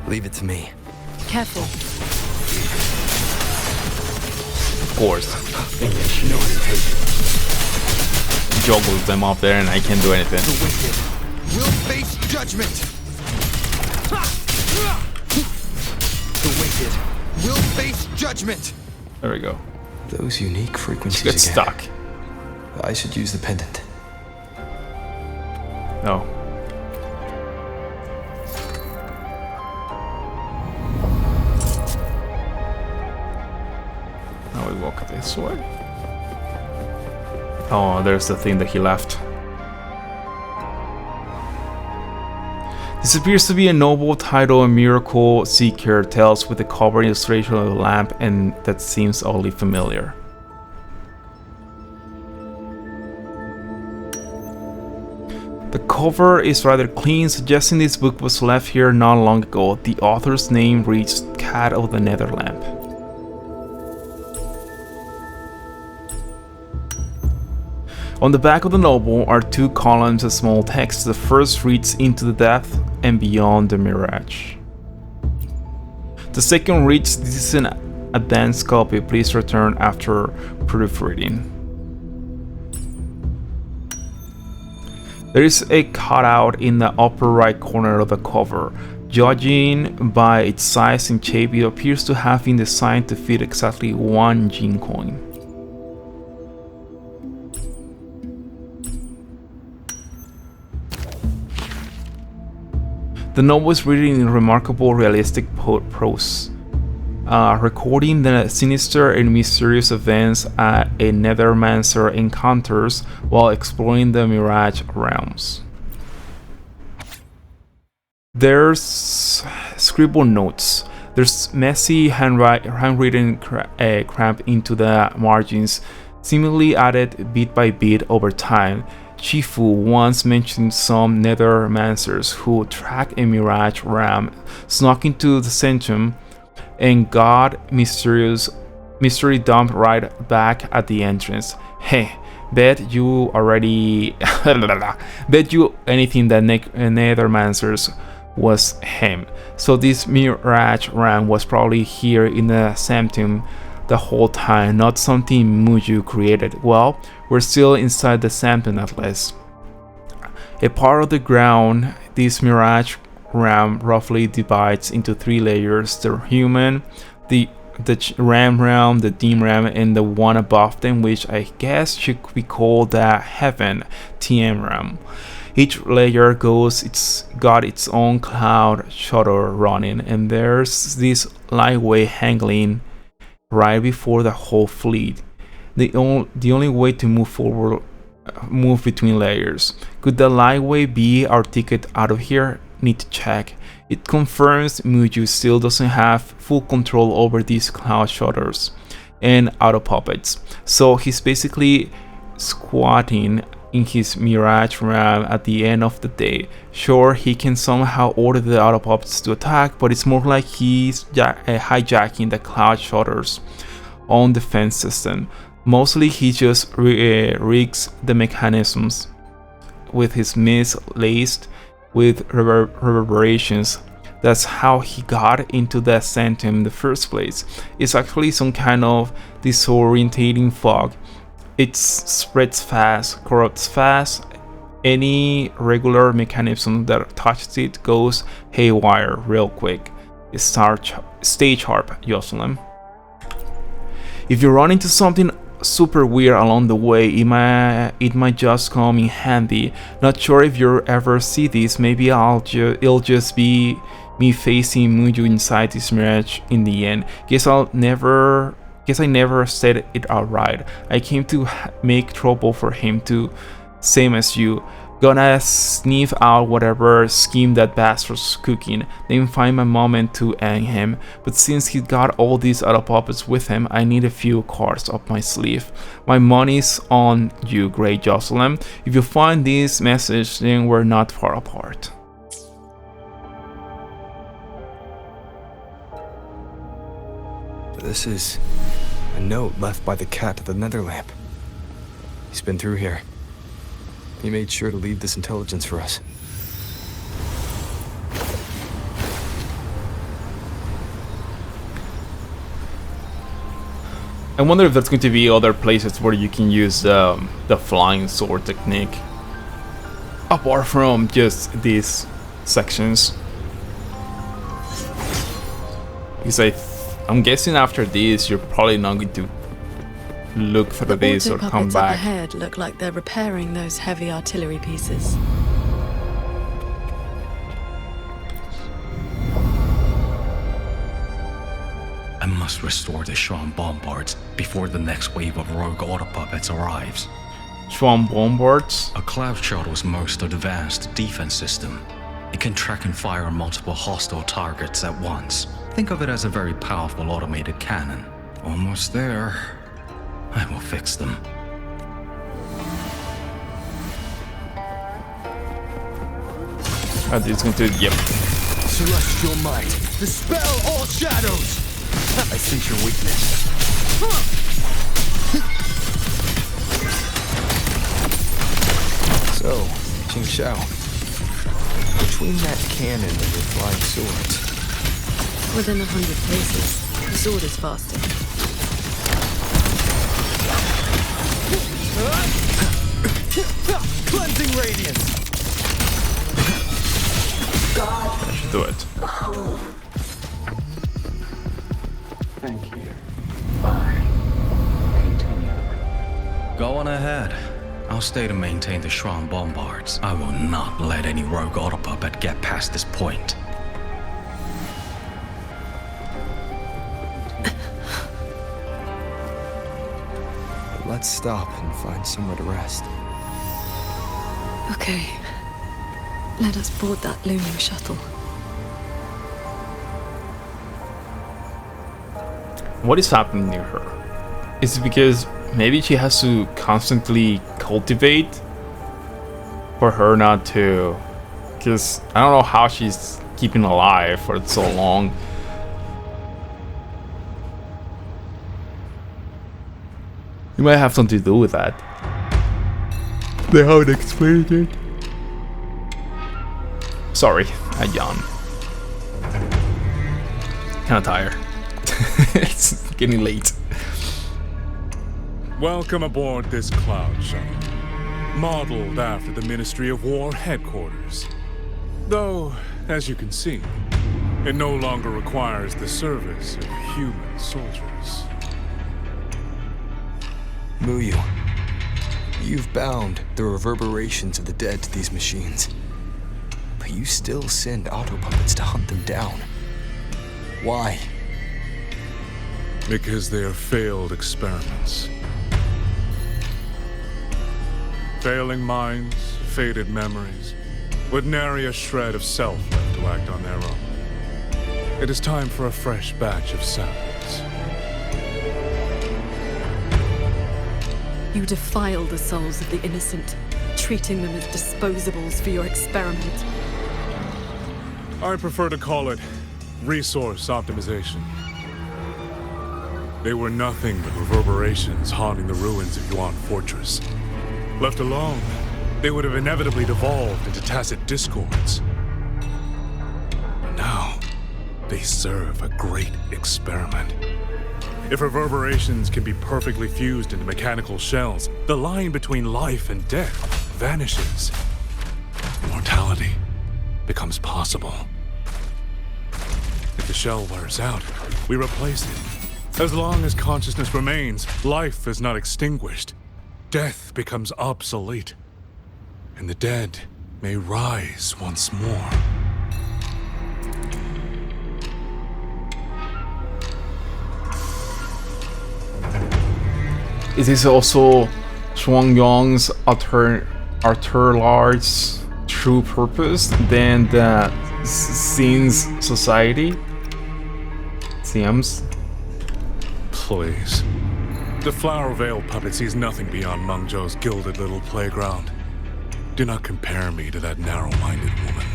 Leave it to me. Careful. Of course. Juggles them up there and I can't do anything. The wicked will face judgment. The wicked will face judgment. There we go. Those unique frequencies Get again. stuck. I should use the pendant. No. Now we walk this way. Oh, there's the thing that he left. This appears to be a noble title, a miracle seeker tells with the cover illustration of the lamp, and that seems oddly familiar. The cover is rather clean, suggesting this book was left here not long ago. The author's name reads Cat of the Netherlamp. On the back of the novel are 2 columns of small text. The first reads Into the Depth and Beyond the Mirage. The second reads, This is an advanced copy, please return after proofreading. There is a cutout in the upper right corner of the cover. Judging by its size and shape, it appears to have been designed to fit exactly 1 Jin coin. The novel is written in remarkable realistic prose. recording the sinister and mysterious events a Nethermancer encounters while exploring the Mirage realms. There's scribbled notes. There's messy handwritten crammed into the margins, seemingly added bit by bit over time. Shifu once mentioned some Nethermancers who tracked a Mirage ram, snuck into the Centrum, and got mystery dumped right back at the entrance. Hey, bet you anything that Nethermancers was him. So this Mirage ram was probably here in the Sanctum the whole time, not something Muju created. Well, we're still inside the Sanctum at least. A part of the ground, this Mirage ram roughly divides into 3 layers: the human, the Ram realm, the Dim realm, and the one above them, which I guess should be called the Heaven TM realm. Each layer got its own cloud shutter running, and there's this lightway hanging right before the whole fleet. The only way to move between layers. Could the lightway be our ticket out of here? Need to check. It confirms Muju still doesn't have full control over these cloud shutters and auto puppets, so he's basically squatting in his Mirage ram at the end of the day. Sure, he can somehow order the auto puppets to attack, but it's more like he's hijacking the cloud shutters on defense system. Mostly he just rigs the mechanisms with his mist laced with reverberations. That's how he got into the Sanctum in the first place. It's actually some kind of disorientating fog. It spreads fast, corrupts fast. Any regular mechanism that touches it goes haywire real quick. Stay sharp, Jocelyn. If you run into something super weird along the way, it might just come in handy. Not sure if you ever see this. Maybe it'll just be me facing Muju inside this Mirage in the end. Guess I never said it outright. I came to make trouble for him too, same as you. Gonna sniff out whatever scheme that bastard's cooking, then find my moment to end him. But since he got all these other puppets with him, I need a few cards up my sleeve. My money's on you, Great Jocelyn. If you find this message, then we're not far apart. This is a note left by the cat of the Netherlamp. He's been through here. He made sure to leave this intelligence for us. I wonder if there's going to be other places where you can use the flying sword technique, apart from just these sections. Because I'm guessing after this, you're probably not going to look through this or come back. Up ahead look like they're repairing those heavy artillery pieces. I must restore the Schwann bombards before the next wave of rogue auto puppets arrives. Schwann bombards? A cloud shuttle's most advanced defense system. It can track and fire on multiple hostile targets at once. Think of it as a very powerful automated cannon. Almost there. I will fix them. It's going to, yep. Celestial might, dispel all shadows! I sense your weakness. So, Qing Xiao, between that cannon and your flying swords. Within 100 paces, the sword is faster. Cleansing radiance! I should do it. Thank you. Bye. Continue. Go on ahead. I'll stay to maintain the Schwann bombards. I will not let any rogue auto puppet get past this point. Let's stop and find somewhere to rest. Okay. Let us board that looming shuttle. What is happening to her? Is it because maybe she has to constantly cultivate for her not to? Because I don't know how she's keeping alive for so long. You might have something to do with that. They haven't explained it. Sorry, I yawn. Kinda tired. It's getting late. Welcome aboard this cloud shuttle, modeled after the Ministry of War headquarters. Though, as you can see, it no longer requires the service of human soldiers. Muyu, you've bound the reverberations of the dead to these machines. But you still send autopuppets to hunt them down. Why? Because they are failed experiments. Failing minds, faded memories, with nary a shred of self left to act on their own. It is time for a fresh batch of samples. You defile the souls of the innocent, treating them as disposables for your experiment. I prefer to call it resource optimization. They were nothing but reverberations haunting the ruins of Yuan Fortress. Left alone, they would have inevitably devolved into tacit discords. Now, they serve a great experiment. If reverberations can be perfectly fused into mechanical shells, the line between life and death vanishes. Mortality becomes possible. If the shell wears out, we replace it. As long as consciousness remains, life is not extinguished. Death becomes obsolete, and the dead may rise once more. Is this also Shuangyong's Arthurlard's true purpose than the Scene's society? Seems. Please. The Flower Veil puppet sees nothing beyond Mengzhou's gilded little playground. Do not compare me to that narrow-minded woman.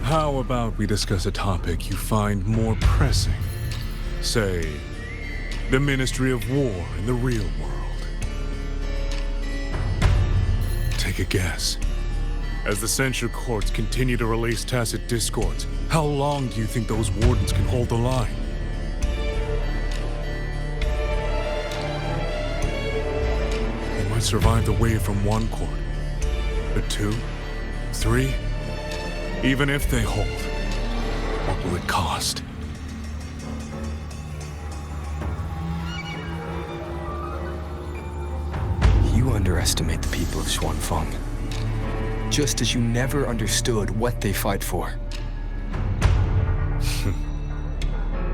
How about we discuss a topic you find more pressing? Say, the Ministry of War in the real world. Take a guess. As the censure courts continue to release tacit discords, how long do you think those wardens can hold the line? They might survive the wave from one court, but 2, 3, even if they hold, what will it cost? You underestimate the people of Xuanfeng, just as you never understood what they fight for.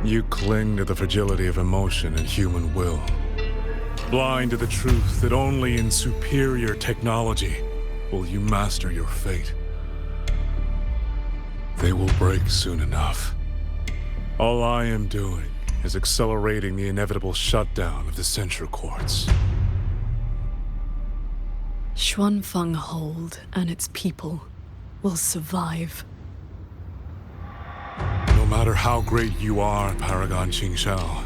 You cling to the fragility of emotion and human will, blind to the truth that only in superior technology will you master your fate. They will break soon enough. All I am doing is accelerating the inevitable shutdown of the censure courts. Xuanfeng Hold and its people will survive. No matter how great you are, Paragon Qingxiao,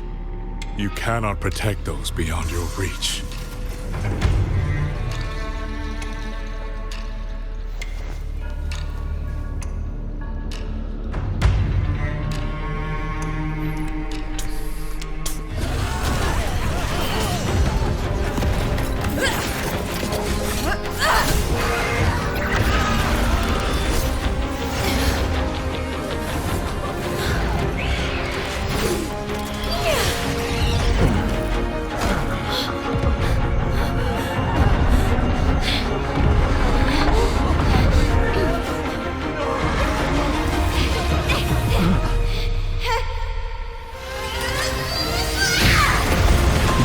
you cannot protect those beyond your reach.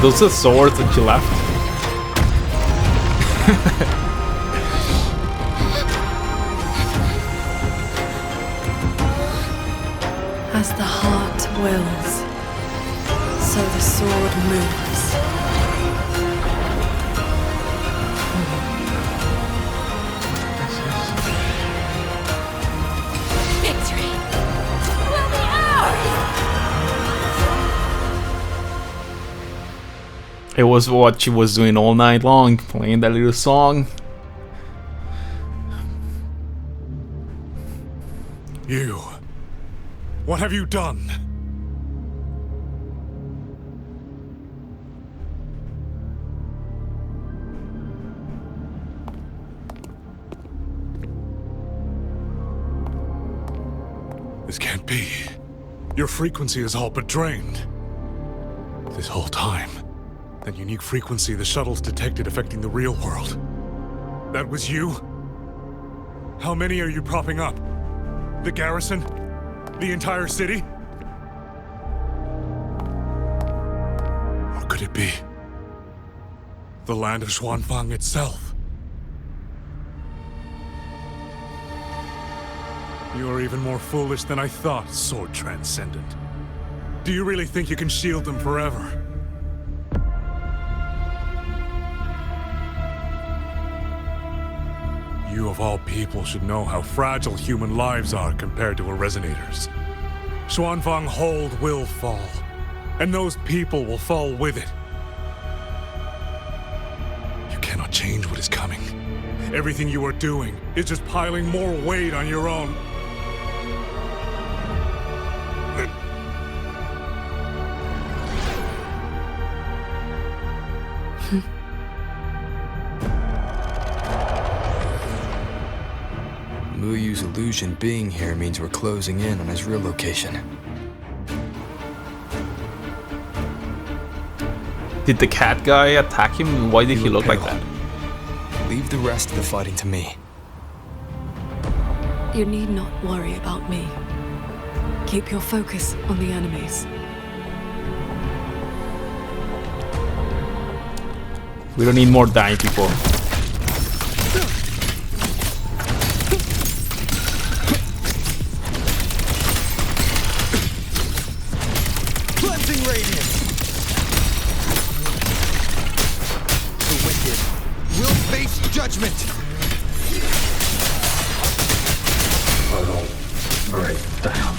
Those are swords that you left. As the heart wills, so the sword moves. Victory will be ours! It was what she was doing all night long, playing that little song. You. What have you done? This can't be. Your frequency is all but drained. This whole time, that unique frequency the shuttles detected affecting the real world. That was you? How many are you propping up? The garrison? The entire city? Or could it be the land of Xuanfang itself? You are even more foolish than I thought, Sword Transcendent. Do you really think you can shield them forever? You of all people should know how fragile human lives are compared to a Resonator's. Xuanfang Hold will fall, and those people will fall with it. You cannot change what is coming. Everything you are doing is just piling more weight on your own. Muyu's illusion being here means we're closing in on his real location. Did the cat guy attack him? Why did he look like that? Leave the rest of the fighting to me. You need not worry about me. Keep your focus on the enemies. We don't need more dying people. Cleansing radiance. The wicked will face judgment. Breakdown.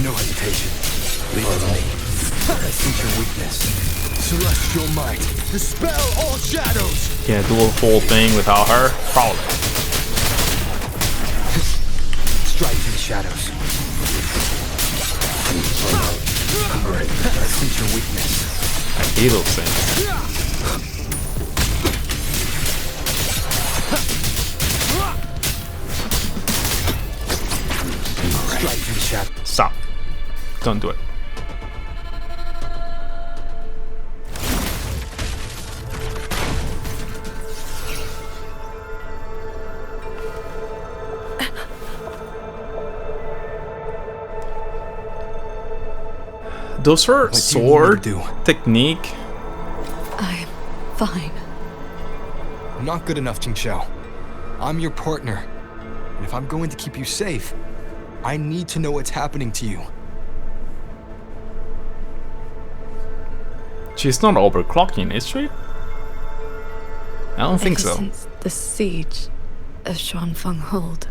No hesitation. Leave it to me. I sense your weakness. Celestial might. Dispel all shadows. Can I do a whole thing without her? Probably. Strike in the shadows. I sense your weakness. I hate those things. Strike in the shadows. Stop. Don't do it. Those are sword technique. I'm fine. Not good enough, Qingxiao. I'm your partner. And if I'm going to keep you safe, I need to know what's happening to you. She's not overclocking, is she? I don't think Ever so. Since the siege of Xuanfang Hold,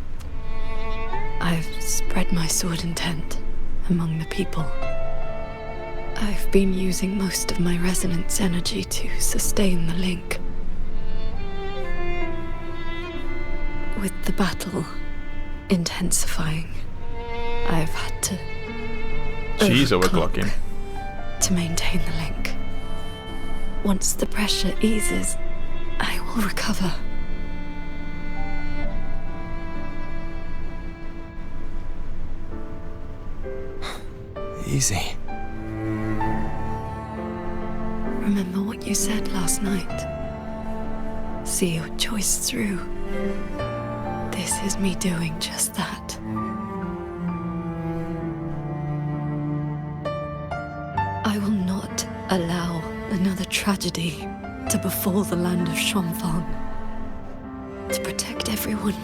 I've spread my sword intent among the people. I've been using most of my resonance energy to sustain the link. With the battle intensifying, I've had to She's overclocking. to maintain the link. Once the pressure eases, I will recover. Easy. Remember what you said last night. See your choice through. This is me doing just that. I will not allow Another tragedy to befall the land of Xuanfang. To protect everyone,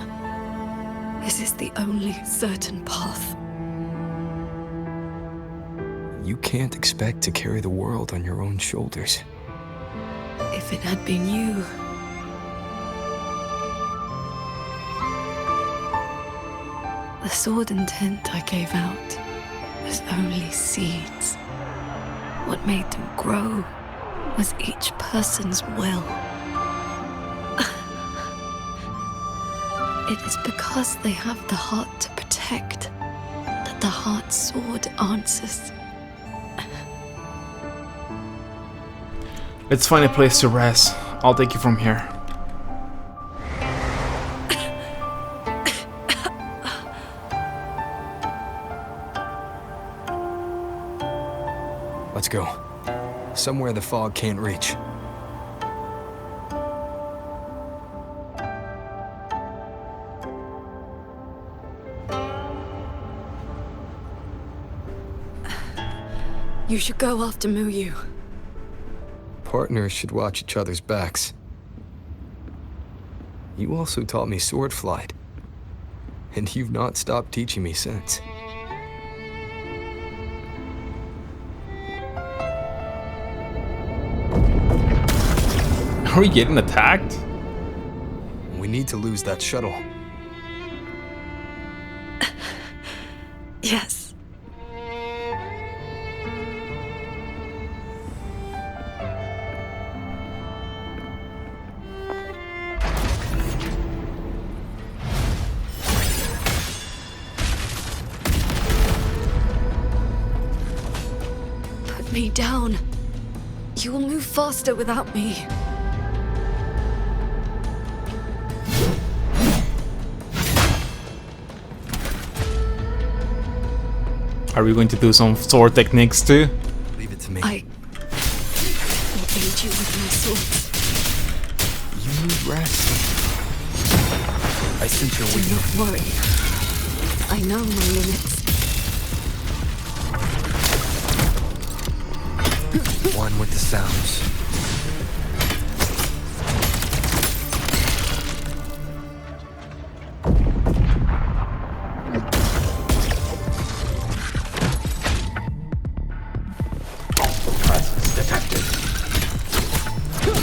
this is the only certain path. You can't expect to carry the world on your own shoulders. If it had been you... The sword and tent I gave out was only seeds. What made them grow was each person's will. It is because they have the heart to protect that the heart sword answers. Let's find a place to rest. I'll take you from here. Let's go. Somewhere the fog can't reach. You should go after Muyu. Partners should watch each other's backs. You also taught me sword flight, and you've not stopped teaching me since. Are we getting attacked? We need to lose that shuttle. Yes. Put me down. You will move faster without me. Are we going to do some sword techniques too? Leave it to me. I will aid you with my swords. You need rest. I sense your Do weakness. not worry. I know my limits. One with the sounds.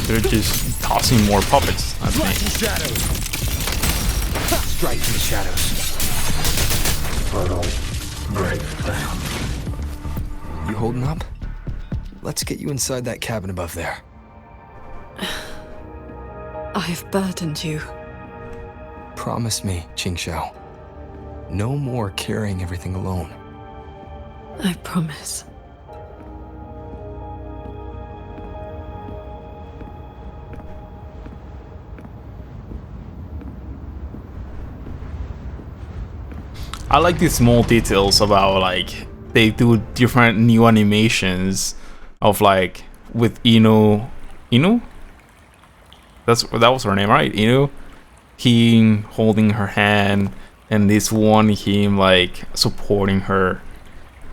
They're just tossing more puppets at me. Shadows. Strike in the shadows. You holding up? Let's get you inside that cabin above there. I have burdened you. Promise me, Qingxiao. No more carrying everything alone. I promise. I like these small details about like they do different new animations of like with Inu. That was her name, right? Inu. Him holding her hand, and this one him like supporting her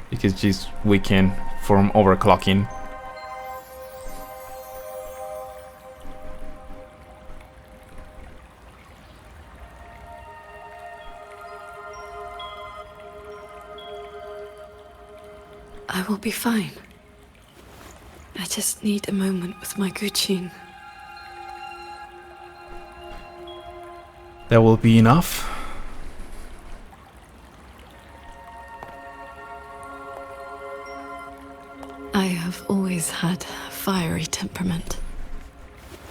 because she's weakened from overclocking. I will be fine. I just need a moment with my Guqin. That will be enough. I have always had a fiery temperament.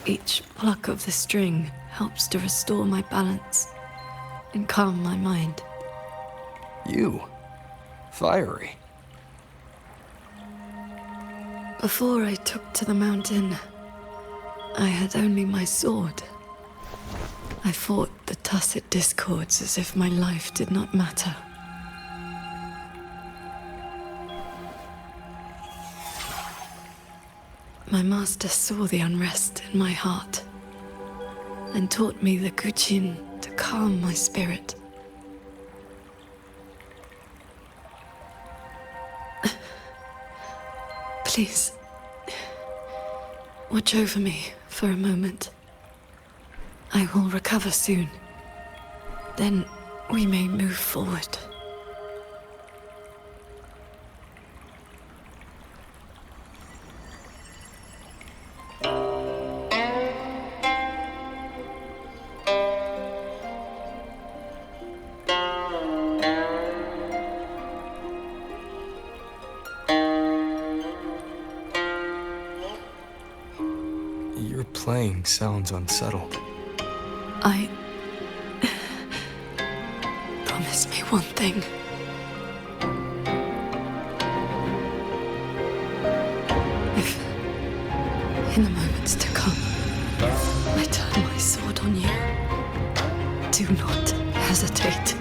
Each pluck of the string helps to restore my balance and calm my mind. You? Fiery? Before I took to the mountain, I had only my sword. I fought the tacit discords as if my life did not matter. My master saw the unrest in my heart and taught me the Guqin to calm my spirit. Please, Watch over me for a moment. I will recover soon. Then we may move forward. Your playing sounds unsettled. Promise me one thing. If, in the moments to come, I turn my sword on you, do not hesitate.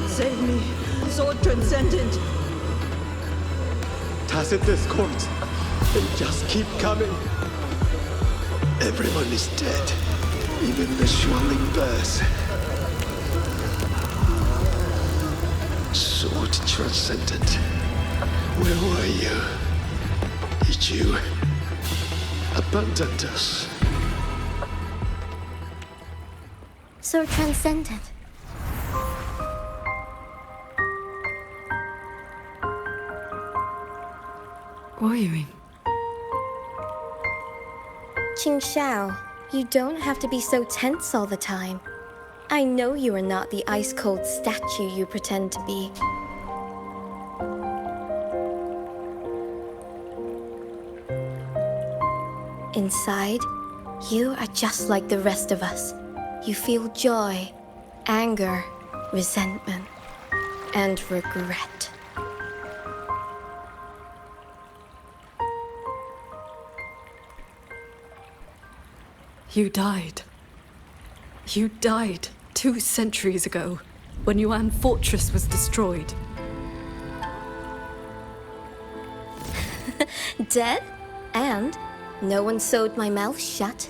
Save me, Sword Transcendent! Tacit discords. They just keep coming. Everyone is dead. Even the Schwaling Bears. Sword Transcendent. Where were you? Did you abandon us? So transcendent. Warring. Qing Xiao, you don't have to be so tense all the time. I know you are not the ice-cold statue you pretend to be. Inside, you are just like the rest of us. You feel joy, anger, resentment, and regret. You died. You died 2 centuries ago, when Yuan Fortress was destroyed. Dead? And no one sewed my mouth shut.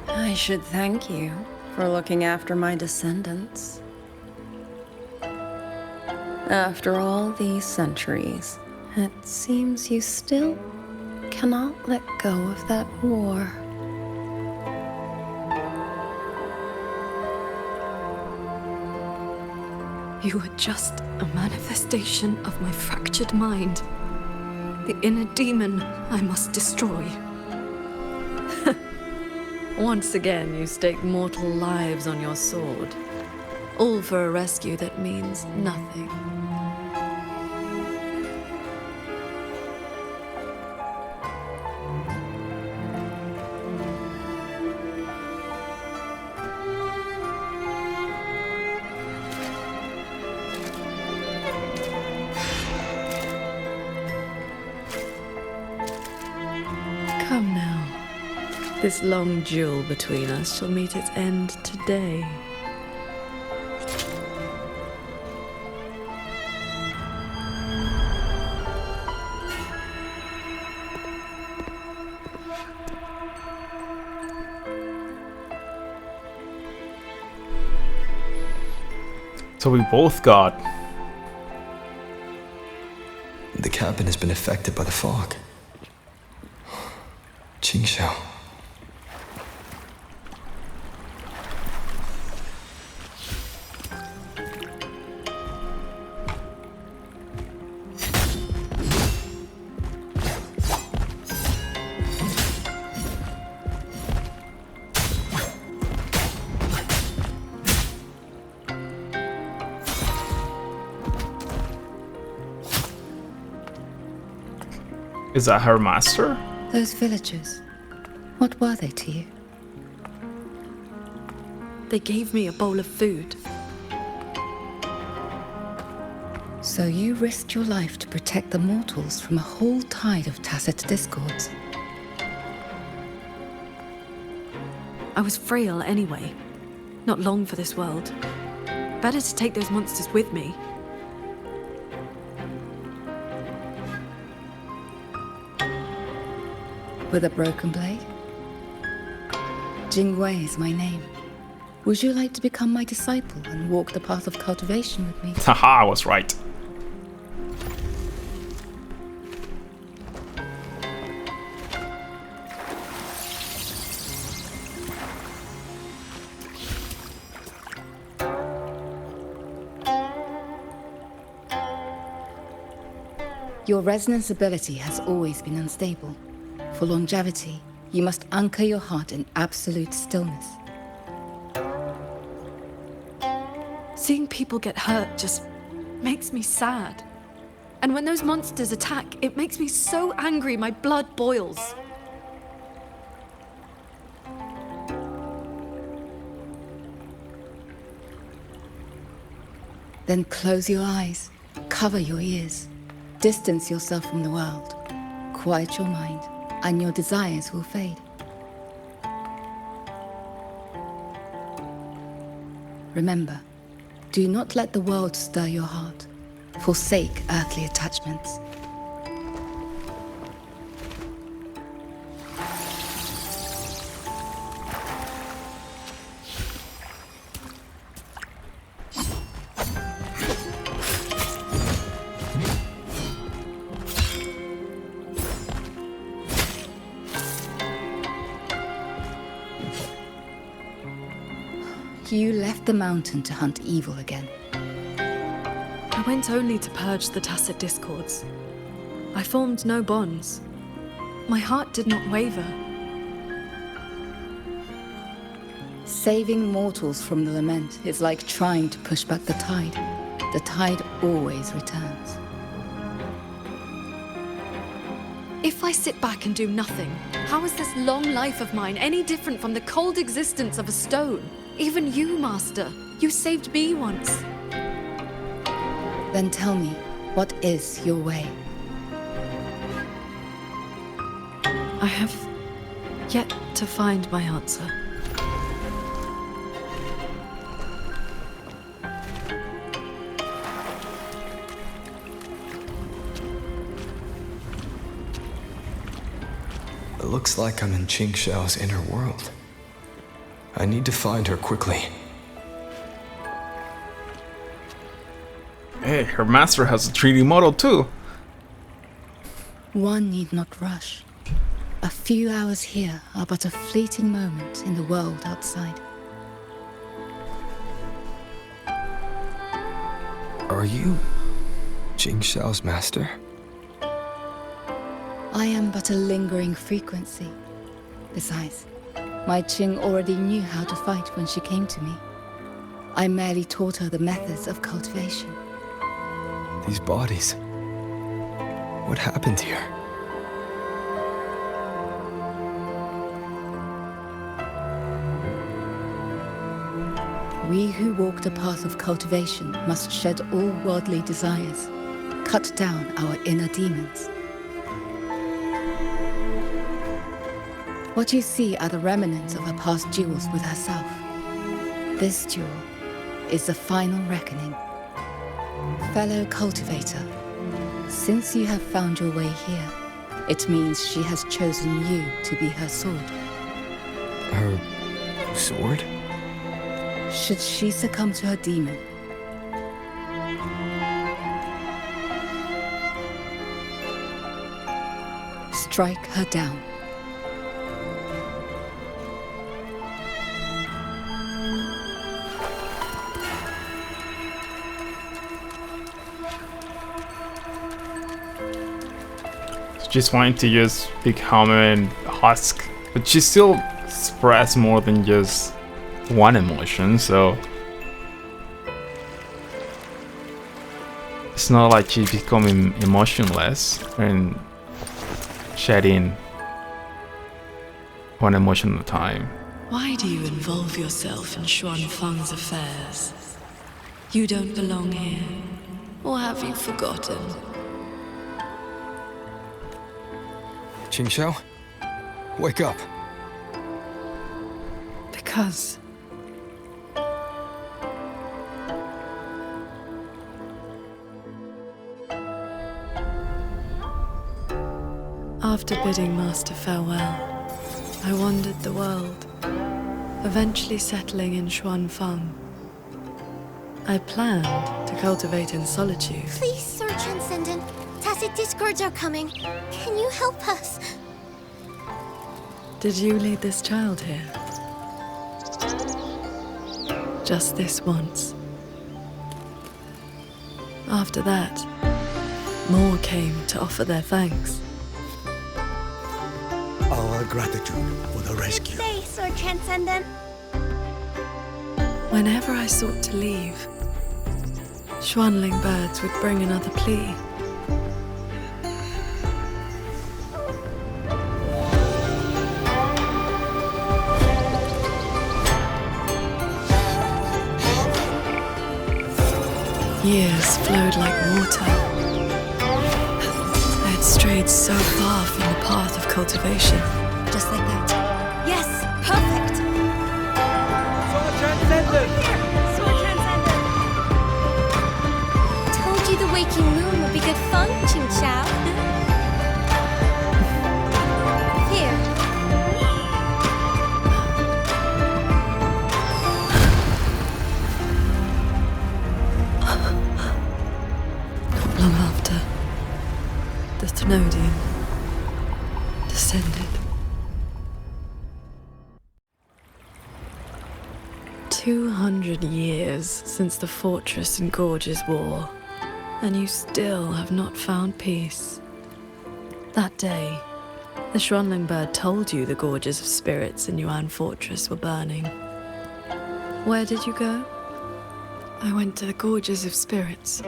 I should thank you for looking after my descendants. After all these centuries, it seems you still cannot let go of that war. You were just a manifestation of my fractured mind. The inner demon I must destroy. Once again, you stake mortal lives on your sword. All for a rescue that means nothing. Come now. This long duel between us shall meet its end today. So we both got. The cabin has been affected by the fog. Qing Xiao. Is that her master? Those villagers, what were they to you? They gave me a bowl of food. So you risked your life to protect the mortals from a whole tide of tacit discords. I was frail anyway. Not long for this world. Better to take those monsters with me. With a broken blade? Jingwei is my name. Would you like to become my disciple and walk the path of cultivation with me? Haha, I was right. Your resonance ability has always been unstable. For longevity, you must anchor your heart in absolute stillness. Seeing people get hurt just makes me sad. And when those monsters attack, it makes me so angry my blood boils. Then close your eyes, cover your ears, distance yourself from the world, quiet your mind, and your desires will fade. Remember, do not let the world stir your heart. Forsake earthly attachments. You left the mountain to hunt evil again. I went only to purge the tacit discords. I formed no bonds. My heart did not waver. Saving mortals from the lament is like trying to push back the tide. The tide always returns. If I sit back and do nothing, how is this long life of mine any different from the cold existence of a stone? Even you, Master. You saved me once. Then tell me, what is your way? I have yet to find my answer. It looks like I'm in Qingxiao's inner world. I need to find her quickly. Hey, her master has a 3D model too. One need not rush. A few hours here are but a fleeting moment in the world outside. Are you Qingxiao's master? I am but a lingering frequency. Besides, my Qing already knew how to fight when she came to me. I merely taught her the methods of cultivation. These bodies. What happened here? We who walk the path of cultivation must shed all worldly desires, cut down our inner demons. What you see are the remnants of her past duels with herself. This duel is the final reckoning. Fellow cultivator, since you have found your way here, it means she has chosen you to be her sword. Her sword? Should she succumb to her demon, strike her down. She's wanting to use big hammer and husk, but she still express more than just one emotion, so it's not like she's becoming emotionless and shedding one emotion at a time. Why do you involve yourself in Xuan Feng's affairs? You don't belong here. Or have you forgotten? Qingxiao? Wake up. Because after bidding Master farewell, I wandered the world, eventually settling in Xuanfang. I planned to cultivate in solitude. Please, Sir Transcendent. Tacit discords are coming. Can you help us? Did you lead this child here? Just this once. After that, more came to offer their thanks. Our gratitude for the rescue. Stay, Sir Transcendent. Whenever I sought to leave, Xuanling birds would bring another plea. Years flowed like water. I had strayed so far from the path of cultivation. Just like that. Yes, perfect! Sword Transcendent! Sword Transcendent! Told you the waking moon would be good fun, Ching Chao. Here. Not long after, the Thenodian descended. 200 years since the Fortress and Gorges War, and you still have not found peace. That day, the Xuanling bird told you the Gorges of Spirits in Yuan Fortress were burning. Where did you go? I went to the Gorges of Spirits.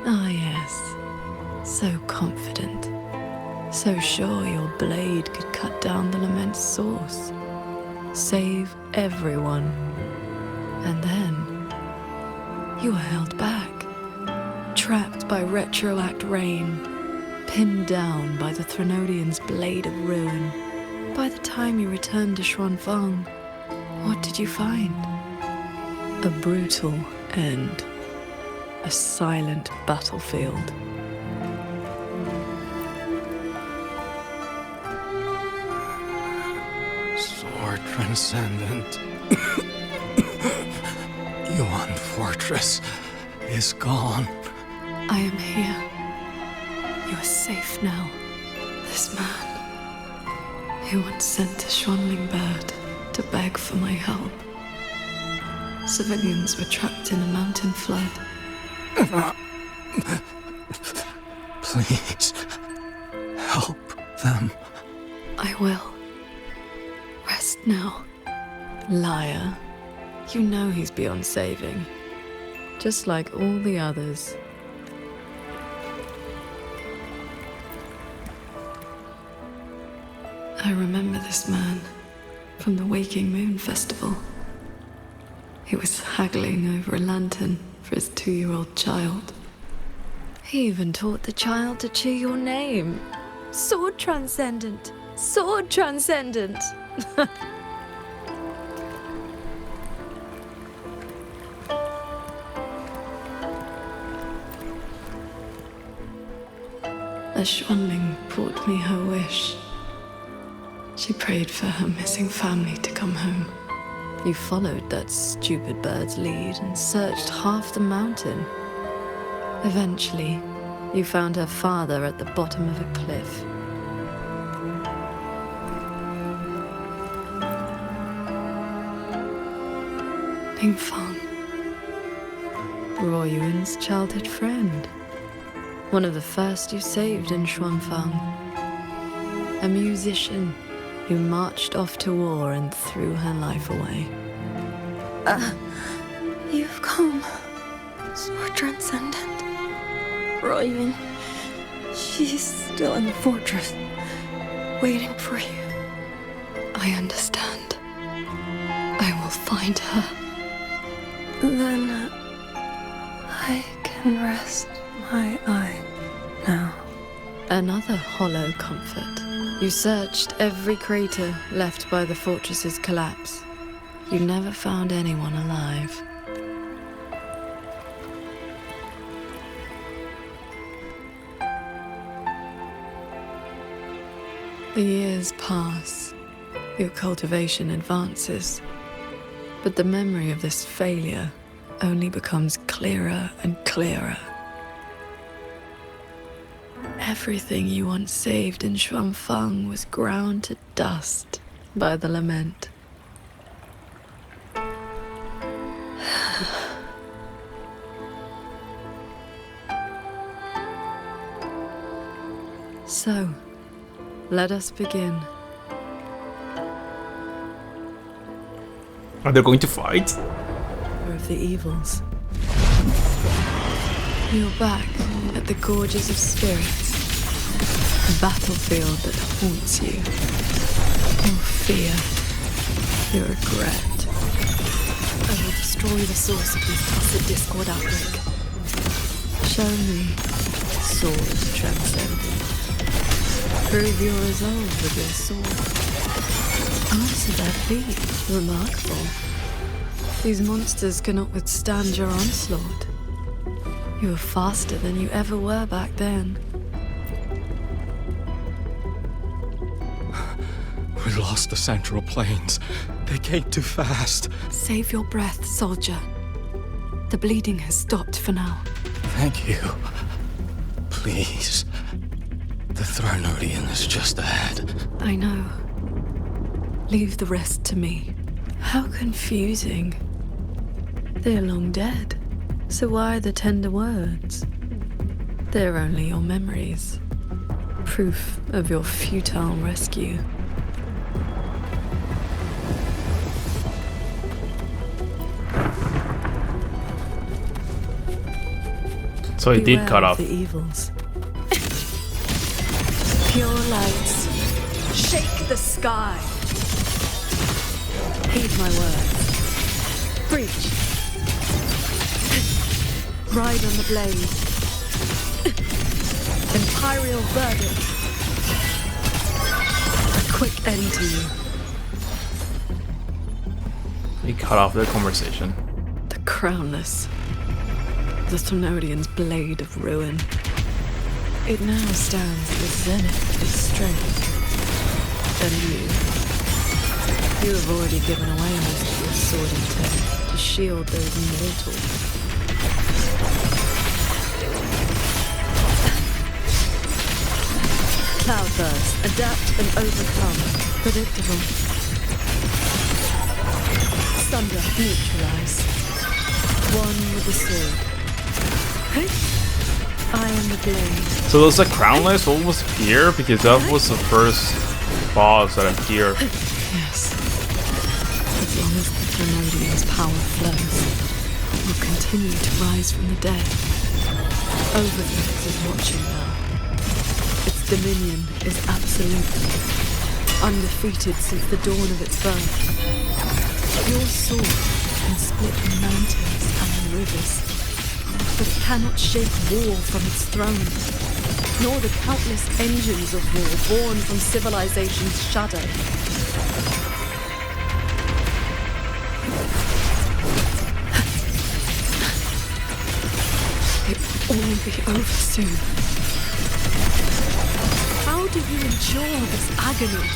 Ah, yes. So confident. So sure your blade could cut down the lament's source. Save everyone. And then you were held back. Trapped by retroact rain. Pinned down by the Thenodian's blade of ruin. By the time you returned to Xuanfang, what did you find? A brutal end. A silent battlefield. Sword Transcendent. Yuan Fortress is gone. I am here. You are safe now. This man, he once sent a Xuanling bird to beg for my help. Civilians were trapped in a mountain flood. Please, help them. I will. Rest now. Liar. You know he's beyond saving. Just like all the others. I remember this man from the Waking Moon Festival. He was haggling over a lantern for his 2-year-old child. He even taught the child to cheer your name. Sword Transcendent! Sword Transcendent! A Xuanling brought me her wish. She prayed for her missing family to come home. You followed that stupid bird's lead and searched half the mountain. Eventually, you found her father at the bottom of a cliff. Ningfang. Ruoyuan's childhood friend. One of the first you saved in Xuanfang. A musician who marched off to war and threw her life away. You've come. Sword Transcendent. Ruoyuan. She's still in the fortress, waiting for you. I understand. I will find her. Then I can rest my eye now. Another hollow comfort. You searched every crater left by the fortress's collapse. you never found anyone alive. The years pass, your cultivation advances, but the memory of this failure only becomes clearer and clearer. Everything you once saved in Xuanfang was ground to dust by the lament. So, let us begin. Are they going to fight? Of the evils. You're back at the Gorges of Spirits, a battlefield that haunts you. Your fear, your regret. I will destroy the source of this tacit discord outbreak. Show me sword transcendent. Prove your resolve with your sword. Answer their plea. Remarkable. These monsters cannot withstand your onslaught. You are faster than you ever were back then. We lost the Central Plains. They came too fast. Save your breath, soldier. The bleeding has stopped for now. Thank you. Please. The Thronodian is just ahead. I know. Leave the rest to me. How confusing. They're long dead. So why the tender words? They're only your memories. Proof of your futile rescue. So he did cut off. The evils. Pure lights. Shake the sky. Heed my words. Breach. Ride on the blade. Imperial verdict. A quick end to you. He cut off the conversation. The crownless. The Thronodian's blade of ruin. It now stands at the zenith of its strength. And you have already given away most of your sword intent to shield those mortals. Cloudburst, adapt and overcome. Predictable. Thunder, neutralize. One with the sword. I am the blade. So does the Crownless almost appear? Because that was the first boss that appeared. Yes. As long as the Thronodian's power flows, it will continue to rise from the dead. Overthrow is watching now. Its dominion is absolute. Undefeated since the dawn of its birth. Your sword can split mountains and rivers. But it cannot shake war from its throne, nor the countless engines of war born from civilization's shadow. It will all be over soon. How do you endure this agony?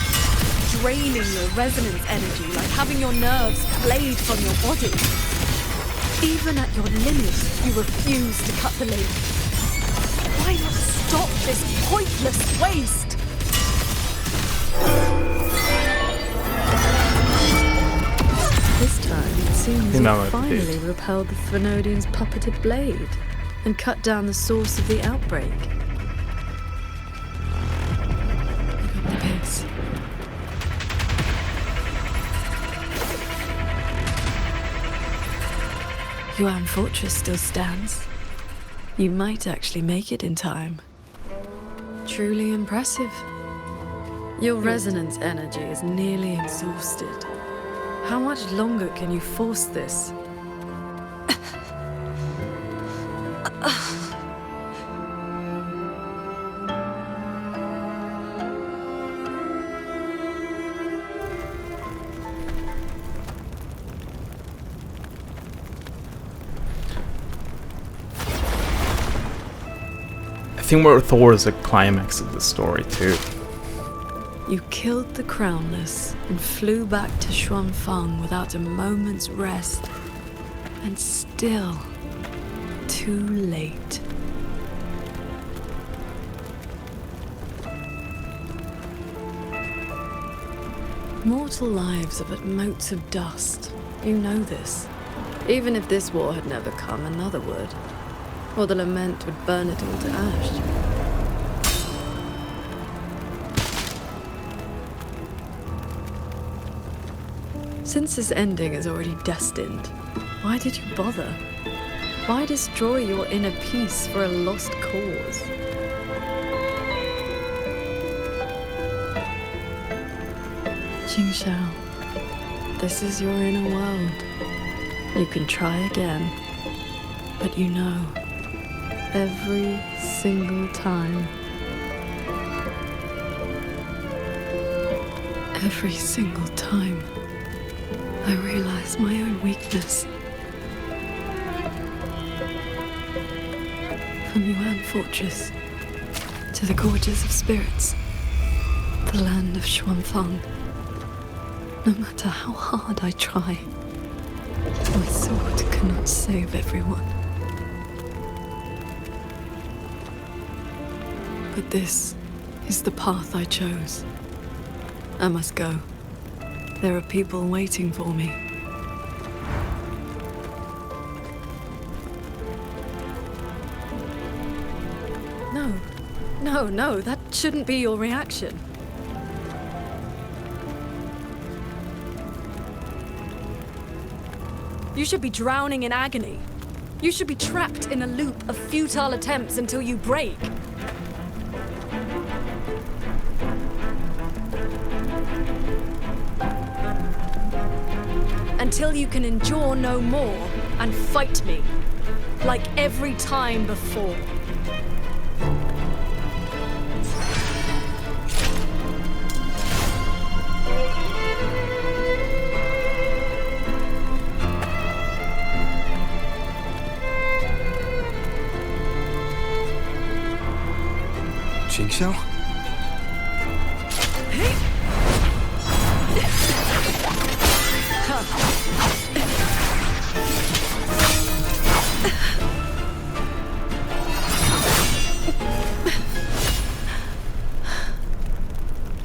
Draining your resonance energy like having your nerves played from your body. Even at your limit, you refuse to cut the link. Why not stop this pointless waste? This time, it seems you finally repelled the Thronodian's puppeted blade and cut down the source of the outbreak. Pick up the pace. Yuan Fortress still stands. You might actually make it in time. Truly impressive. Your resonance energy is nearly exhausted. How much longer can you force this? think we're towards the climax of the story too. You killed the Crownless and flew back to Xuanfang without a moment's rest. And still, too late. Mortal lives are but motes of dust. You know this. Even if this war had never come, another would. Or the lament would burn it all to ash. Since this ending is already destined, why did you bother? Why destroy your inner peace for a lost cause? Qingxiao, this is your inner world. You can try again, but you know, every single time, I realize my own weakness. From Yuan Fortress to the Gorges of Spirits, the land of Xuanfang. No matter how hard I try, my sword cannot save everyone. But this is the path I chose. I must go. There are people waiting for me. No, that shouldn't be your reaction. You should be drowning in agony. You should be trapped in a loop of futile attempts until you break. Until you can endure no more and fight me, like every time before. Qingxiao?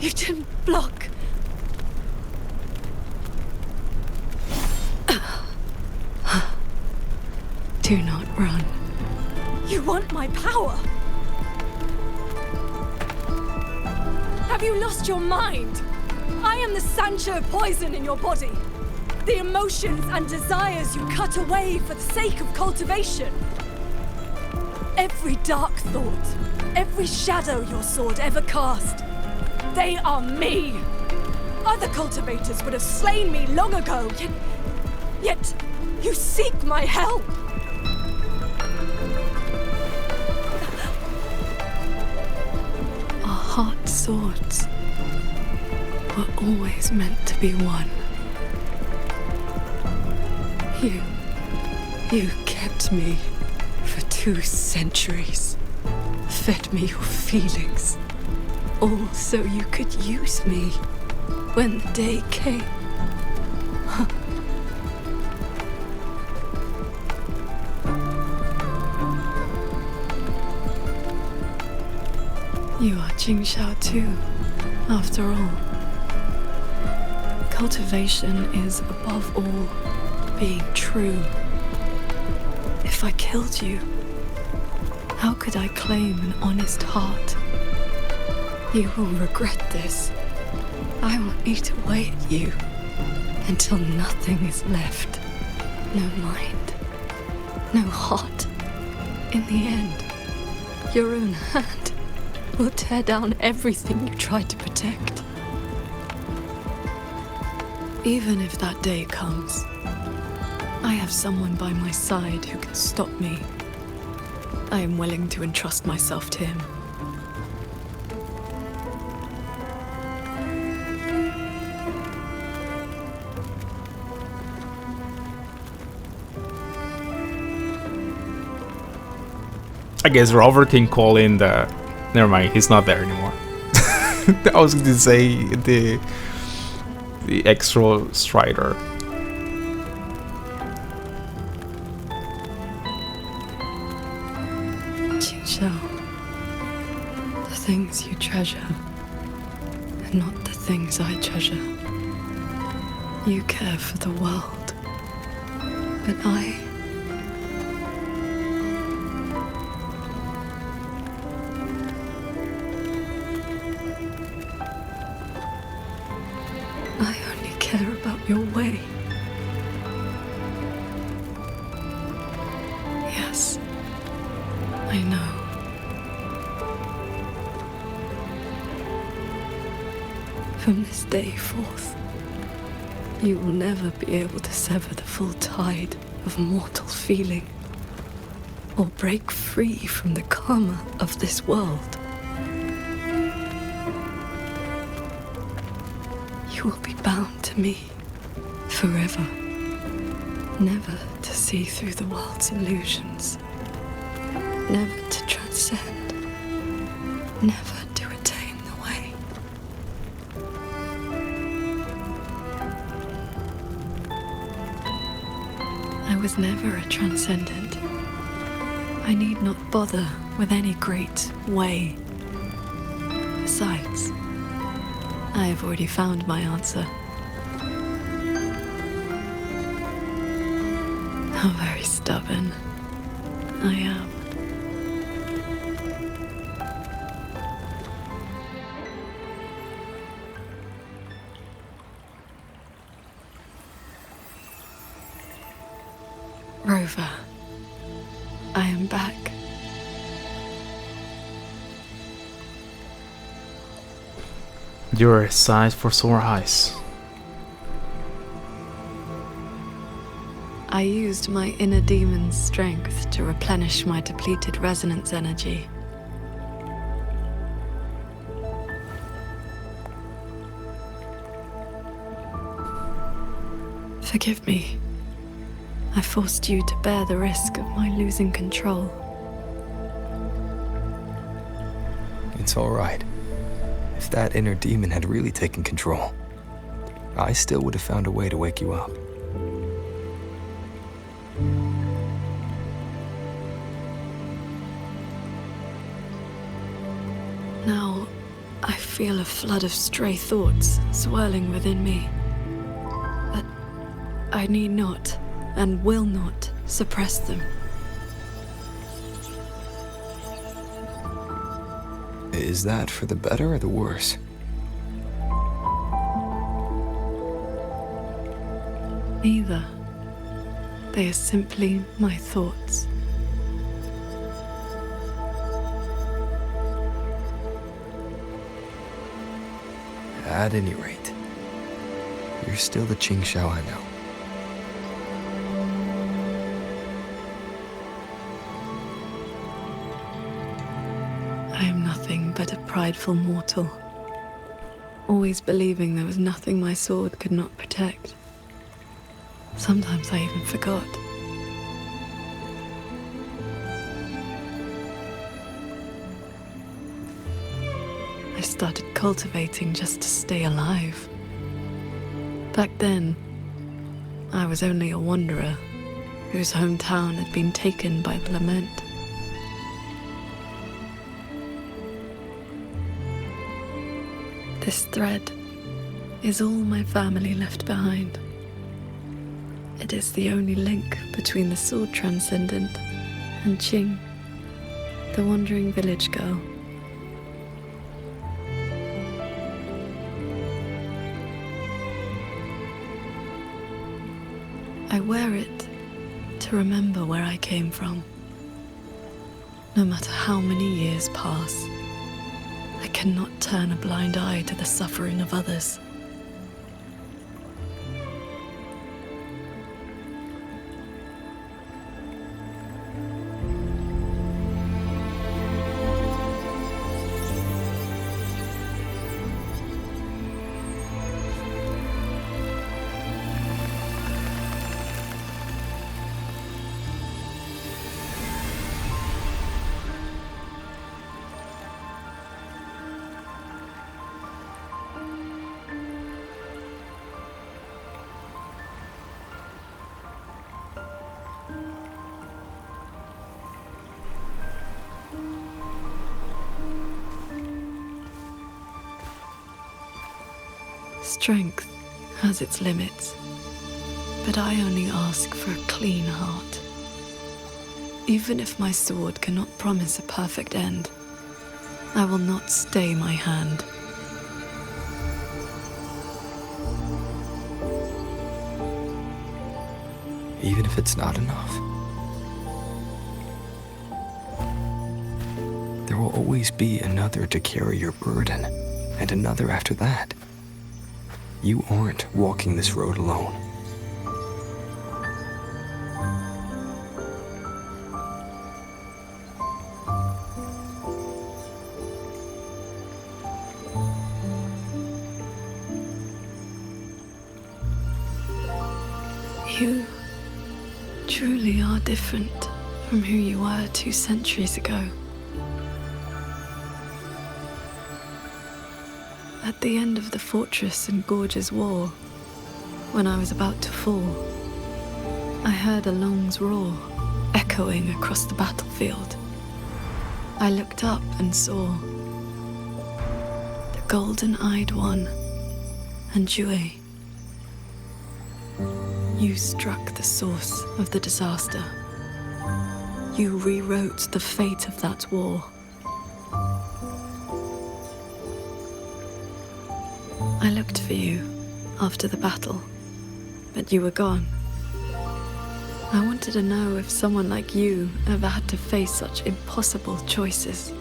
You didn't block. Do not run. You want my power? Have you lost your mind? I am the Sancho poison in your body. The emotions and desires you cut away for the sake of cultivation. Every dark thought, every shadow your sword ever cast, they are me. Other cultivators would have slain me long ago, yet you seek my help. Our heart swords were always meant to be one. You kept me for 2 centuries, fed me your feelings, all so you could use me when the day came. You are Qingxiao too, after all. Cultivation is, above all, being true. If I killed you, how could I claim an honest heart? You will regret this. I will eat away at you until nothing is left. No mind, no heart. In the end, your own hand will tear down everything you tried to protect. Even if that day comes, I have someone by my side who can stop me. I am willing to entrust myself to him. I guess Robert can call in the... Never mind, he's not there anymore. I was going to say the extra strider. Jinzhou, the things you treasure are not the things I treasure. You care for the world, but I only care about your way. Yes, I know. From this day forth, you will never be able to sever the full tide of mortal feeling, or break free from the karma of this world. You will be bound to me forever, never to see through the world's illusions, never to transcend, never to attain the way. I was never a transcendent. I need not bother with any great way. Besides, I have already found my answer. How very stubborn I am. Rover, I am back. You're a sight for sore eyes. I used my inner demon's strength to replenish my depleted resonance energy. Forgive me. I forced you to bear the risk of my losing control. It's all right. If that inner demon had really taken control, I still would have found a way to wake you up. Now, I feel a flood of stray thoughts swirling within me. But I need not, and will not, suppress them. Is that for the better or the worse? Neither. They are simply my thoughts. At any rate, you're still the Qingxiao I know. I am nothing but a prideful mortal, always believing there was nothing my sword could not protect. Sometimes I even forgot. I started cultivating just to stay alive. Back then, I was only a wanderer whose hometown had been taken by the lament. This thread is all my family left behind. It is the only link between the sword transcendent and Qing, the wandering village girl. I wear it to remember where I came from. No matter how many years pass, I cannot turn a blind eye to the suffering of others. Strength has its limits, but I only ask for a clean heart. Even if my sword cannot promise a perfect end, I will not stay my hand. Even if it's not enough. There will always be another to carry your burden, and another after that. You aren't walking this road alone. You truly are different from who you were 2 centuries ago. At the end of the Fortress and Gorge's War, when I was about to fall, I heard a long's roar echoing across the battlefield. I looked up and saw the golden-eyed one and Jue. You struck the source of the disaster. You rewrote the fate of that war. I looked for you after the battle, but you were gone. I wanted to know if someone like you ever had to face such impossible choices.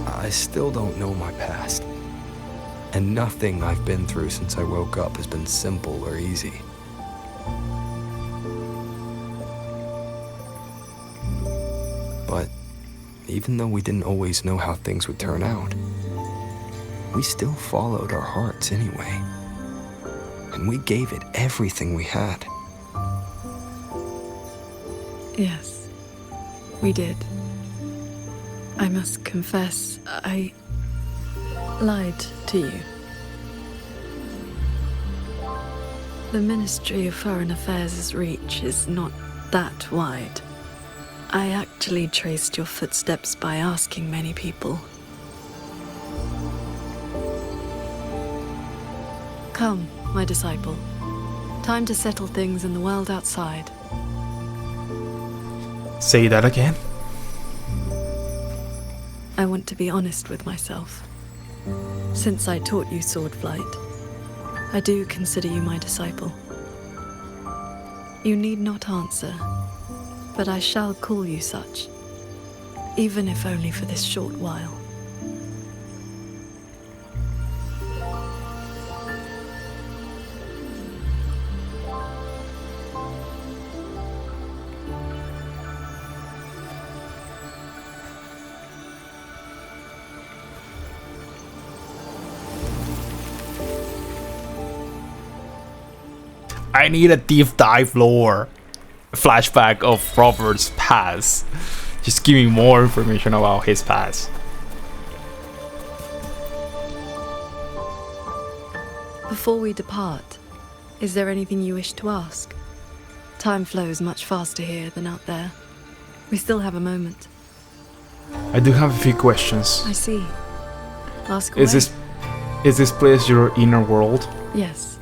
I still don't know my past. And nothing I've been through since I woke up has been simple or easy. But even though we didn't always know how things would turn out, we still followed our hearts anyway. And we gave it everything we had. Yes, we did. I must confess, I lied to you. The Ministry of Foreign Affairs' reach is not that wide. I actually traced your footsteps by asking many people. Come, my disciple. Time to settle things in the world outside. Say that again. I want to be honest with myself. Since I taught you sword flight, I do consider you my disciple. You need not answer, but I shall call you such, even if only for this short while. I need a deep dive lore flashback of Robert's past. Just give me more information about his past. Before we depart, is there anything you wish to ask? Time flows much faster here than out there. We still have a moment. I do have a few questions. I see. Ask away. Is this place your inner world? Yes.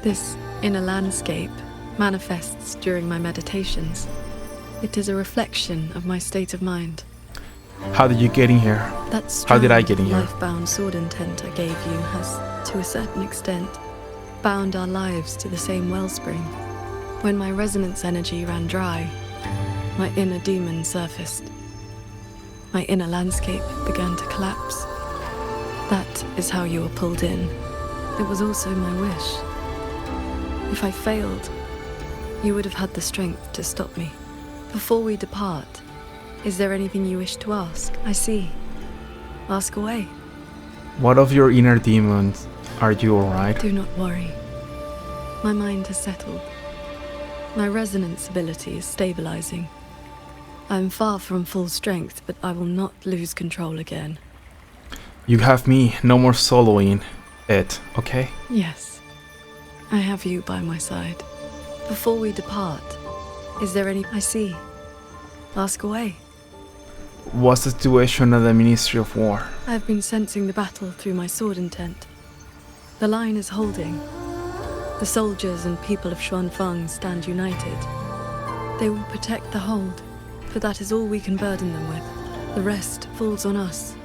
This inner landscape manifests during my meditations. It is a reflection of my state of mind. How did you get in here? How did I get in here? Life-bound sword intent I gave you has, to a certain extent, bound our lives to the same wellspring. When my resonance energy ran dry, my inner demon surfaced. My inner landscape began to collapse. That is how you were pulled in. It was also my wish. If I failed, you would have had the strength to stop me. Before we depart, is there anything you wish to ask? I see. Ask away. What of your inner demons? Are you alright? Do not worry. My mind has settled. My resonance ability is stabilizing. I am far from full strength, but I will not lose control again. You have me, no more soloing it, okay? Yes. I have you by my side. Before we depart, is there any... I see. Ask away. What's the situation at the Ministry of War? I've been sensing the battle through my sword intent. The line is holding. The soldiers and people of Xuanfang stand united. They will protect the hold, for that is all we can burden them with. The rest falls on us.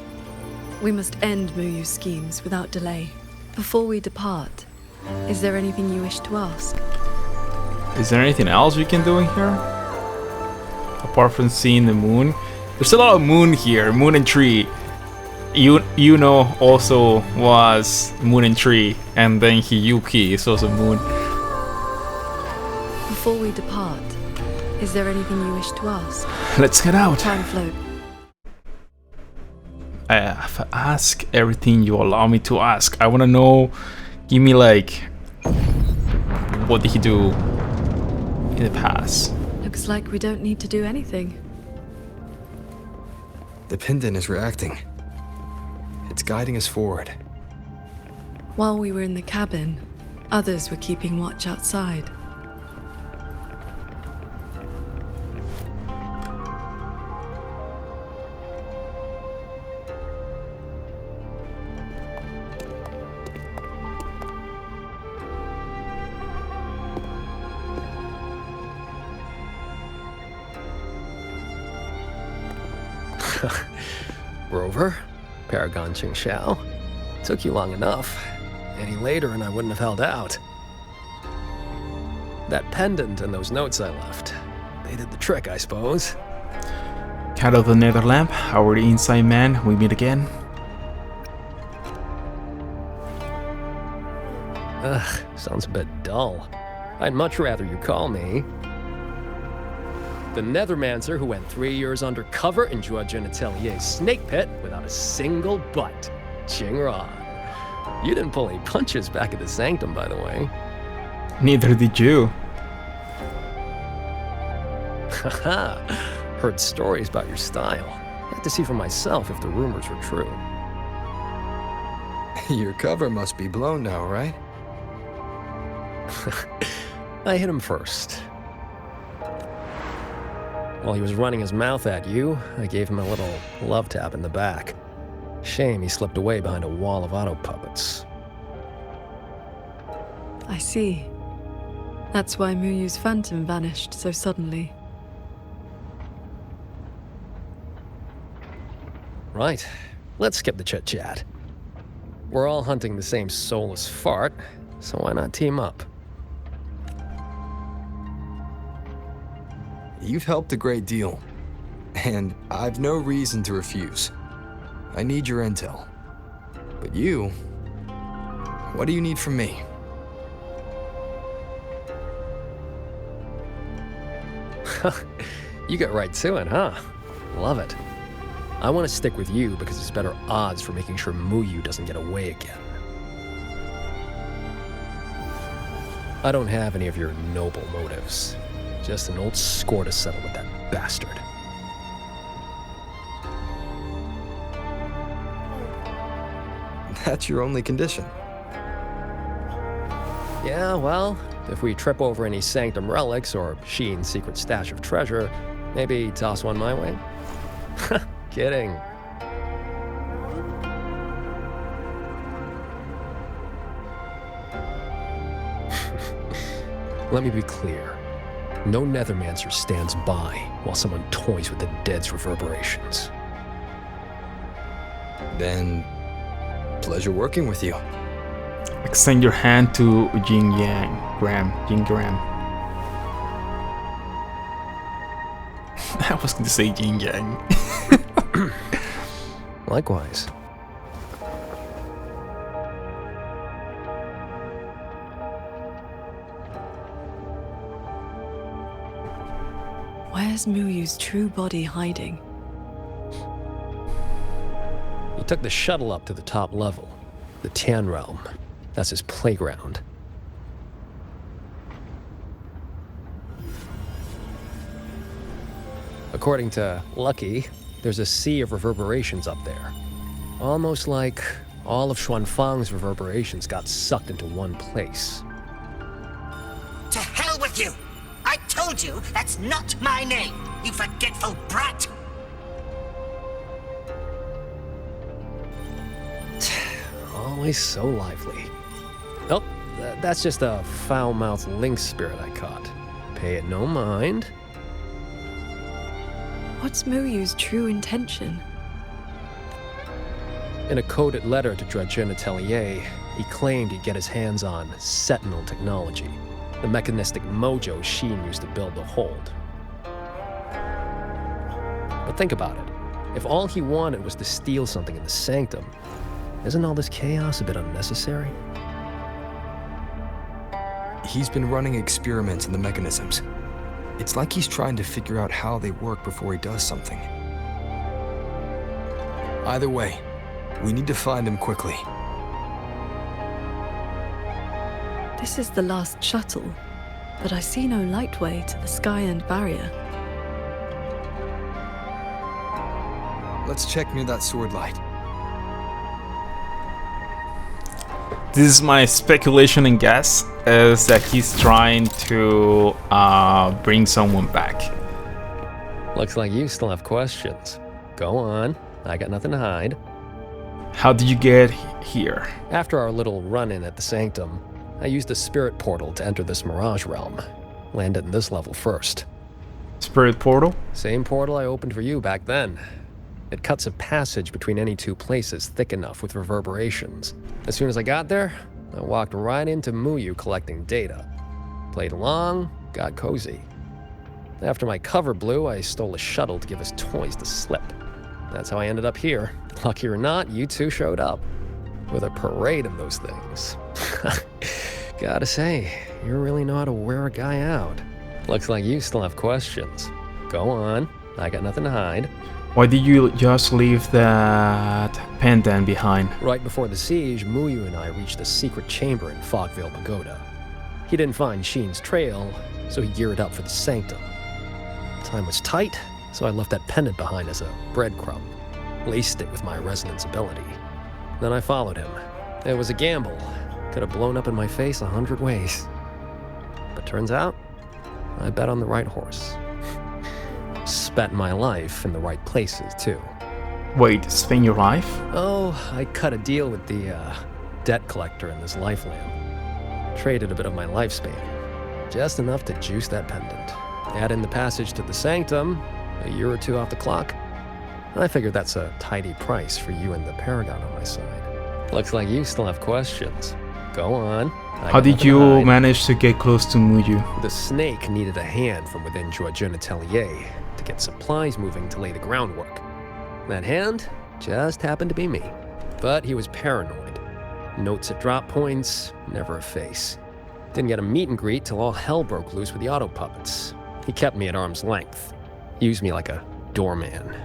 We must end Muyu's schemes without delay. Before we depart, is there anything you wish to ask? Is there anything else we can do in here? Apart from seeing the moon? There's a lot of moon here, moon and tree. You know also was moon and tree, and then Hiyuki is also moon. Before we depart, is there anything you wish to ask? Let's head out. Time float. Ask everything you allow me to ask. I wanna know. Give me like, what did he do in the past? Looks like we don't need to do anything. The pendant is reacting. It's guiding us forward. While we were in the cabin, others were keeping watch outside. Rover, Paragon Qingxiao. Took you long enough. Any later and I wouldn't have held out. That pendant and those notes I left, they did the trick, I suppose. Cat of the Netherlamp, our inside man, we meet again. Ugh, sounds a bit dull. I'd much rather you call me the Nethermancer who went 3 years undercover in Jua Genitelier's snake pit without a single butt. Qingran. You didn't pull any punches back at the Sanctum, by the way. Neither did you. Haha. Heard stories about your style. Had to see for myself if the rumors were true. Your cover must be blown now, right? I hit him first. While he was running his mouth at you, I gave him a little love tap in the back. Shame he slipped away behind a wall of auto puppets. I see. That's why Muyu's phantom vanished so suddenly. Right. Let's skip the chit-chat. We're all hunting the same soulless fart, so why not team up? You've helped a great deal, and I've no reason to refuse. I need your intel. But you, what do you need from me? You get right to it, huh? Love it. I want to stick with you because it's better odds for making sure Muyu doesn't get away again. I don't have any of your noble motives. Just an old score to settle with that bastard. That's your only condition. Yeah, well, if we trip over any Sanctum relics or Sheen's secret stash of treasure, maybe toss one my way? Kidding. Let me be clear. No Nethermancer stands by while someone toys with the dead's reverberations. Then, pleasure working with you. Extend your hand to Jing Graham. I was going to say Jing Yang. Likewise. Where's Muyu's true body hiding? He took the shuttle up to the top level, the Tian Realm. That's his playground. According to Lucky, there's a sea of reverberations up there. Almost like all of Xuanfang's reverberations got sucked into one place. To hell with you! I told you that's not my name! you forgetful brat! Always so lively. Oh, that's just a foul-mouthed lynx spirit I caught. Pay it no mind. What's Muyu's true intention? In a coded letter to Dredgen Atelier, he claimed he'd get his hands on Sentinel technology, the mechanistic mojo Sheen used to build the hold. But think about it. If all he wanted was to steal something in the Sanctum, isn't all this chaos a bit unnecessary? He's been running experiments on the mechanisms. It's like he's trying to figure out how they work before he does something. Either way, we need to find him quickly. This is the last shuttle, but I see no lightway to the Sky-End barrier. Let's check near that sword light. This is my speculation and guess, is that he's trying to bring someone back. Looks like you still have questions. Go on, I got nothing to hide. How did you get here? After our little run-in at the Sanctum, I used a spirit portal to enter this Mirage realm. Landed in this level first. Spirit portal? Same portal I opened for you back then. It cuts a passage between any two places thick enough with reverberations. As soon as I got there, I walked right into Muyu collecting data. Played along, got cozy. After my cover blew, I stole a shuttle to give us toys to slip. That's how I ended up here. Lucky or not, you two showed up. With a parade of those things. Gotta say, you really know how to wear a guy out. Looks like you still have questions. Go on, I got nothing to hide. Why did you just leave that pendant behind? Right before the siege, Muyu and I reached a secret chamber in Fogvale Pagoda. He didn't find Sheen's trail, so he geared up for the Sanctum. Time was tight, so I left that pendant behind as a breadcrumb. Laced it with my resonance ability. Then I followed him. It was a gamble. Could have blown up in my face 100 ways. But turns out, I bet on the right horse. Spent my life in the right places, too. Wait, spend your life? Oh, I cut a deal with the debt collector in this life lamp. Traded a bit of my lifespan. Just enough to juice that pendant. Add in the passage to the Sanctum, a year or two off the clock. I figured that's a tidy price for you and the Paragon on my side. Looks like you still have questions. Go on. How did you manage to get close to Muyu? The snake needed a hand from within Dredgen Atelier to get supplies moving to lay the groundwork. That hand just happened to be me. But he was paranoid. Notes at drop points, never a face. Didn't get a meet and greet till all hell broke loose with the auto puppets. He kept me at arm's length. Used me like a doorman.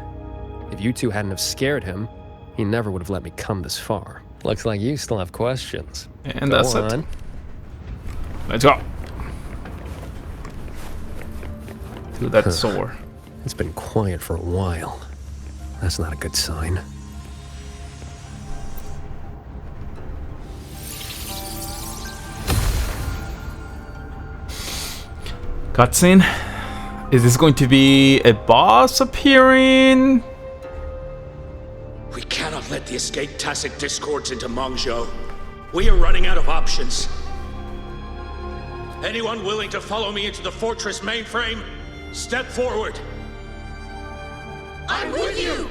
If you two hadn't have scared him, he never would have let me come this far. Looks like you still have questions. And that's it. Let's go. To that sword. It's been quiet for a while. That's not a good sign. Cutscene. Is this going to be a boss appearing? We cannot let the escaped Tacit discords into Mongzhou. We are running out of options. Anyone willing to follow me into the fortress mainframe? Step forward. I'm with you!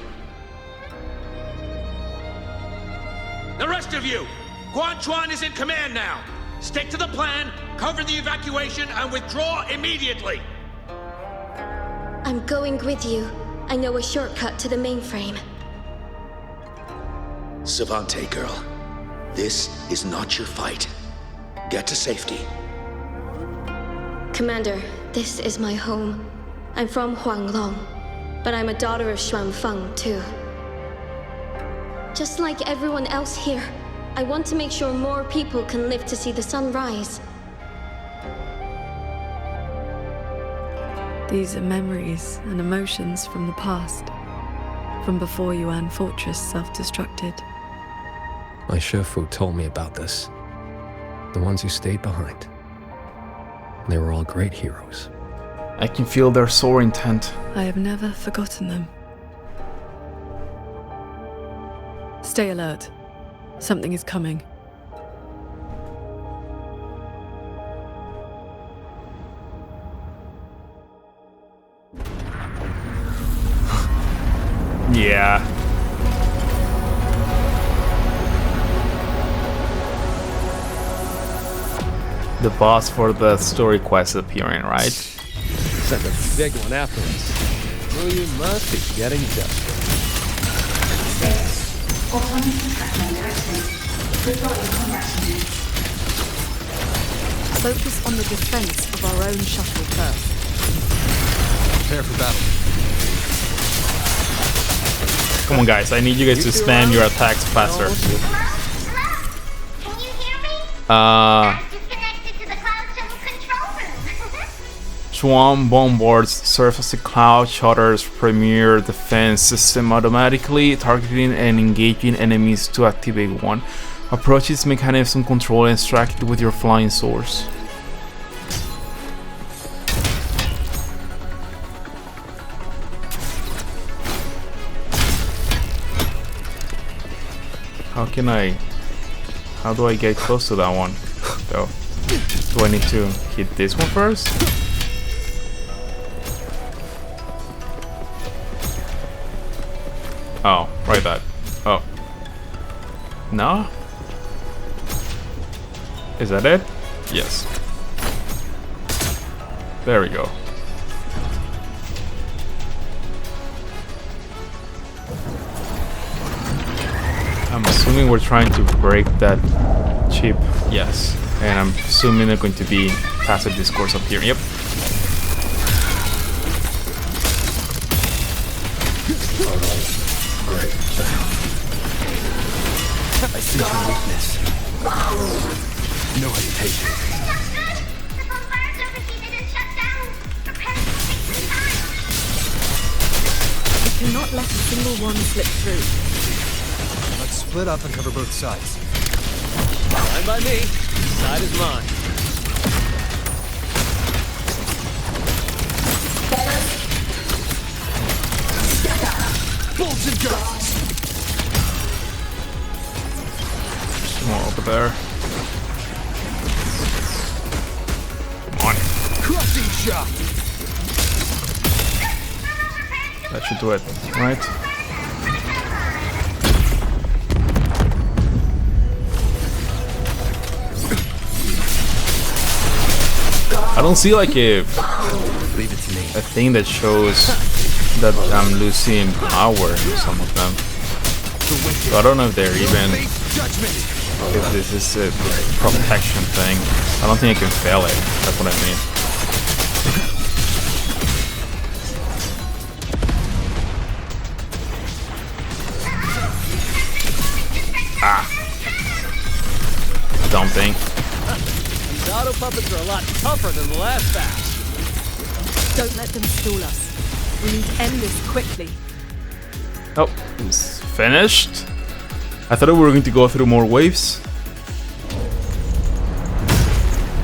The rest of you, Guan Chuan is in command now. Stick to the plan, cover the evacuation, and withdraw immediately. I'm going with you. I know a shortcut to the mainframe. Savante girl, this is not your fight. Get to safety. Commander, this is my home. I'm from Huanglong, but I'm a daughter of Xuanfeng, too. Just like everyone else here, I want to make sure more people can live to see the sun rise. These are memories and emotions from the past. From before Yuan Fortress self-destructed. My Shifu told me about this. The ones who stayed behind. They were all great heroes. I can feel their sore intent. I have never forgotten them. Stay alert. Something is coming. Yeah. The boss for the story quest appearing, right? Send a big one after us. Well, you must be getting desperate. Focus on the defense of our own shuttle first. Prepare for battle. Come on, guys, I need you guys to spam your attacks faster. Can you hear me? Disconnected to the Cloud Shuttle control room. Swarm bombards serves as a Cloud Shutter's premier defense system, automatically targeting and engaging enemies to activate one. Approach its mechanism control and strike it with your flying source. How do I get close to that one? Though, do I need to hit this one first? Oh, right that. Oh. No? Is that it? Yes. There we go. I'm assuming we're trying to break that chip. Yes. And I'm assuming they're going to be passive discourse up here. Yep. I see your weakness. No hesitation. The bombards are overheated and shut down. Prepare to take some time. We cannot let a single one slip through. Let's split up and cover both sides. Fine by me. Side is mine. Bolts and guns! There's more over there. Come on. Crushing shot! That should do it, right? I don't see like a thing that shows that I'm losing power in some of them. So I don't know if they're even, if this is a protection thing. I don't think I can fail it, that's what I mean. Ah! Dumb thing. These auto puppets are a lot tougher than the last batch. Don't let them stall us. We need to end this quickly. Oh, it's finished. I thought we were going to go through more waves.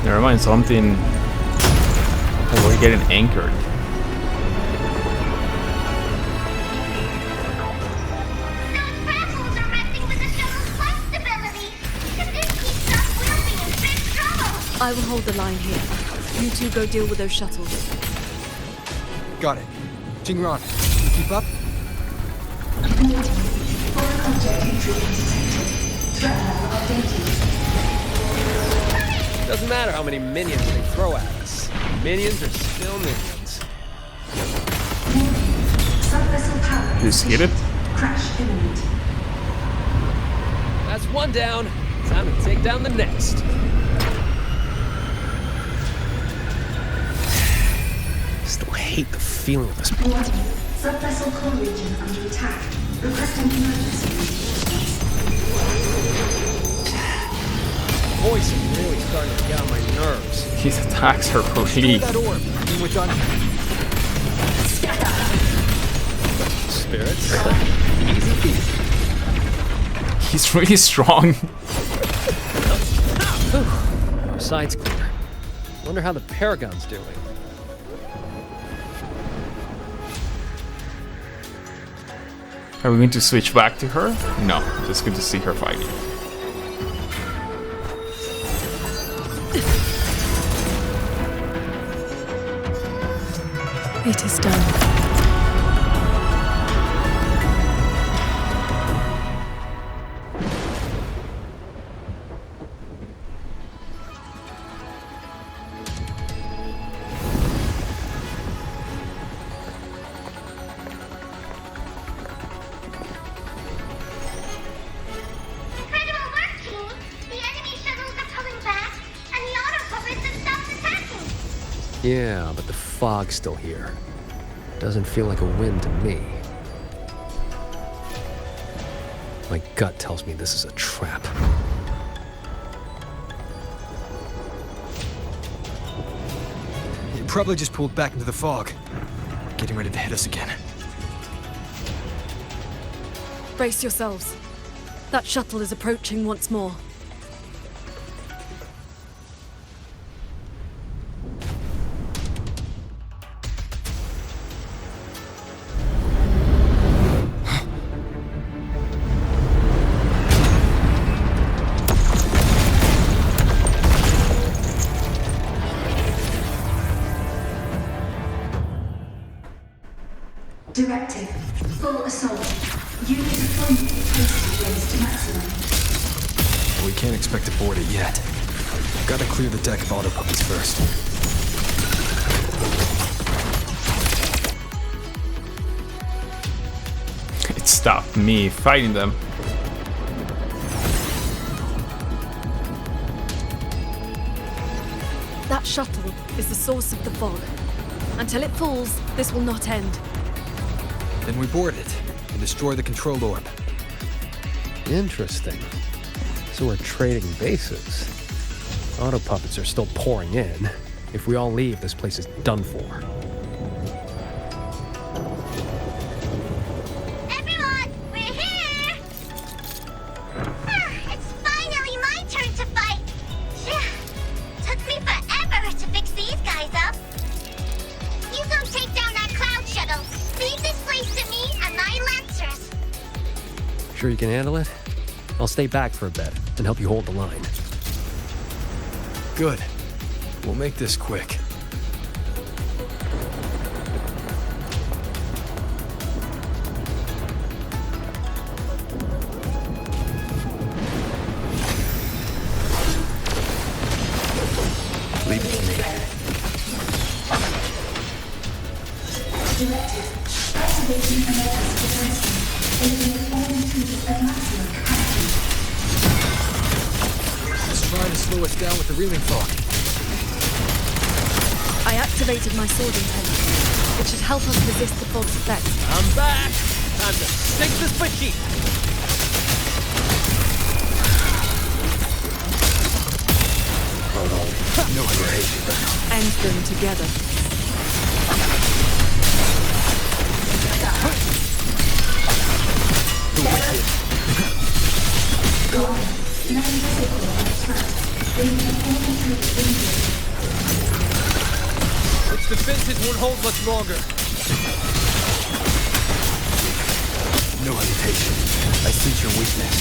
Never mind, something. Oh, we're getting anchored. I will hold the line here. You two go deal with those shuttles. Got it. Jingran, you keep up? Doesn't matter how many minions they throw at us. Minions are still minions. You just hit it? That's one down. Time to take down the next. Still hate the feeling of this. Subvessel core region under attack. Requesting emergency. Voice is really starting to get on my nerves. His attacks are really... That orb. When we're done. Spirits. Easy peasy. He's really strong. Our side's clear. Wonder how the Paragon's doing. Are we going to switch back to her? No, just going to see her fighting. It is done. Yeah, but the fog's still here. Doesn't feel like a win to me. My gut tells me this is a trap. It probably just pulled back into the fog. Getting ready to hit us again. Brace yourselves. That shuttle is approaching once more. Directive. Full assault. Unit deployment is raised to maximum. We can't expect to board it yet. Gotta clear the deck of auto puppets first. It stopped me fighting them. That shuttle is the source of the fog. Until it falls, this will not end. Then we board it and destroy the control orb. Interesting. So we're trading bases. Auto puppets are still pouring in. If we all leave, this place is done for. Everyone, we're here! It's finally my turn to fight. Took me forever to fix these guys up. You go take down that cloud shuttle. Leave this place to me and my lancers. Sure you can handle it? I'll stay back for a bit and help you hold the line. Good. We'll make this quick. Leave it to me. Directive. Activating emergency defense. Eliminate all intruders at maximum capacity. It's trying to slow us down with the reeling fog. I activated my sword intent. It should help us resist the fog's effects. I'm back! Time to sink this bitchy! No hesitation. End them together. The wicked. Its defenses won't hold much longer. No hesitation. I sense your weakness.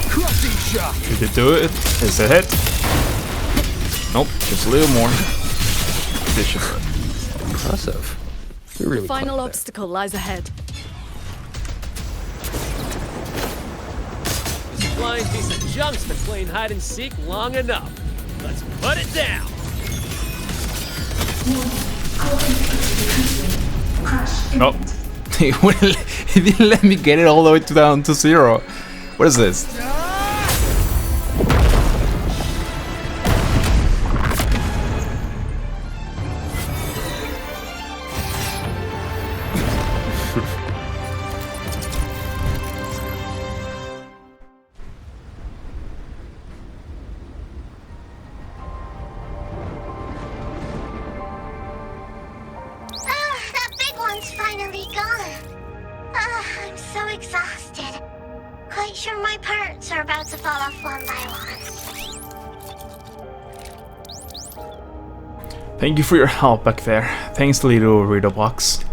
Crushing shock. Did it do it? Is it hit? Nope, just a little more. This should work. Impressive. You're The really final clever. obstacle lies ahead. This flying piece of junk's been playing hide and seek long enough. Let's put it down! Oh, he didn't let me get it all the way down to 0. What is this? That big one's finally gone. I'm so exhausted. Quite sure my parts are about to fall off one by one. Thank you for your help back there. Thanks, little Rito box.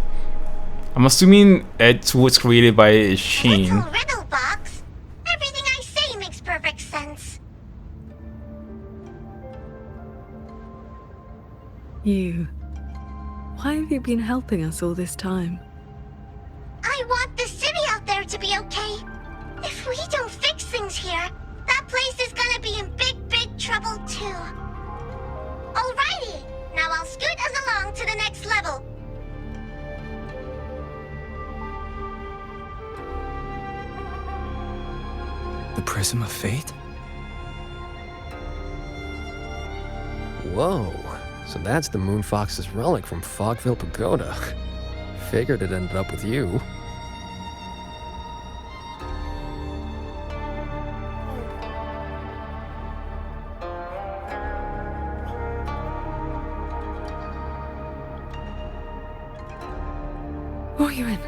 I'm assuming it was created by Sheen. Little riddle box. Everything I say makes perfect sense. You. Why have you been helping us all this time? I want the city out there to be okay. If we don't fix things here, that place is gonna be in big trouble too. Alrighty, now I'll scoot us along to the next level. The Prism of Fate? Whoa, so that's the Moon Fox's relic from Fogville Pagoda. Figured it ended up with you. What are you in?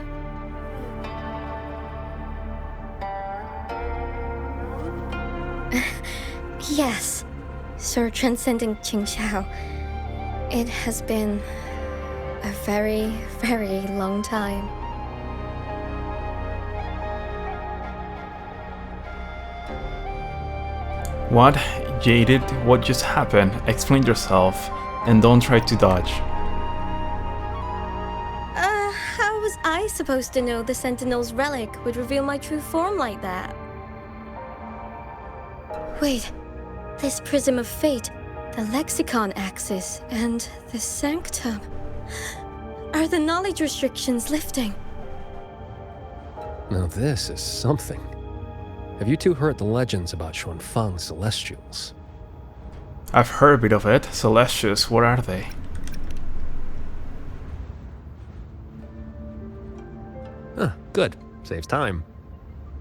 Yes, Sir Transcendent Qingxiao. It has been a very long time. What? Jaded? What just happened? Explain yourself, and don't try to dodge. How was I supposed to know the Sentinel's relic would reveal my true form like that? Wait, this Prism of Fate, the Lexicon Axis, and the Sanctum. Are the knowledge restrictions lifting? Now this is something. Have you two heard the legends about Xuanfang's Celestials? I've heard a bit of it. Celestials, what are they? Huh, good. Saves time.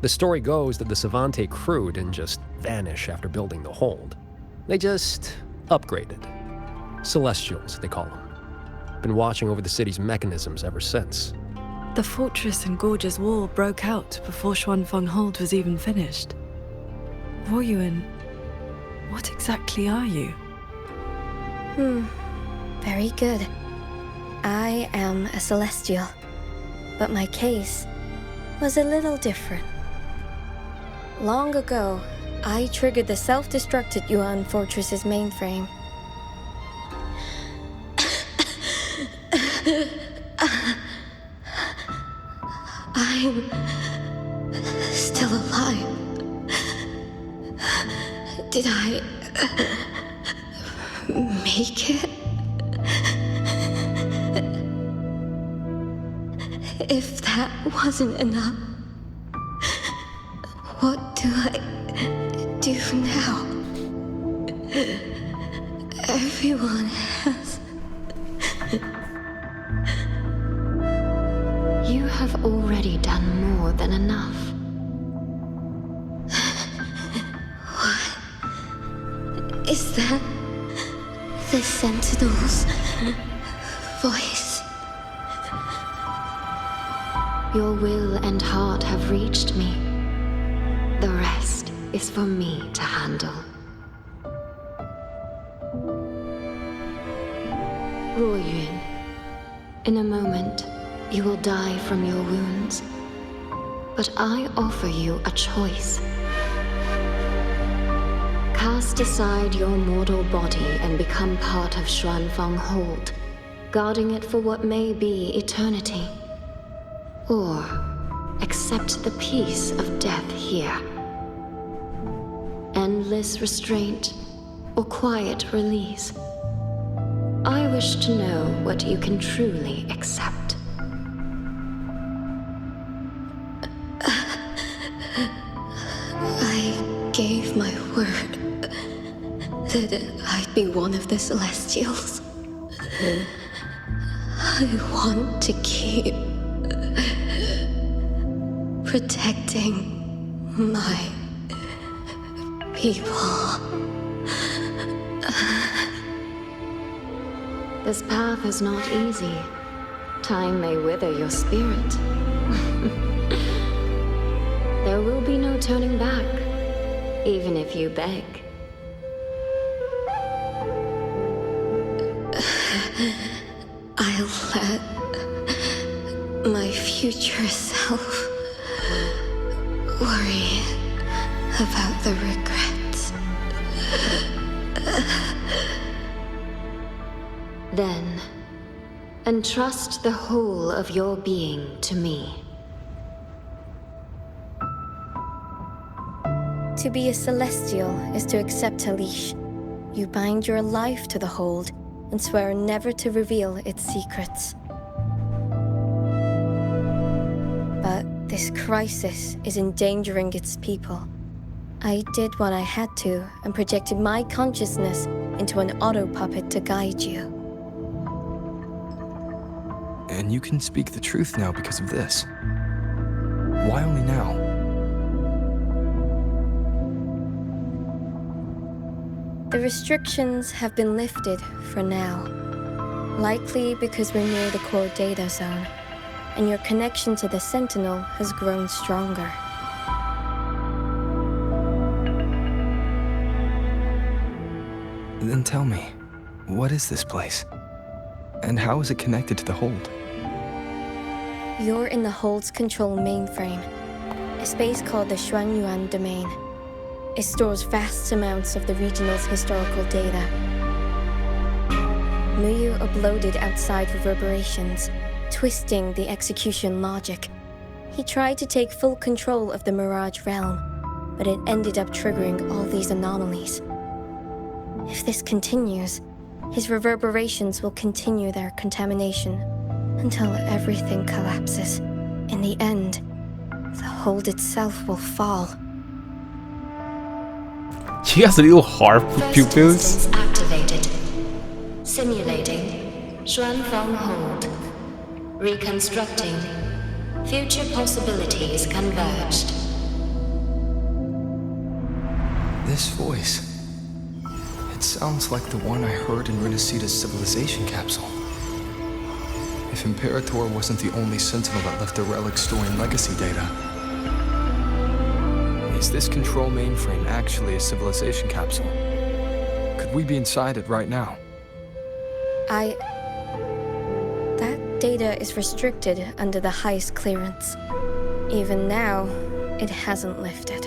The story goes that the Savante crew didn't just vanish after building the hold. They just upgraded. Celestials, they call them. Been watching over the city's mechanisms ever since. The fortress and Gorge's War broke out before Xuanfang Hold was even finished. Woyuan, what exactly are you? Very good. I am a Celestial, but my case was a little different. Long ago, I triggered the self-destructed Yuan Fortress's mainframe. I'm still alive. Did I make it? If that wasn't enough, what do I do now? Everyone has... You have already done more than enough. What? Is that the Sentinel's voice? Your will and heart have reached me. The rest is for me to handle. Ruoyun, in a moment, you will die from your wounds. But I offer you a choice. Cast aside your mortal body and become part of Xuanfang Hold, guarding it for what may be eternity. Or accept the peace of death here. Endless restraint or quiet release. I wish to know what you can truly accept. I gave my word that I'd be one of the Celestials. I want to keep protecting my people. This path is not easy. Time may wither your spirit. There will be no turning back, even if you beg. I'll let my future self worry about the regrets. Then, entrust the whole of your being to me. To be a celestial is to accept a leash. You bind your life to the hold and swear never to reveal its secrets. But this crisis is endangering its people. I did what I had to and projected my consciousness into an auto-puppet to guide you. And you can speak the truth now because of this. Why only now? The restrictions have been lifted for now. Likely because we're near the core data zone, and your connection to the Sentinel has grown stronger. Then tell me, what is this place? And how is it connected to the Hold? You're in the Hold's control mainframe, a space called the Xuanyuan Domain. It stores vast amounts of the regional's historical data. Muyu uploaded outside reverberations, twisting the execution logic. He tried to take full control of the Mirage realm, but it ended up triggering all these anomalies. If this continues, his reverberations will continue their contamination until everything collapses. In the end, the Hold itself will fall. She has little harp pupils. Activated. Simulating. Xuanfeng Hold. Reconstructing. Future possibilities converged. This voice. It sounds like the one I heard in Renacita's civilization capsule. If Imperator wasn't the only Sentinel that left a relic storing legacy data, is this control mainframe actually a civilization capsule? Could we be inside it right now? That data is restricted under the highest clearance. Even now, it hasn't lifted.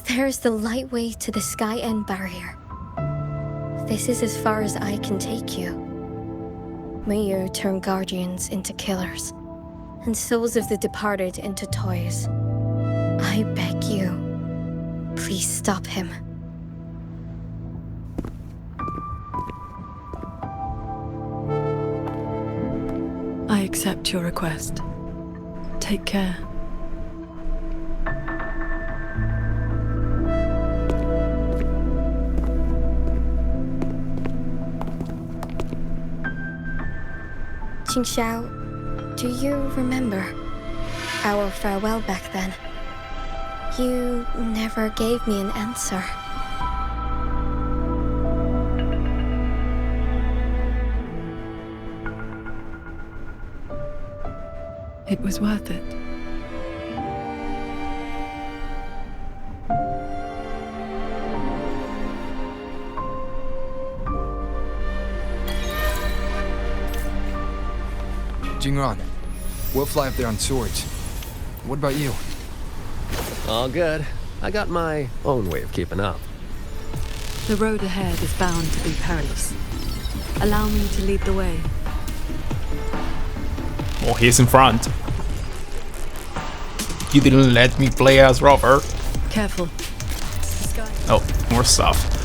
There's the lightway to the Sky End barrier. This is as far as I can take you. Muyu turned guardians into killers, and souls of the departed into toys. I beg you, please stop him. I accept your request. Take care. Qingxiao, do you remember our farewell back then? You never gave me an answer. It was worth it. Jingran, we'll fly up there on swords. What about you? All good. I got my own way of keeping up. The road ahead is bound to be perilous. Allow me to lead the way. Oh, he's in front. You didn't let me play as Rover. Careful. Oh, more stuff.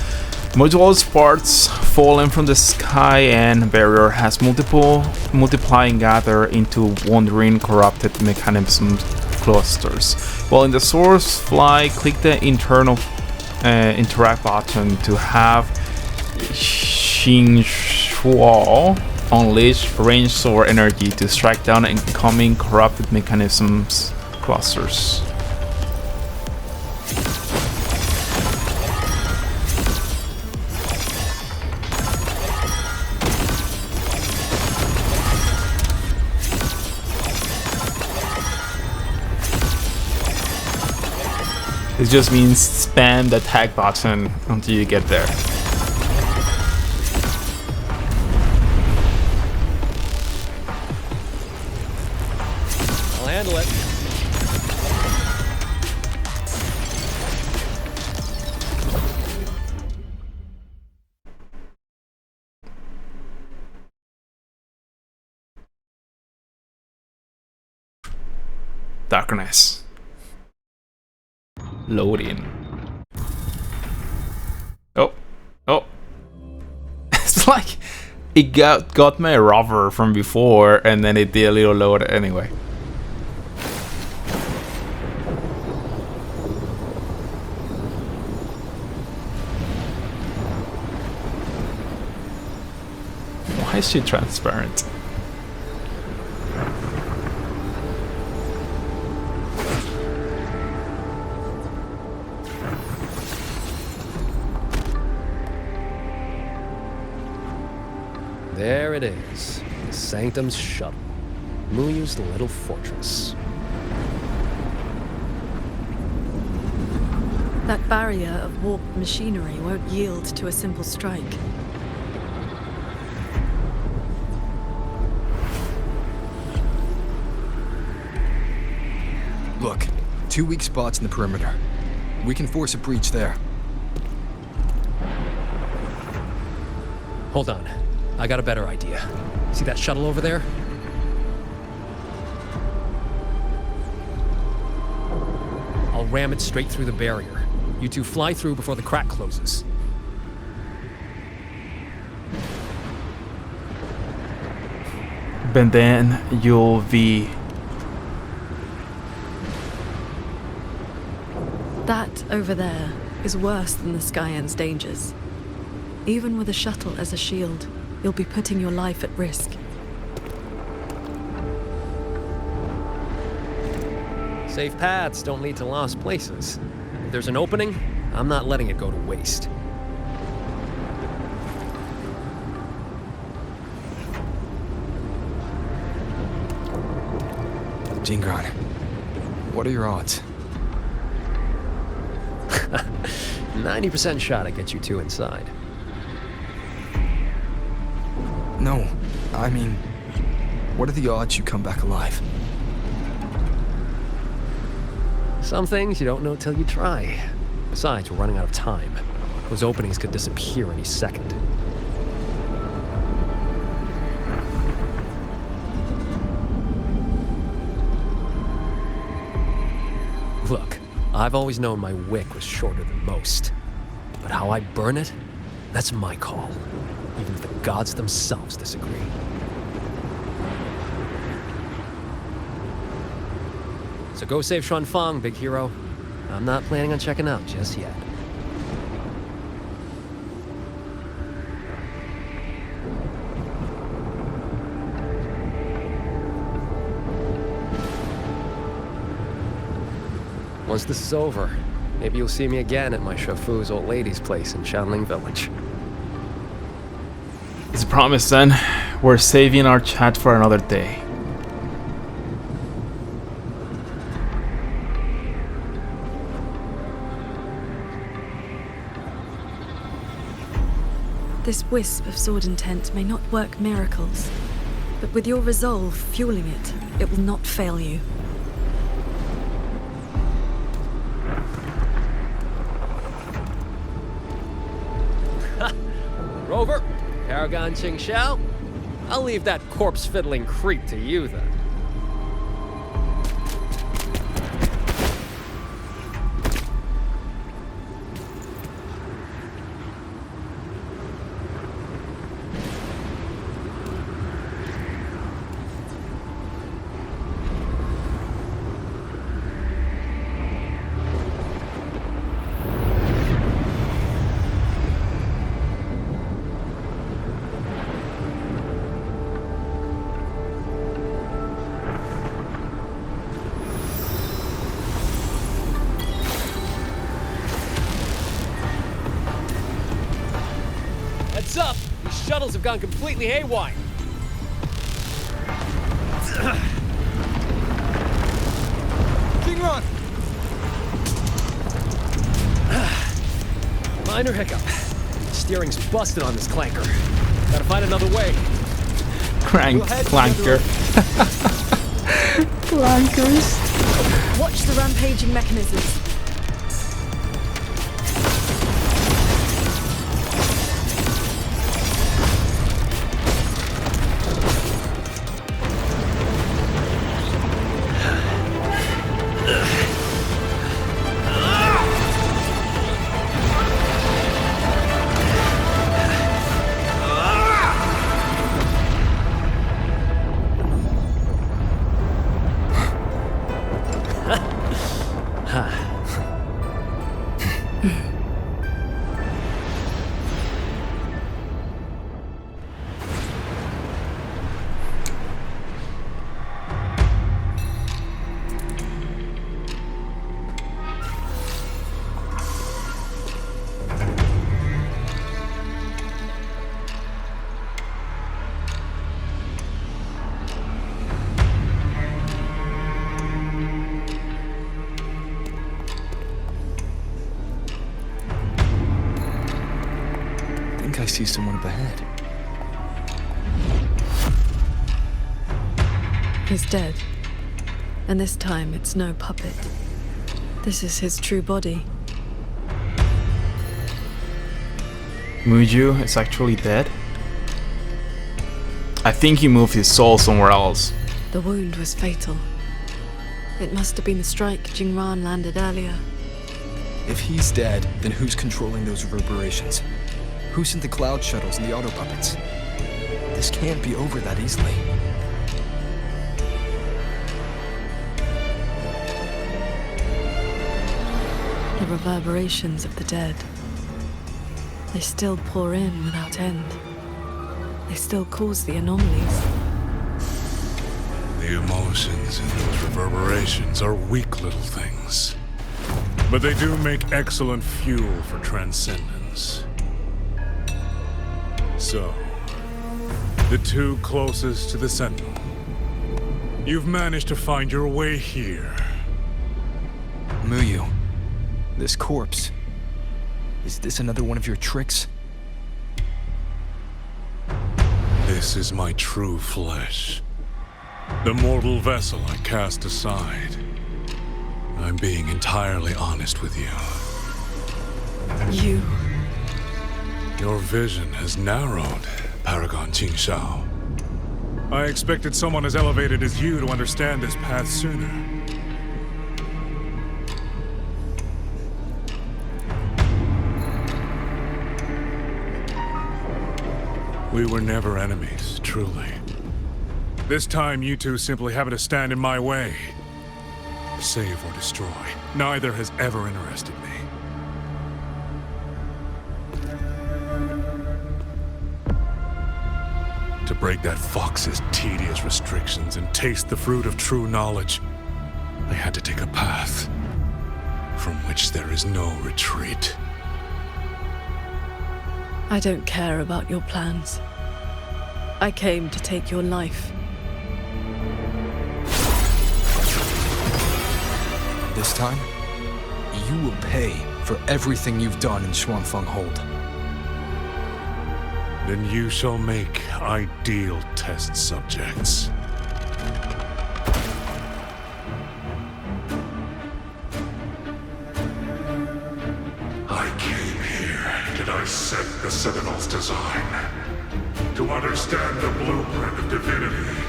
Module's parts fallen from the sky and barrier has multiply and gather into wandering corrupted mechanism clusters. While in the source fly, click the internal interact button to have Xinghuo unleash range sword energy to strike down incoming corrupted mechanisms clusters. just means spam the tag button until you get there. I'll handle it. Darkness. Loading. Oh. It's like it got my rover from before and then it did a little load anyway. Why is she transparent? There it is. The Sanctum's shuttle. Muyu's little fortress. That barrier of warped machinery won't yield to a simple strike. Look, 2 weak spots in the perimeter. We can force a breach there. Hold on. I got a better idea. See that shuttle over there? I'll ram it straight through the barrier. You two fly through before the crack closes. But then you'll be... That over there is worse than the Skyend's dangers. Even with a shuttle as a shield, you'll be putting your life at risk. Safe paths don't lead to lost places. If there's an opening, I'm not letting it go to waste. Jingron, what are your odds? 90% shot at get you two inside. No, I mean, what are the odds you come back alive? Some things you don't know till you try. Besides, we're running out of time. Those openings could disappear any second. Look, I've always known my wick was shorter than most. But how I burn it, that's my call. Even if the gods themselves disagree. So go save Xuanfang, big hero. I'm not planning on checking out just yet. Once this is over, maybe you'll see me again at my Shafu's old lady's place in Xianling Village. It's a promise then. We're saving our chat for another day. This wisp of sword intent may not work miracles, but with your resolve fueling it, it will not fail you. Rover, Paragon Ching Xiao, I'll leave that corpse-fiddling creep to you then. Heads up! These shuttles have gone completely haywire. King Ron! Minor hiccup. Steering's busted on this clanker. Gotta find another way. Clanker. Clankers. Watch the rampaging mechanisms. I see someone up ahead. He's dead. And this time it's no puppet. This is his true body. Muju is actually dead? I think he moved his soul somewhere else. The wound was fatal. It must have been the strike Jingran landed earlier. If he's dead, then who's controlling those reverberations? Who sent the cloud shuttles and the auto puppets? This can't be over that easily. The reverberations of the dead. They still pour in without end. They still cause the anomalies. The emotions in those reverberations are weak little things. But they do make excellent fuel for transcendence. So, the two closest to the Sentinel. You've managed to find your way here. Muyu, this corpse. Is this another one of your tricks? This is my true flesh. The mortal vessel I cast aside. I'm being entirely honest with you. You... Your vision has narrowed, Paragon Qingshao. I expected someone as elevated as you to understand this path sooner. We were never enemies, truly. This time, you two simply happen to stand in my way. Save or destroy. Neither has ever interested me. To break that fox's tedious restrictions and taste the fruit of true knowledge, I had to take a path from which there is no retreat. I don't care about your plans. I came to take your life. This time, you will pay for everything you've done in Xuanfeng Hold. Then you shall make ideal test subjects. I came here to dissect the Sentinel's design, to understand the blueprint of divinity,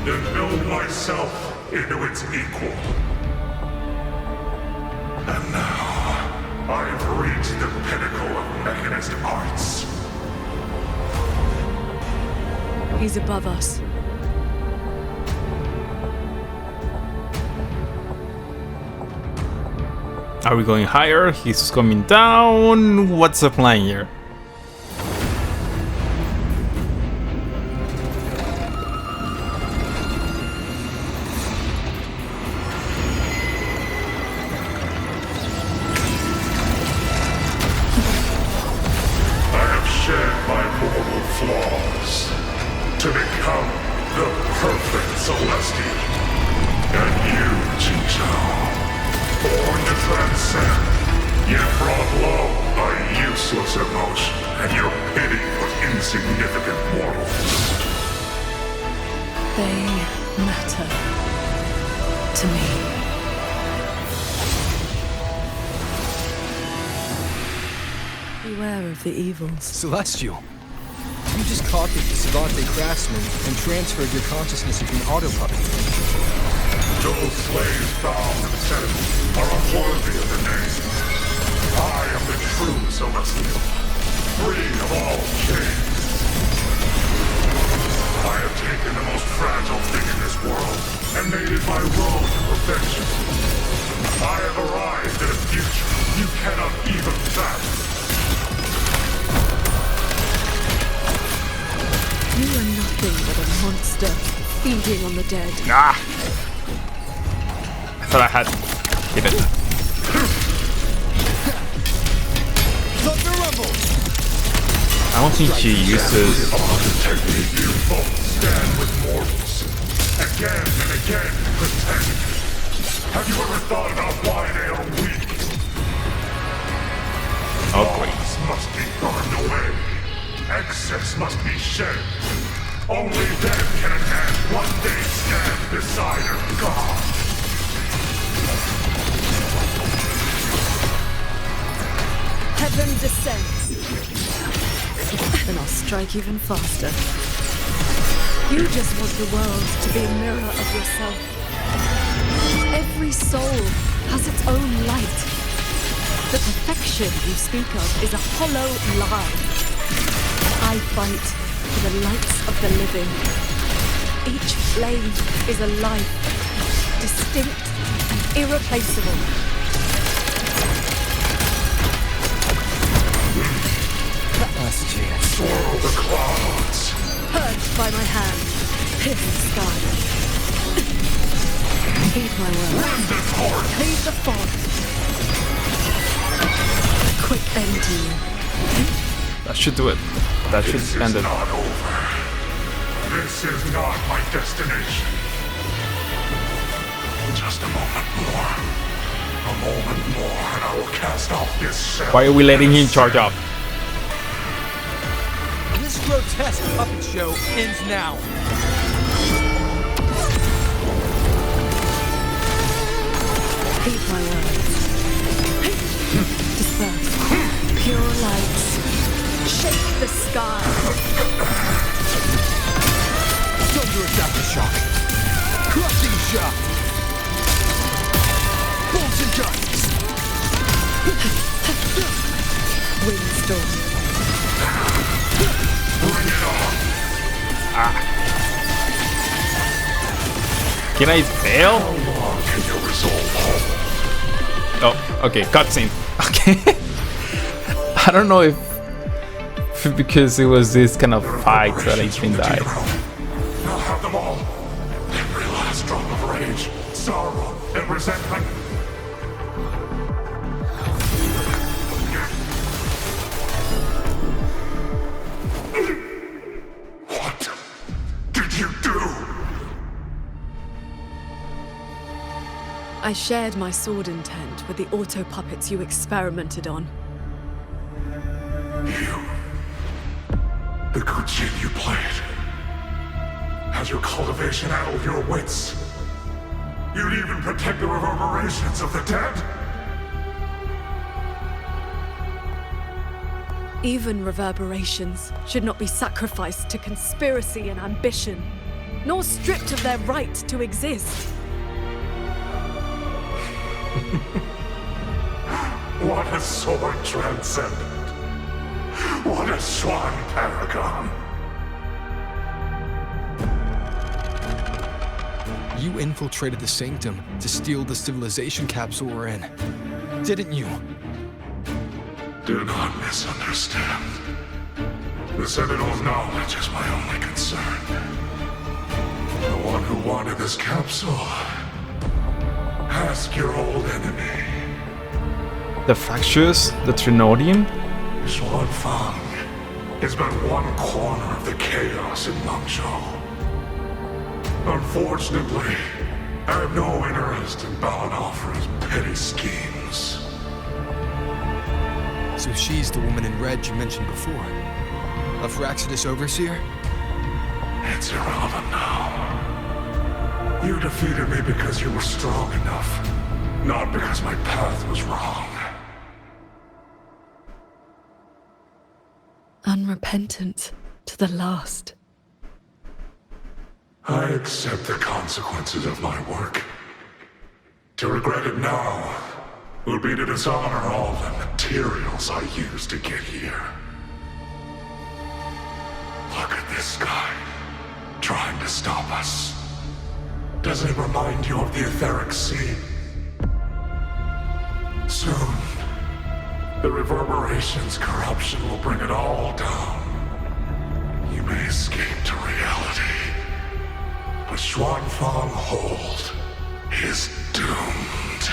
then build myself into its equal. And now, I've reached the pinnacle of mechanist arts. He's above us. Are we going higher? He's coming down. What's the plan here? I have shed my mortal flaws to become the perfect Celestial. And you, Qingshao, born to transcend, yet brought low by useless emotion, and your pity for insignificant mortals. They matter to me. Beware of the evils. Celestial, you just copied the Savate craftsman and transferred your consciousness into an auto-puppet. Those slaves bound and set are unworthy of the name. I am the true Celestial, free of all chains. I have taken the most fragile thing in this world and made it my road to perfection. I have arrived at a future you cannot even fathom. You are nothing but a monster feeding on the dead. Ah! I thought I had hit it. I don't think she uses. You both stand with mortals, again and again pretend. Have you ever thought about why they are weak? Gods must be burned away. Excess must be shed. Only then can a man one day stand beside a god. Heaven descends. Then I'll strike even faster. You just want the world to be a mirror of yourself. Every soul has its own light. The perfection you speak of is a hollow lie. I fight for the lights of the living. Each flame is a life, distinct and irreplaceable. Last chance. Swirl the clouds. Purged by my hand. Pierce the sky. Heed my word. Cleave the fog. A quick end to you. That should do it. That should end it. Not over. This is not my destination. Just a moment more. A moment more, and I will cast off this shell. Why are we letting him charge up? This grotesque puppet show ends now. Heed my words. Disperse. Pure lights. Shake the sky. Thunderous aftershock. Crushing shock. Bolts and gusts. Windstorm. Bring it on. Can I fail? How long can you resolve hope? Oh, okay, cutscene. Okay. I don't know if because it was this kind of fight that I can die. I'll have them all. Every last drop of rage, sorrow, and resentment. What did you do? I shared my sword intent with the auto-puppets you experimented on. The good game you played. Has your cultivation addled your wits? You'd even protect the reverberations of the dead? Even reverberations should not be sacrificed to conspiracy and ambition, nor stripped of their right to exist. What a sword transcendent. What a swan paragon. You infiltrated the Sanctum to steal the civilization capsule we're in, didn't you? Do not misunderstand. The Sentinel's knowledge is my only concern. The one who wanted this capsule. Ask your old enemy. The Fractious, the Trinodium? Xuan Fang is but one corner of the chaos in Mengzhou. Unfortunately, I have no interest in Balanofra's petty schemes. So she's the woman in red you mentioned before. A Fraxidus Overseer? It's irrelevant now. You defeated me because you were strong enough, not because my path was wrong. Unrepentant to the last. I accept the consequences of my work. To regret it now would be to dishonor all the materials I used to get here. Look at this guy, trying to stop us. Doesn't it remind you of the etheric sea? Soon, the reverberation's corruption will bring it all down. You may escape to reality, but Xuanfang Hold is doomed.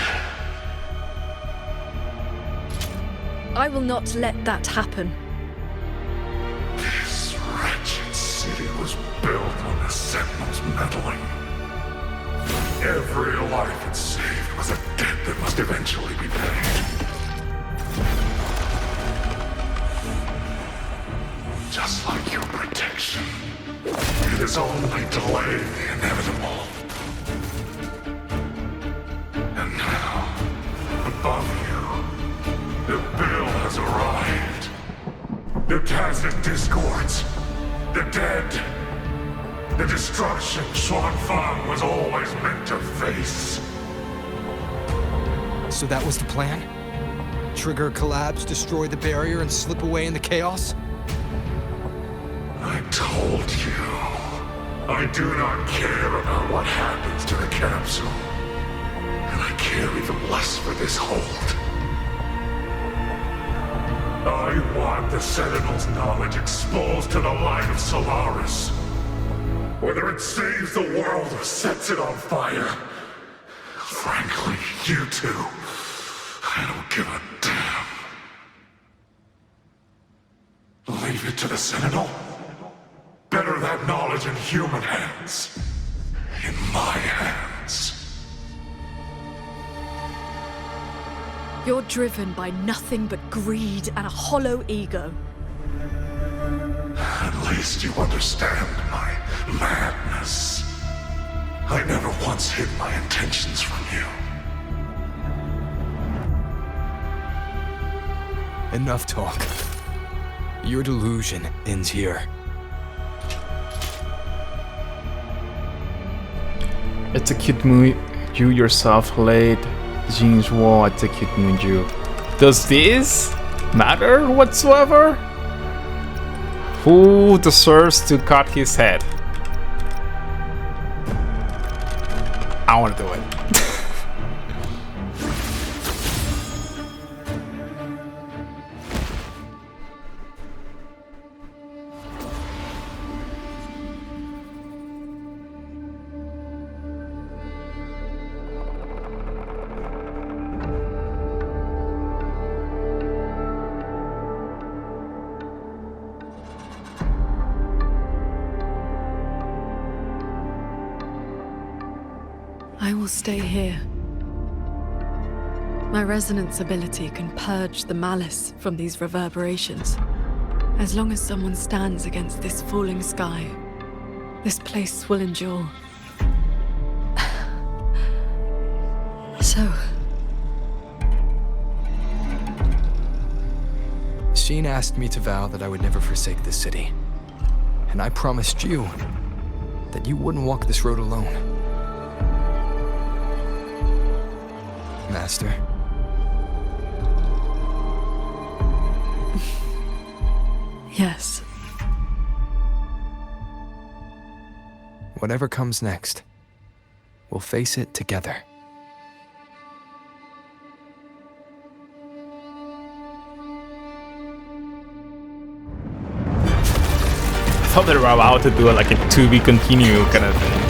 I will not let that happen. This wretched city was built on the Sentinel's meddling. Every life it saved was a debt that must eventually be paid. Just like your protection, it has only delayed the inevitable. And now, above you, the bill has arrived. The tacit discords, the dead, the destruction Xuanfang was always meant to face. So that was the plan? Trigger a collapse, destroy the barrier, and slip away in the chaos? I told you, I do not care about what happens to the capsule. And I care even less for this hold. I want the Sentinel's knowledge exposed to the light of Solaris. Whether it saves the world or sets it on fire. Frankly, you two, I don't give a damn. Leave it to the Sentinel? Better that knowledge in human hands. In my hands. You're driven by nothing but greed and a hollow ego. At least you understand my madness. I never once hid my intentions from you. Enough talk. Your delusion ends here. Execute you yourself laid Jin's wall, execute Moonju. Does this matter whatsoever? Who deserves to cut his head? I want to do it. I will stay here. My resonance ability can purge the malice from these reverberations. As long as someone stands against this falling sky, this place will endure. So... Sheen asked me to vow that I would never forsake this city. And I promised you that you wouldn't walk this road alone. Master. Yes. Whatever comes next, we'll face it together. I thought they were about to do like a to be continued kind of thing.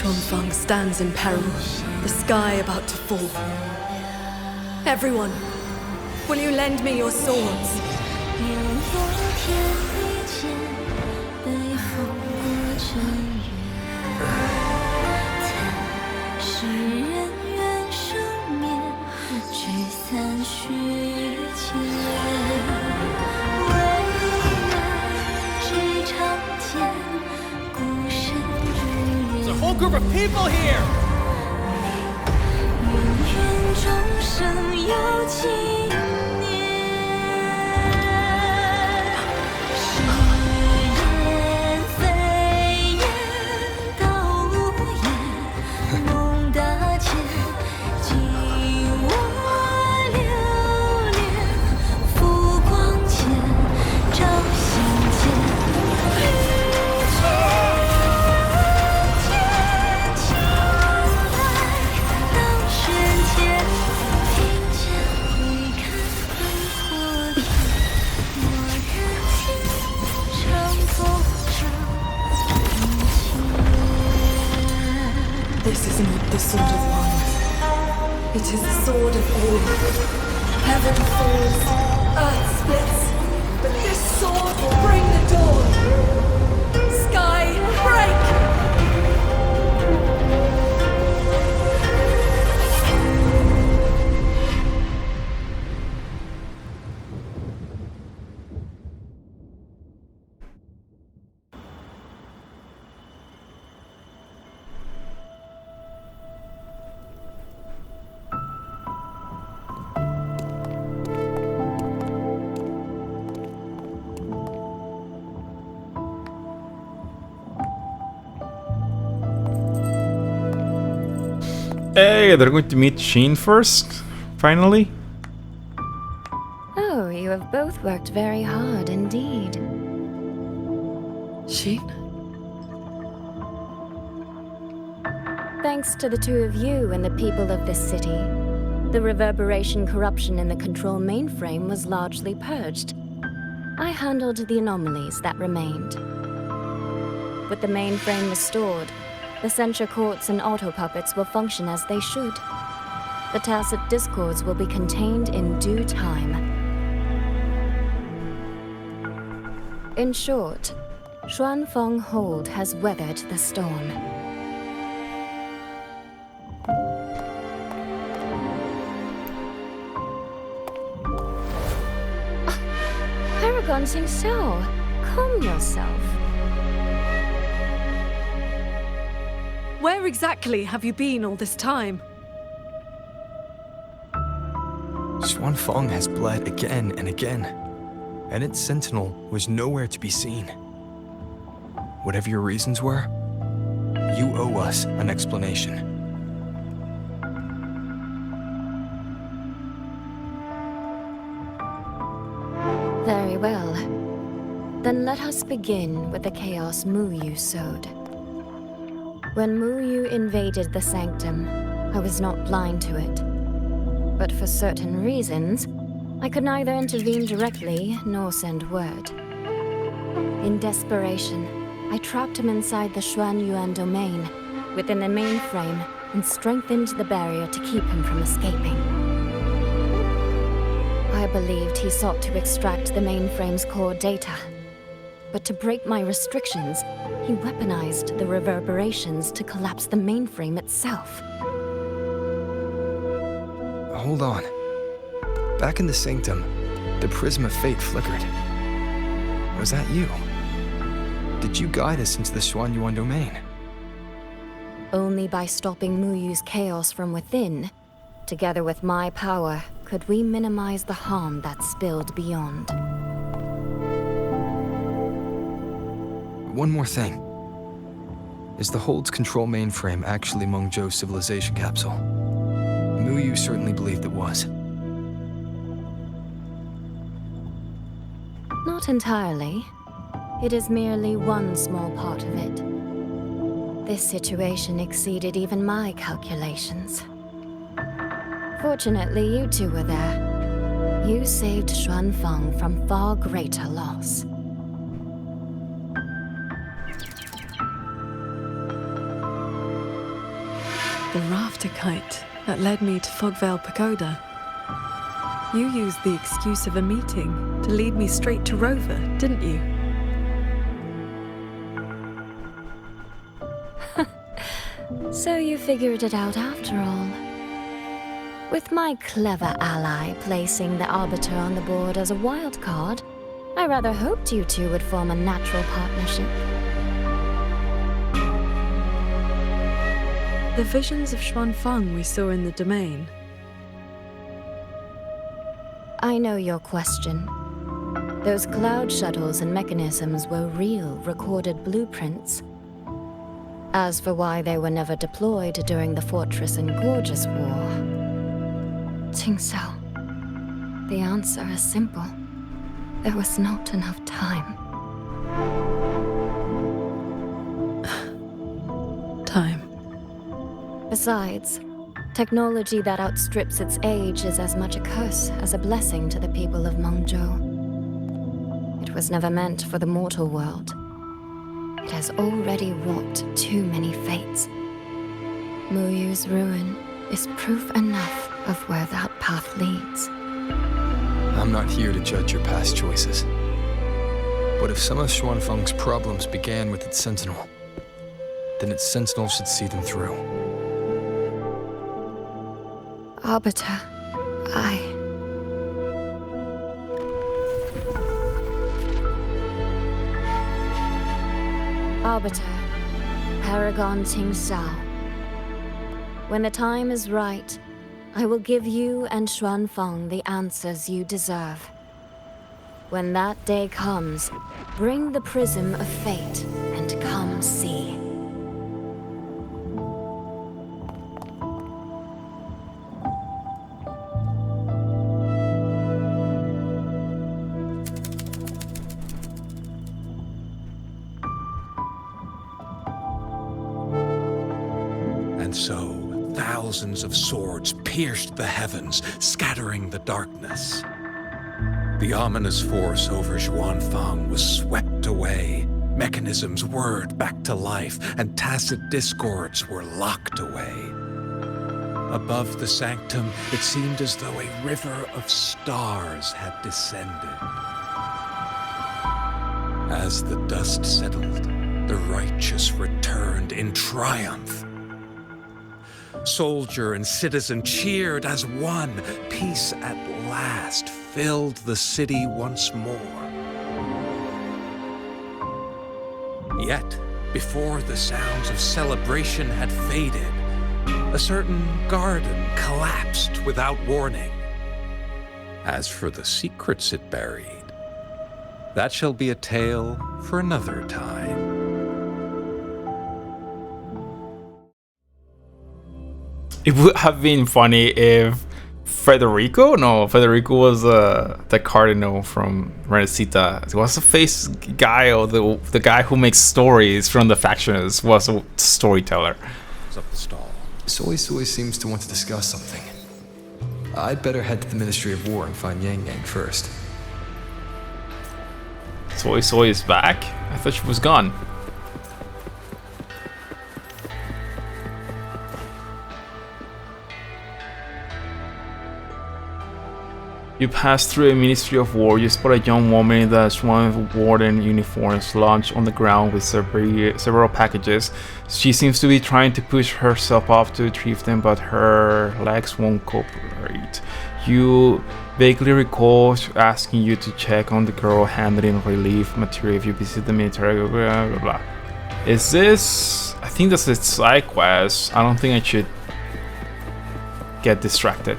Xuanfang stands in peril, the sky about to fall. Everyone, will you lend me your swords? There's a whole group of people here! This is not the sword of one. It is the sword of all. Heaven falls, earth splits, but this sword will bring the dawn. Sky, break! Hey, they're going to meet Sheen first, finally. Oh, you have both worked very hard indeed. Sheen? Thanks to the two of you and the people of this city, the reverberation corruption in the control mainframe was largely purged. I handled the anomalies that remained. With the mainframe restored, the censure courts and auto-puppets will function as they should. The tacit discords will be contained in due time. In short, Xuanfang Hold has weathered the storm. Paragon Sing Sao, calm yourself. Where exactly have you been all this time? Xuanfang has bled again and again, and its sentinel was nowhere to be seen. Whatever your reasons were, you owe us an explanation. Very well. Then let us begin with the chaos Muyu sowed. When Muyu invaded the sanctum, I was not blind to it. But for certain reasons, I could neither intervene directly nor send word. In desperation, I trapped him inside the Xuanyuan domain, within the mainframe, and strengthened the barrier to keep him from escaping. I believed he sought to extract the mainframe's core data. But to break my restrictions, he weaponized the reverberations to collapse the mainframe itself. Hold on. Back in the sanctum, the prism of fate flickered. Was that you? Did you guide us into the Xuanyuan domain? Only by stopping Muyu's chaos from within, together with my power, could we minimize the harm that spilled beyond. One more thing. Is the Hold's control mainframe actually Meng Zhou's civilization capsule? Muyu certainly believed it was. Not entirely. It is merely one small part of it. This situation exceeded even my calculations. Fortunately, you two were there. You saved Xuanfang from far greater loss. The rafter kite that led me to Fogvale Pagoda. You used the excuse of a meeting to lead me straight to Rover, didn't you? So you figured it out after all. With my clever ally placing the Arbiter on the board as a wild card, I rather hoped you two would form a natural partnership. The visions of Xuanfeng we saw in the domain. I know your question. Those cloud shuttles and mechanisms were real, recorded blueprints. As for why they were never deployed during the Fortress and Gorgeous War, Qingxiao, the answer is simple. There was not enough time. Time. Besides, technology that outstrips its age is as much a curse as a blessing to the people of Mengzhou. It was never meant for the mortal world. It has already wrought too many fates. Muyu's ruin is proof enough of where that path leads. I'm not here to judge your past choices. But if some of Xuanfeng's problems began with its sentinel, then its sentinel should see them through. Arbiter, Arbiter, Paragon Qingxiao. When the time is right, I will give you and Xuanfeng the answers you deserve. When that day comes, bring the prism of fate and come see. And so, thousands of swords pierced the heavens, scattering the darkness. The ominous force over Xuanfeng was swept away. Mechanisms whirred back to life, and tacit discords were locked away. Above the sanctum, it seemed as though a river of stars had descended. As the dust settled, the righteous returned in triumph. Soldier and citizen cheered as one. Peace at last filled the city once more. Yet, before the sounds of celebration had faded, a certain garden collapsed without warning. As for the secrets it buried, that shall be a tale for another time. It would have been funny if Federico was the cardinal from Renacita. It was the face guy, or the guy who makes stories from the factions, was a storyteller. Up the stall. Soy seems to want to discuss something. I'd better head to the Ministry of War and find Yang Yang first. Soy is back? I thought she was gone. You pass through a Ministry of War. You spot a young woman in the Swan Warden uniform slouched on the ground with several packages. She seems to be trying to push herself up to retrieve them, but her legs won't cooperate. You vaguely recall asking you to check on the girl handling relief material if you visit the military. Blah, blah, blah. Is this? I think that's a side quest. I don't think I should get distracted.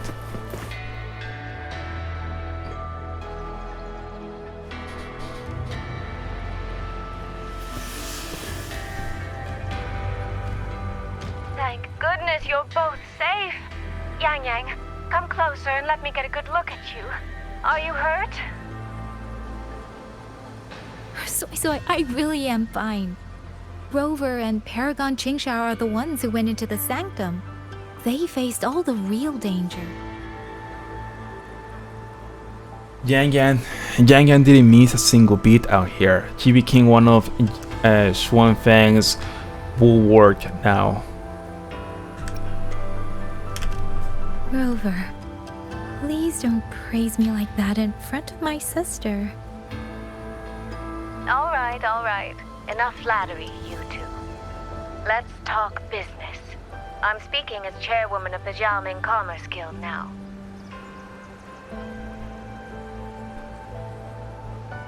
Thank goodness you're both safe. Yang Yang, come closer and let me get a good look at you. Are you hurt? Soy, I really am fine. Rover and Paragon Qingxiao are the ones who went into the sanctum. They faced all the real danger. Yang Yang didn't miss a single beat out here. She became one of Xuanfeng's bulwark now. Rover, please don't praise me like that in front of my sister. All right. Enough flattery, you two. Let's talk business. I'm speaking as chairwoman of the Xiaoming Commerce Guild now.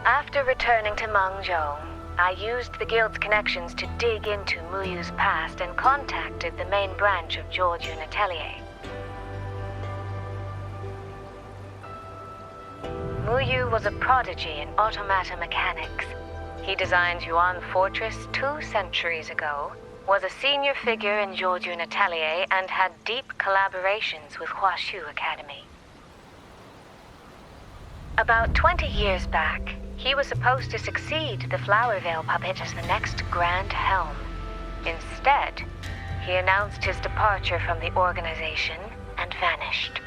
After returning to Mengzhou, I used the guild's connections to dig into Muyu's past and contacted the main branch of Georgian Atelier. Muyu was a prodigy in automata mechanics. He designed Yuan Fortress 2 centuries ago, was a senior figure in Georgian Atelier, and had deep collaborations with Huashu Academy. About 20 years back, he was supposed to succeed the Flower Veil puppet as the next Grand Helm. Instead, he announced his departure from the organization and vanished.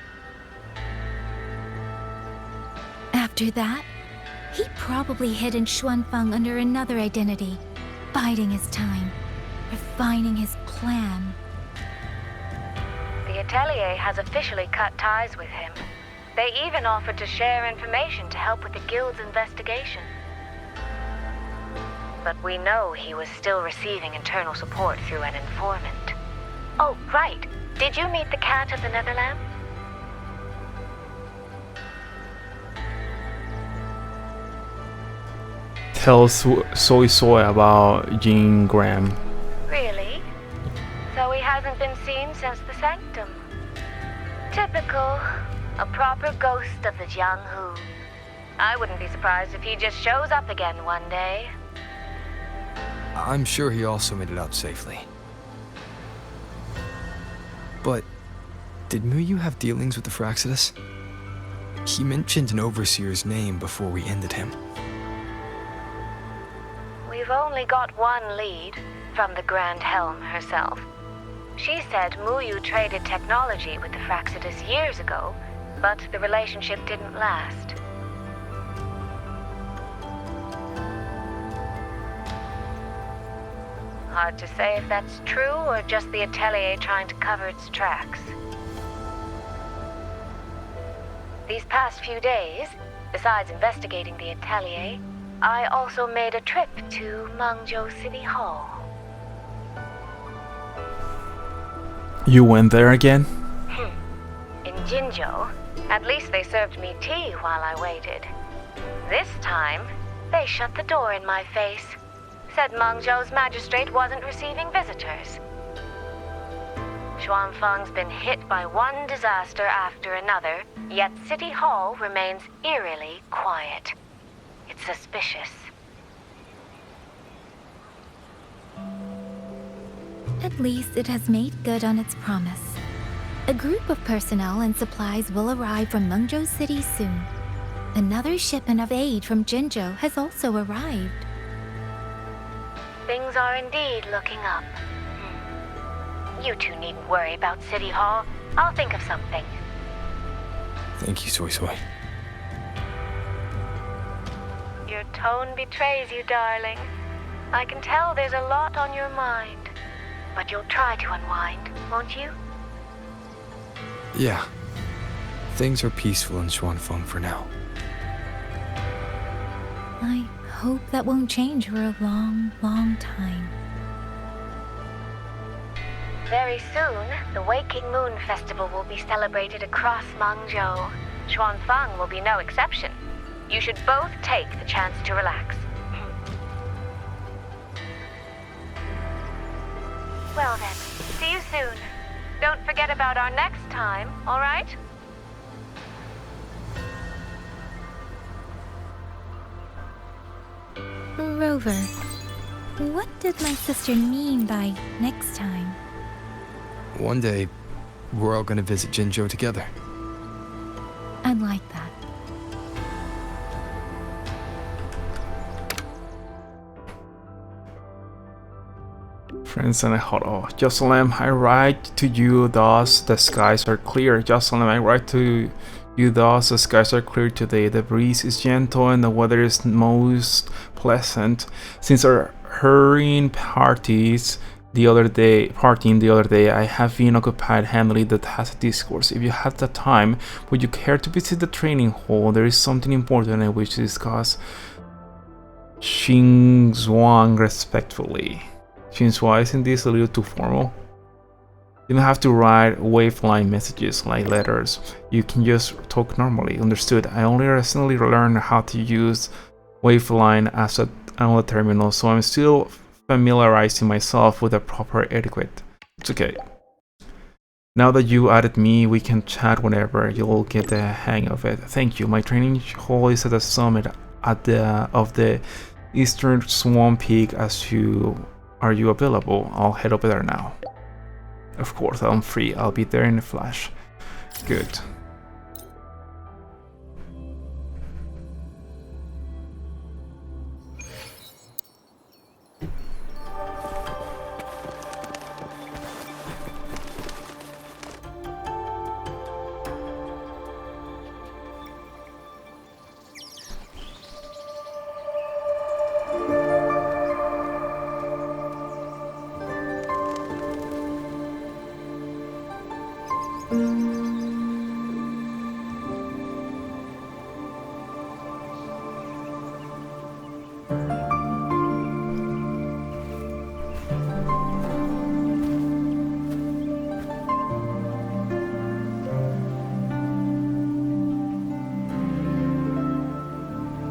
After that, he probably hid in Xuanfang under another identity, biding his time, refining his plan. The Atelier has officially cut ties with him. They even offered to share information to help with the guild's investigation. But we know he was still receiving internal support through an informant. Oh, right. Did you meet the cat of the Netherlands? Tell Soy about Jean Graham. Really? So he hasn't been seen since the Sanctum. Typical. A proper ghost of the Jianghu. I wouldn't be surprised if he just shows up again one day. I'm sure he also made it out safely. But did Muyu have dealings with the Fraxidus? He mentioned an overseer's name before we ended him. We've only got one lead, from the Grand Helm herself. She said Muyu traded technology with the Fraxidus years ago, but the relationship didn't last. Hard to say if that's true or just the Atelier trying to cover its tracks. These past few days, besides investigating the Atelier, I also made a trip to Mengzhou City Hall. You went there again? In Jinzhou, at least they served me tea while I waited. This time, they shut the door in my face. Said Mengzhou's magistrate wasn't receiving visitors. Xuanfang's been hit by one disaster after another, yet City Hall remains eerily quiet. It's suspicious. At least it has made good on its promise. A group of personnel and supplies will arrive from Mengzhou City soon. Another shipment of aid from Jinzhou has also arrived. Things are indeed looking up. You two needn't worry about City Hall. I'll think of something. Thank you, Soy Soy. Your tone betrays you, darling. I can tell there's a lot on your mind. But you'll try to unwind, won't you? Yeah. Things are peaceful in Xuanfeng for now. I hope that won't change for a long, long time. Very soon, the Waking Moon Festival will be celebrated across Mengzhou. Xuanfeng will be no exception. You should both take the chance to relax. Well then, see you soon. Don't forget about our next time, all right? Rover, what did my sister mean by next time? One day, we're all gonna visit Jinzhou together. I'd like that. Friends and Jocelyn, I write to you thus the skies are clear. Jocelyn, I write to you thus the skies are clear today. The breeze is gentle and the weather is most pleasant. Since our hurrying parties the other day, I have been occupied handling the tacit discourse. If you have the time, would you care to visit the training hall? There is something important I wish to discuss. Xingzhuang respectfully. Xingzhuang, isn't this a little too formal? You don't have to write waveline messages like letters. You can just talk normally. Understood. I only recently learned how to use waveline as an analog terminal, so I'm still familiarizing myself with the proper etiquette. It's okay. Now that you added me, we can chat whenever. You'll get the hang of it. Thank you. My training hall is at the summit of the Eastern Swan Peak. Are you available? I'll head over there now. Of course, I'm free. I'll be there in a flash. Good.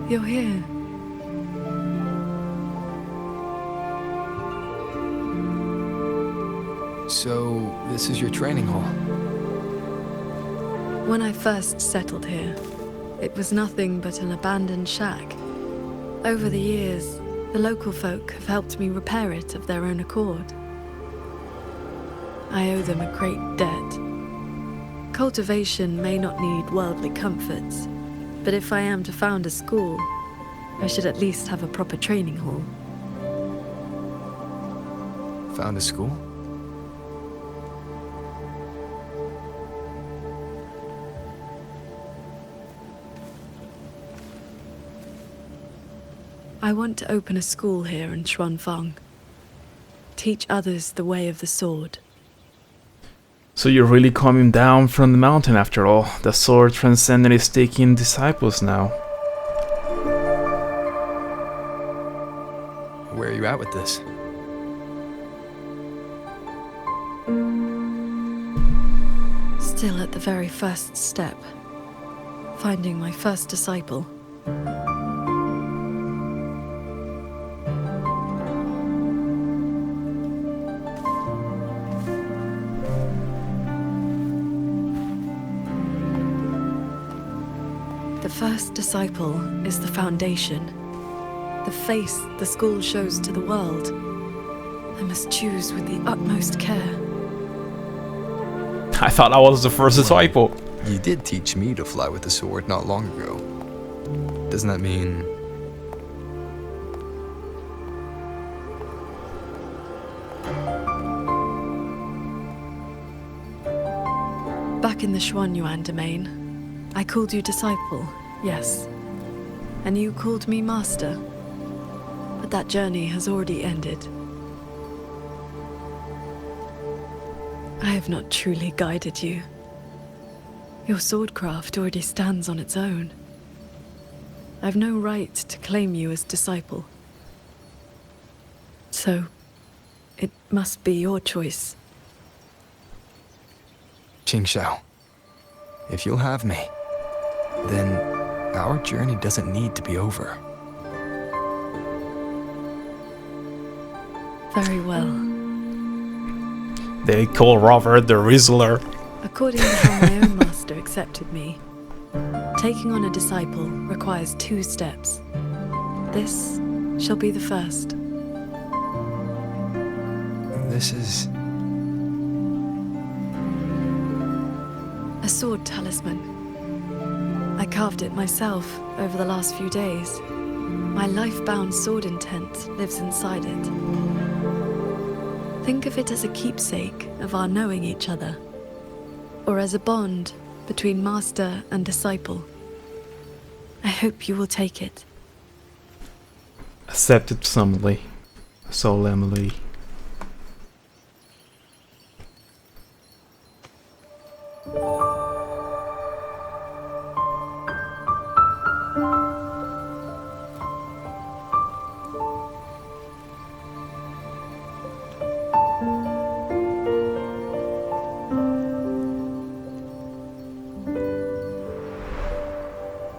You're here. So, this is your training hall? When I first settled here, it was nothing but an abandoned shack. Over the years, the local folk have helped me repair it of their own accord. I owe them a great debt. Cultivation may not need worldly comforts, but if I am to found a school, I should at least have a proper training hall. Found a school? I want to open a school here in Xuanfang. Teach others the way of the sword. So you're really coming down from the mountain after all. The sword transcendent is taking disciples now. Where are you at with this? Still at the very first step. Finding my first disciple. The first disciple is the foundation, the face the school shows to the world. I must choose with the utmost care. I thought I was the first disciple. You did teach me to fly with the sword not long ago. Doesn't that mean... Back in the Xuanyuan domain, I called you disciple, yes. And you called me master. But that journey has already ended. I have not truly guided you. Your swordcraft already stands on its own. I've no right to claim you as disciple. So, it must be your choice. Qingxiao, if you'll have me, then our journey doesn't need to be over. Very well. They call Robert the Rizzler. According to how my own master accepted me, taking on a disciple requires 2 steps. This shall be the first. This is... a sword talisman. I carved it myself over the last few days. My life-bound sword intent lives inside it. Think of it as a keepsake of our knowing each other, or as a bond between master and disciple. I hope you will take it. Accepted solemnly.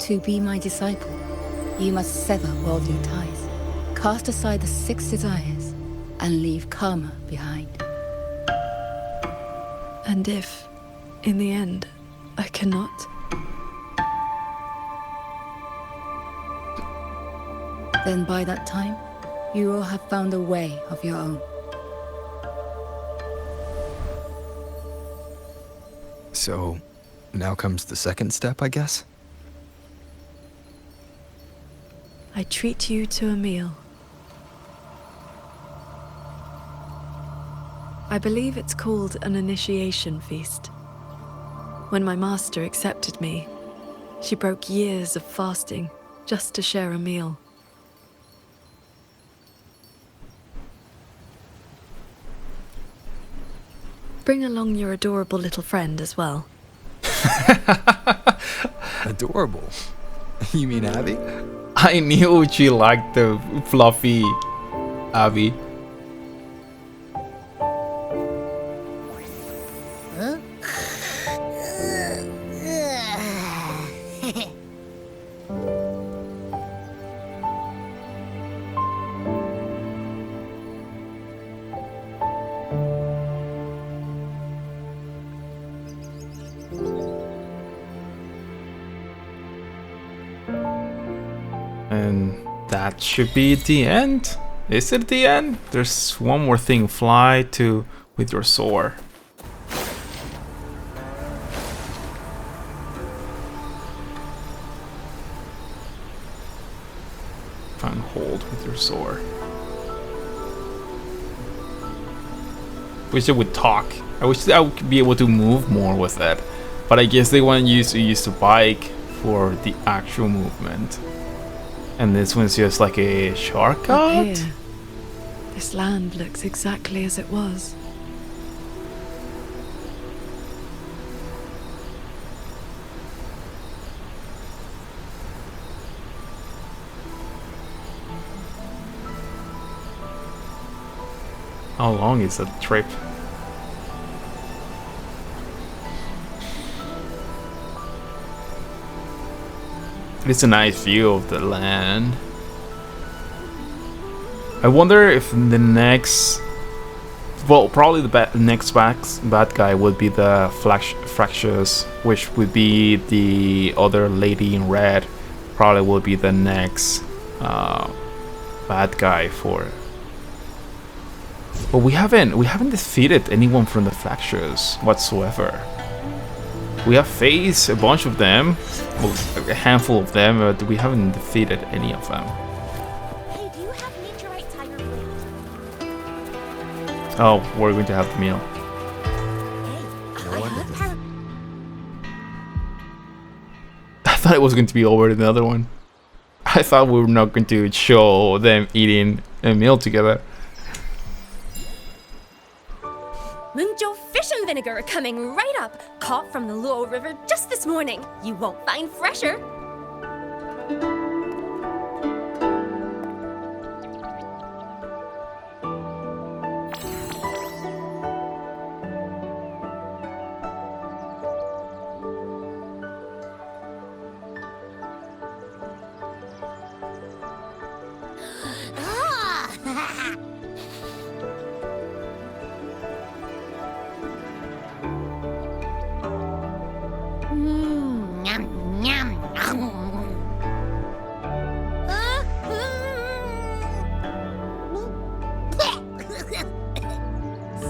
To be my disciple, you must sever worldly ties, cast aside the 6 desires, and leave karma behind. And if, in the end, I cannot? Then by that time, you will have found a way of your own. So, now comes the second step, I guess? I treat you to a meal. I believe it's called an initiation feast. When my master accepted me, she broke years of fasting just to share a meal. Bring along your adorable little friend as well. Adorable? You mean Abby? I knew she liked the fluffy Abby. And that should be the end. Is it the end? There's one more thing. Fly to with your sword. Find hold with your sword. Wish it would talk. I wish I would be able to move more with it. But I guess they want you to use the bike for the actual movement. And this one's just like a shortcut? Up here, this land looks exactly as it was. How long is that trip? It's a nice view of the land. I wonder if the next... Well, probably the next bad guy would be the Fractious, which would be the other lady in red. Probably will be the next bad guy for... But we haven't defeated anyone from the Fractious whatsoever. We have faced a bunch of them, well, a handful of them, but we haven't defeated any of them. Hey, do you have meteorite tiger flute? Oh, we're going to have the meal. I thought it was going to be over the other one. I thought we were not going to show them eating a meal together. Munjo fish and vinegar coming right up. Caught from the Luo River just this morning. You won't find fresher.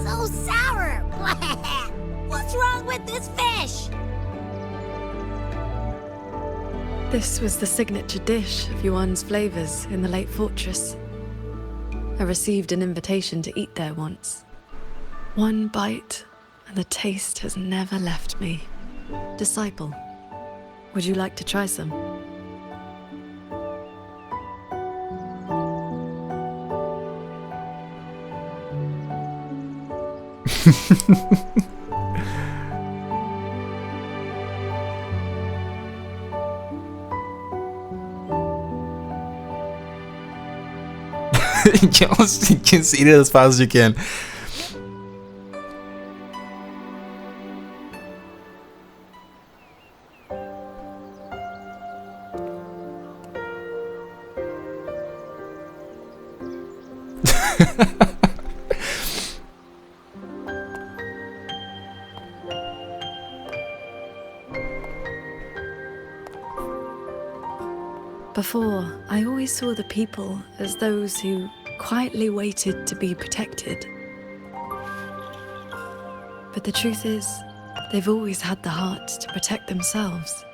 So sour! What's wrong with this fish? This was the signature dish of Yuan's flavors in the late fortress. I received an invitation to eat there once. One bite, and the taste has never left me. Disciple, would you like to try some? Just eat it as fast as you can. Before, I always saw the people as those who quietly waited to be protected. But the truth is, they've always had the heart to protect themselves.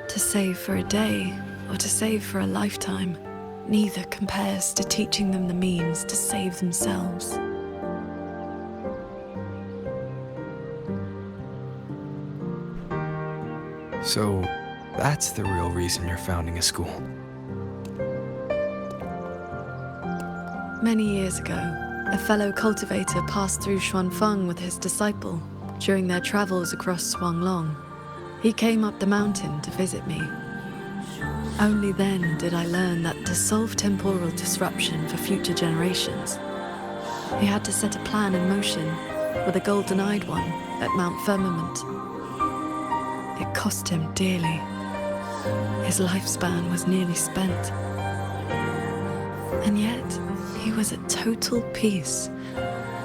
To save for a day, or to save for a lifetime, neither compares to teaching them the means to save themselves. So, that's the real reason you're founding a school. Many years ago, a fellow cultivator passed through Xuanfeng with his disciple during their travels across Shuanglong. He came up the mountain to visit me. Only then did I learn that to solve temporal disruption for future generations, he had to set a plan in motion with a golden-eyed one at Mount Firmament. It cost him dearly. His lifespan was nearly spent. And yet, he was at total peace.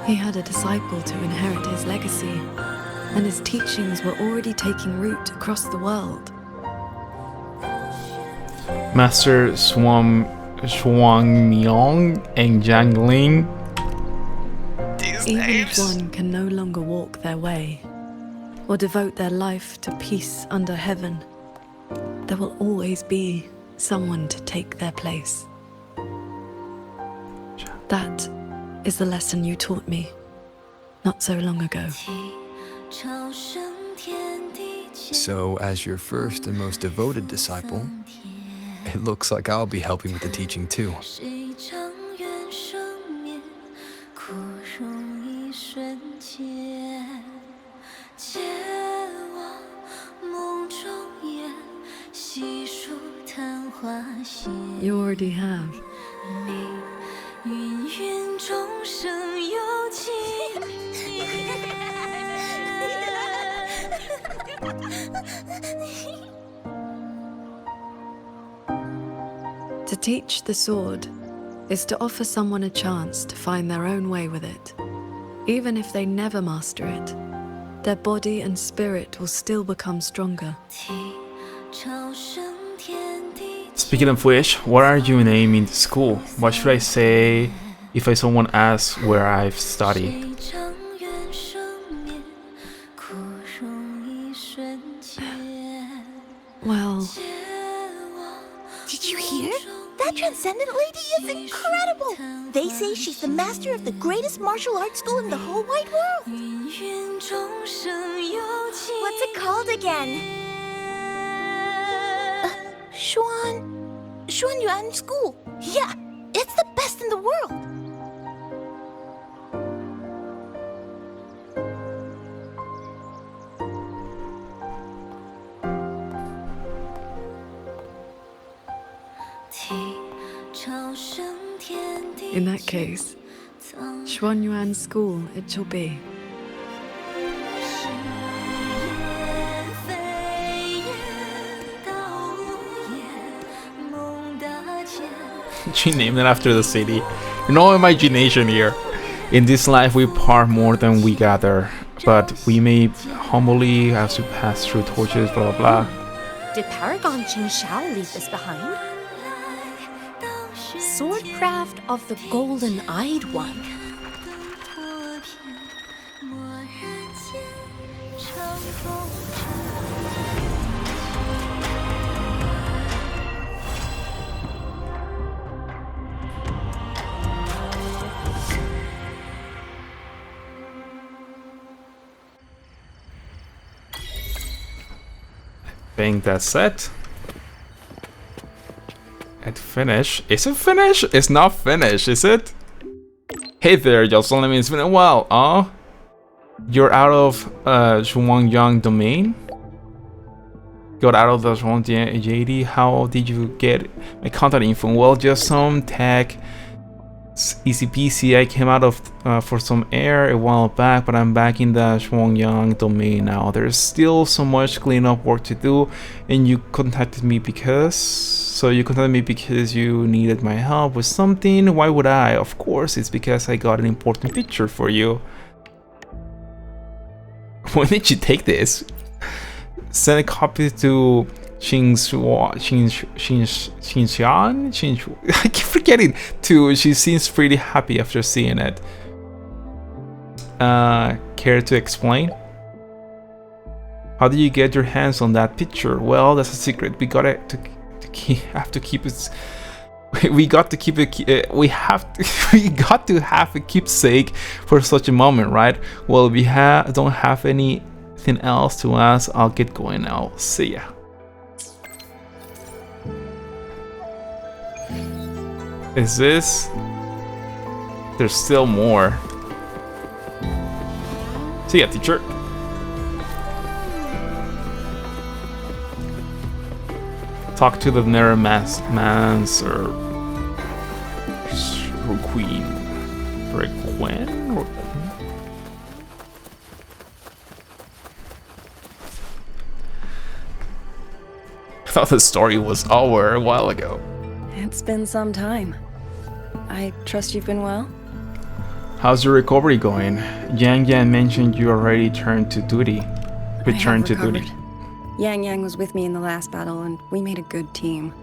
He had a disciple to inherit his legacy, and his teachings were already taking root across the world. Master Shuangmiang and Jiangling. Even if one can no longer walk their way, or devote their life to peace under heaven, there will always be someone to take their place. That is the lesson you taught me not so long ago. So, as your first and most devoted disciple, it looks like I'll be helping with the teaching too. You already have. To teach the sword is to offer someone a chance to find their own way with it. Even if they never master it, their body and spirit will still become stronger. Speaking of which, what are you naming the school? What should I say if someone asks where I've studied? Well, did you hear? That Transcendent lady is incredible! They say she's the master of the greatest martial arts school in the whole wide world! What's it called again? Xuan Yuan School. Yeah, it's the best in the world! In that case, Xuanyuan School it shall be. She named it after the city. No imagination here. In this life we part more than we gather, but we may humbly have to pass through torches, blah blah blah. Did Paragon Qing Shao leave this behind? Swordcraft of the Golden-Eyed One. I think that's it. At finish. Is it finished? It's not finished, is it? Hey there, Jocelyn. It's been a while, huh? You're out of Zhuangyang domain? Got out of the Zhuangyang JD? How did you get my contact info? Well, just some tech. It's easy peasy. I came out of for some air a while back, but I'm back in the Zhuangyang domain now. There's still so much cleanup work to do, and you contacted me because you needed my help with something. Why would I? Of course, it's because I got an important picture for you. When did you take this? Send a copy to Xinxian? I keep forgetting to. She seems pretty happy after seeing it. Care to explain? How did you get your hands on that picture? Well, that's a secret. We got it have to keep it. We got to keep it. We got to have a keepsake for such a moment, right? Well, we don't have anything else to ask. I'll get going now. See ya. Is this? There's still more. See ya, teacher. Talk to the Nethermancer. Requiem? I thought the story was over a while ago. It's been some time. I trust you've been well? How's your recovery going? Yang Yang mentioned you already returned to duty. Yang Yang was with me in the last battle, and we made a good team.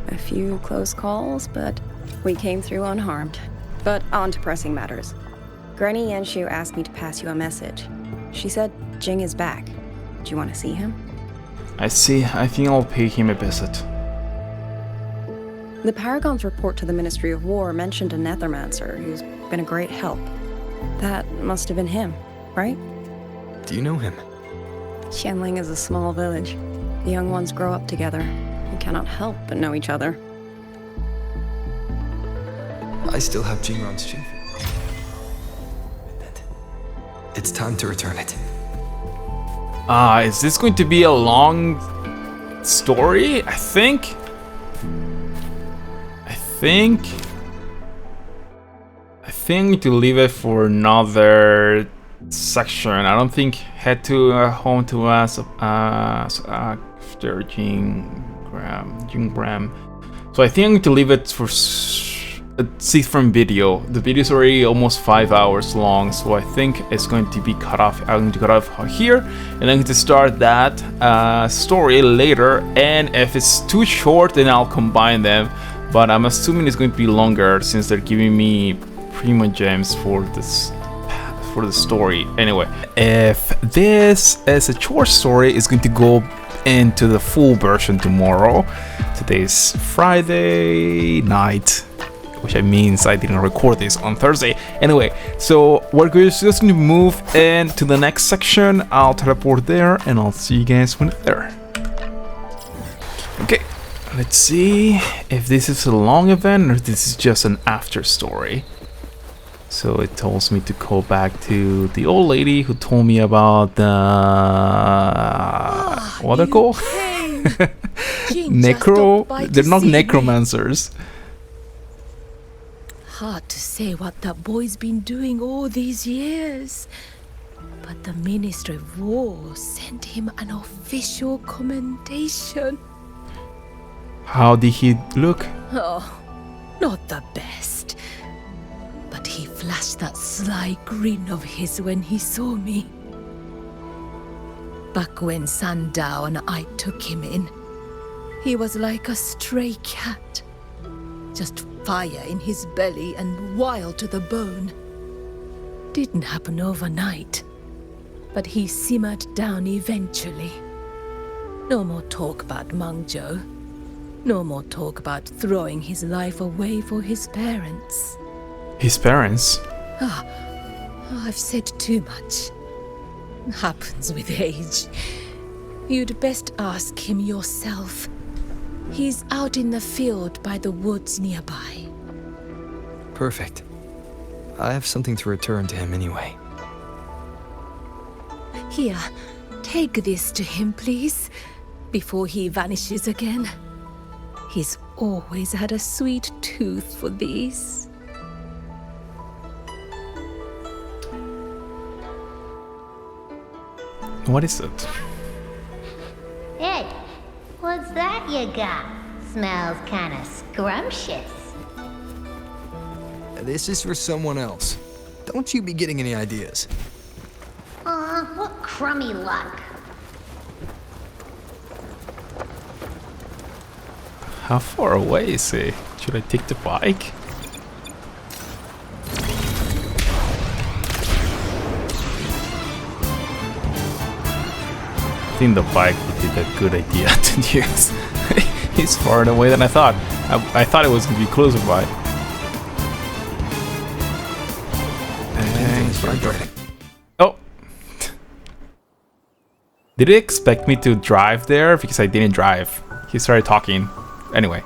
A few close calls, but we came through unharmed. But on to pressing matters. Granny Yanshu asked me to pass you a message. She said Jing is back. Do you want to see him? I see. I think I'll pay him a visit. The Paragon's report to the Ministry of War mentioned a Nethermancer who's been a great help. That must have been him, right? Do you know him? Xianling is a small village. The young ones grow up together. You cannot help but know each other. I still have Jingron's chief. It's time to return it. Is this going to be a long story? I think to leave it for another section. I don't think head to home to us after Jingram. So I think I'm going to leave it for see from video. The video is already almost 5 hours long, so I think it's going to be cut off. I'm going to cut off here, and I'm going to start that story later. And if it's too short, then I'll combine them. But I'm assuming it's going to be longer since they're giving me Primo Gems for this. For the story. Anyway, if this is a short story, it's going to go into the full version tomorrow. Today's Friday night, which means I didn't record this on Thursday. Anyway, so we're just going to move into the next section. I'll teleport there, and I'll see you guys when it's there. Okay, let's see if this is a long event or this is just an after story. So it tells me to go back to the old lady who told me about the what they're called? They're not necromancers. Hard to say what that boy's been doing all these years. But the Ministry of War sent him an official commendation. How did he look? Oh, not the best. But he flashed that sly grin of his when he saw me. Back when Sandow and I took him in, he was like a stray cat. Just fire in his belly and wild to the bone. Didn't happen overnight, but he simmered down eventually. No more talk about Mangzhou. No more talk about throwing his life away for his parents. His parents? I've said too much. Happens with age. You'd best ask him yourself. He's out in the field by the woods nearby. Perfect. I have something to return to him anyway. Here, take this to him, please, before he vanishes again. He's always had a sweet tooth for these. What is it? Hey, what's that you got? Smells kinda scrumptious. This is for someone else. Don't you be getting any ideas. What crummy luck. How far away is he? Should I take the bike? I think the bike would be the good idea to use. He's farther away than I thought. I thought it was going to be closer by. Oh! Did he expect me to drive there? Because I didn't drive. He started talking. Anyway.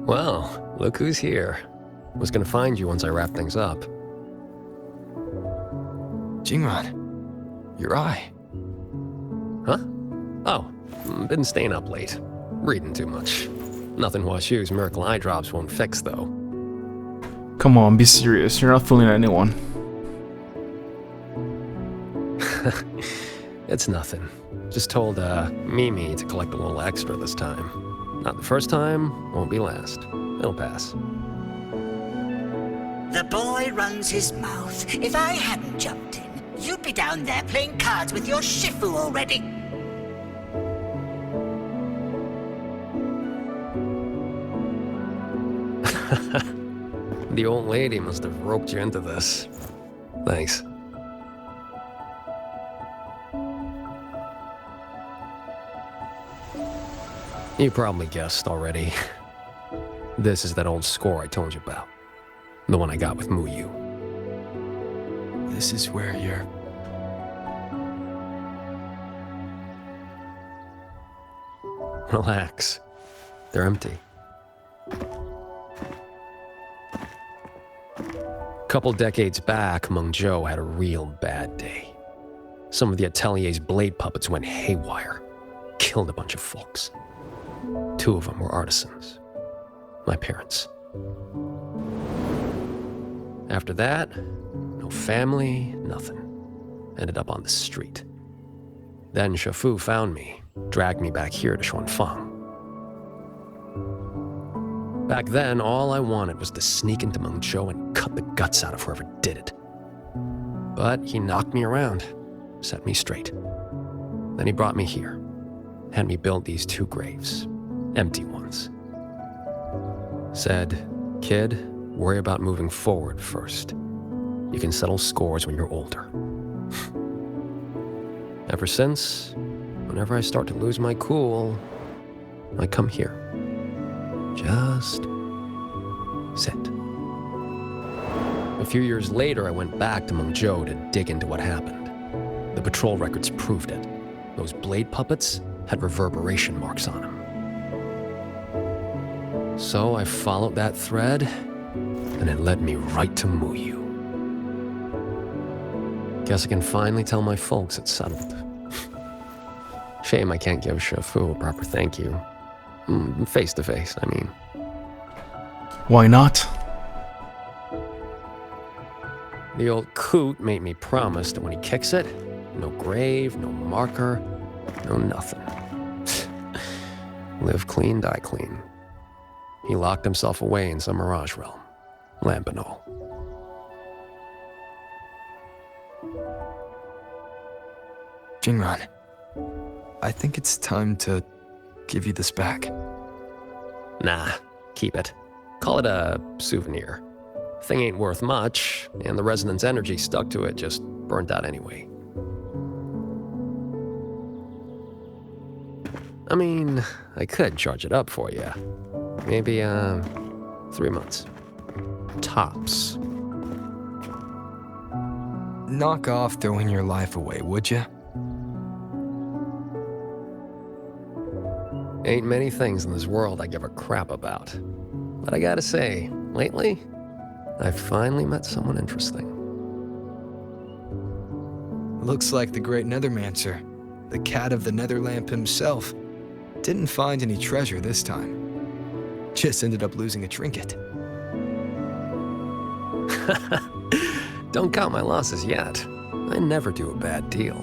Well, look who's here. Was gonna find you once I wrap things up. Jingran, your eye. Huh? Oh, been staying up late. Reading too much. Nothing Hua Xu's miracle eye drops won't fix, though. Come on, be serious. You're not fooling anyone. It's nothing. Just told Mimi to collect a little extra this time. Not the first time, won't be last. It'll pass. The boy runs his mouth. If I hadn't jumped in, you'd be down there playing cards with your Shifu already. The old lady must have roped you into this. Thanks. You probably guessed already. This is that old score I told you about. The one I got with Muyu. This is where you're... Relax. They're empty. Couple decades back, Meng Zhou had a real bad day. Some of the Atelier's blade puppets went haywire. Killed a bunch of folks. 2 of them were artisans. My parents. After that, no family, nothing. Ended up on the street. Then Shifu found me, dragged me back here to Xuanfang. Back then, all I wanted was to sneak into Meng Zhou and cut the guts out of whoever did it. But he knocked me around, set me straight. Then he brought me here, had me build these 2 graves, empty ones. Said, kid, worry about moving forward first. You can settle scores when you're older. Ever since, whenever I start to lose my cool, I come here. Just sit. A few years later, I went back to Meng Zhou to dig into what happened. The patrol records proved it. Those blade puppets had reverberation marks on them. So I followed that thread, and it led me right to Muyu. Guess I can finally tell my folks it's settled. Shame I can't give Shifu a proper thank you. Face to face, I mean. Why not? The old coot made me promise that when he kicks it, no grave, no marker, no nothing. Live clean, die clean. He locked himself away in some mirage realm. Lambanol. Jingran, I think it's time to give you this back. Nah, keep it. Call it a souvenir. Thing ain't worth much, and the resonance energy stuck to it just burnt out anyway. I mean, I could charge it up for you. Maybe, 3 months. Tops. Knock off throwing your life away, would you? Ain't many things in this world I give a crap about. But I gotta say, lately, I've finally met someone interesting. Looks like the great Nethermancer, the cat of the Netherlamp himself, didn't find any treasure this time. Just ended up losing a trinket. Don't count my losses yet. I never do a bad deal.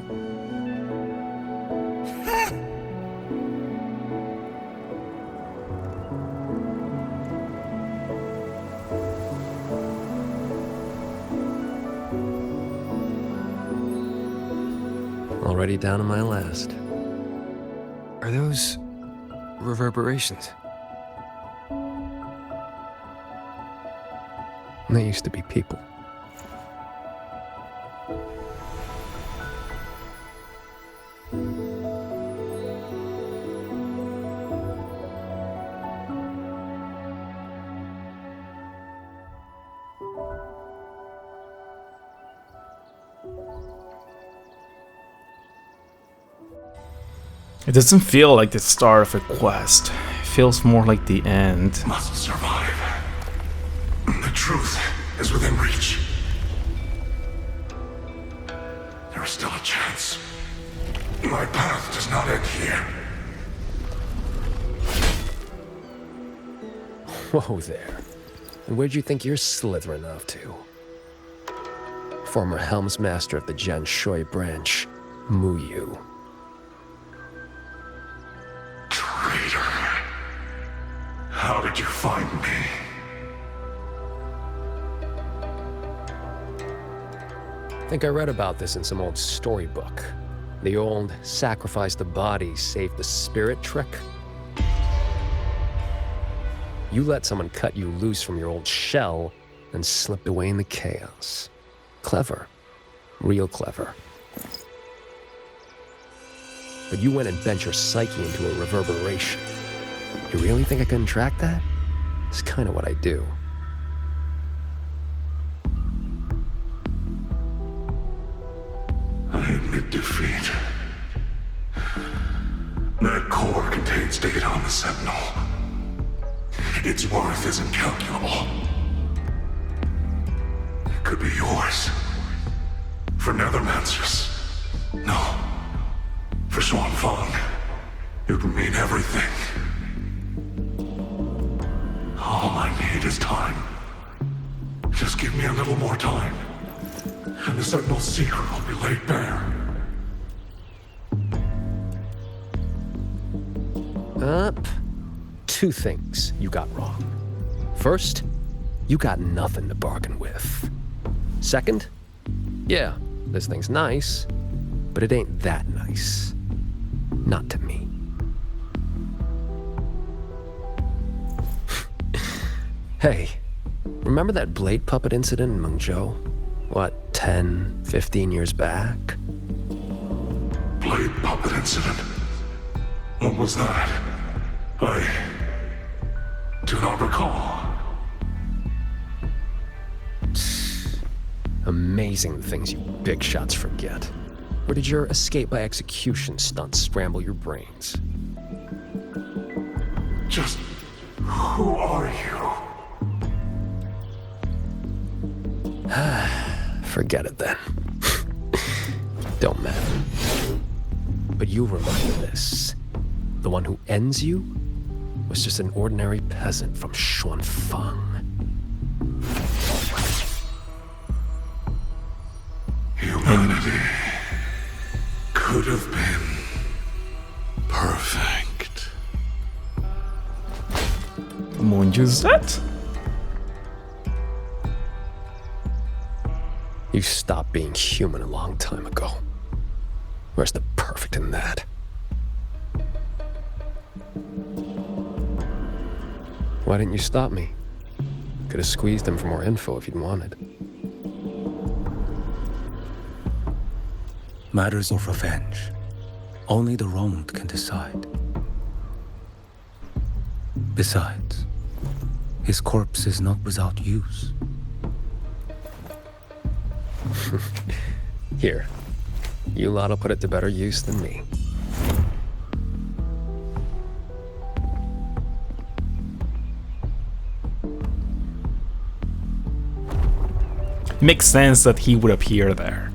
Already down to my last. Are those reverberations? They used to be people. It doesn't feel like the start of a quest. It feels more like the end. Must survive. The truth is within reach. There is still a chance. My path does not end here. Whoa there. And where'd you think you're slithering off to? Former Helmsmaster of the Jen Shui branch, Muyu. Traitor. How did you find me? I think I read about this in some old storybook. The old sacrifice the body, save the spirit trick. You let someone cut you loose from your old shell and slipped away in the chaos. Clever. Real clever. But you went and bent your psyche into a reverberation. You really think I couldn't track that? It's kind of what I do. I admit defeat. That core contains data on the Sentinel. Its worth is incalculable. It could be yours. For Nethermancers. No. For Xuanfang. It would mean everything. All I need is time. Just give me a little more time, and the Sentinel's secret will be laid bare. Two things you got wrong. First, you got nothing to bargain with. Second, yeah, this thing's nice, but it ain't that nice. Not to me. Hey, remember that blade puppet incident in Mengzhou? What, 10, 15 years back? Blade puppet incident? What was that? I do not recall. Amazing the things you big shots forget. Or did your escape by execution stunt scramble your brains? Just who are you? Forget it then. Don't matter. But you'll remember this. The one who ends you was just an ordinary peasant from Xuanfang. Humanity could have been perfect. Munju's that? You stopped being human a long time ago. Where's the perfect in that? Why didn't you stop me? Could have squeezed him for more info if you'd wanted. Matters of revenge. Only the wronged can decide. Besides, his corpse is not without use. Here, you lot'll put it to better use than me. Makes sense that he would appear there.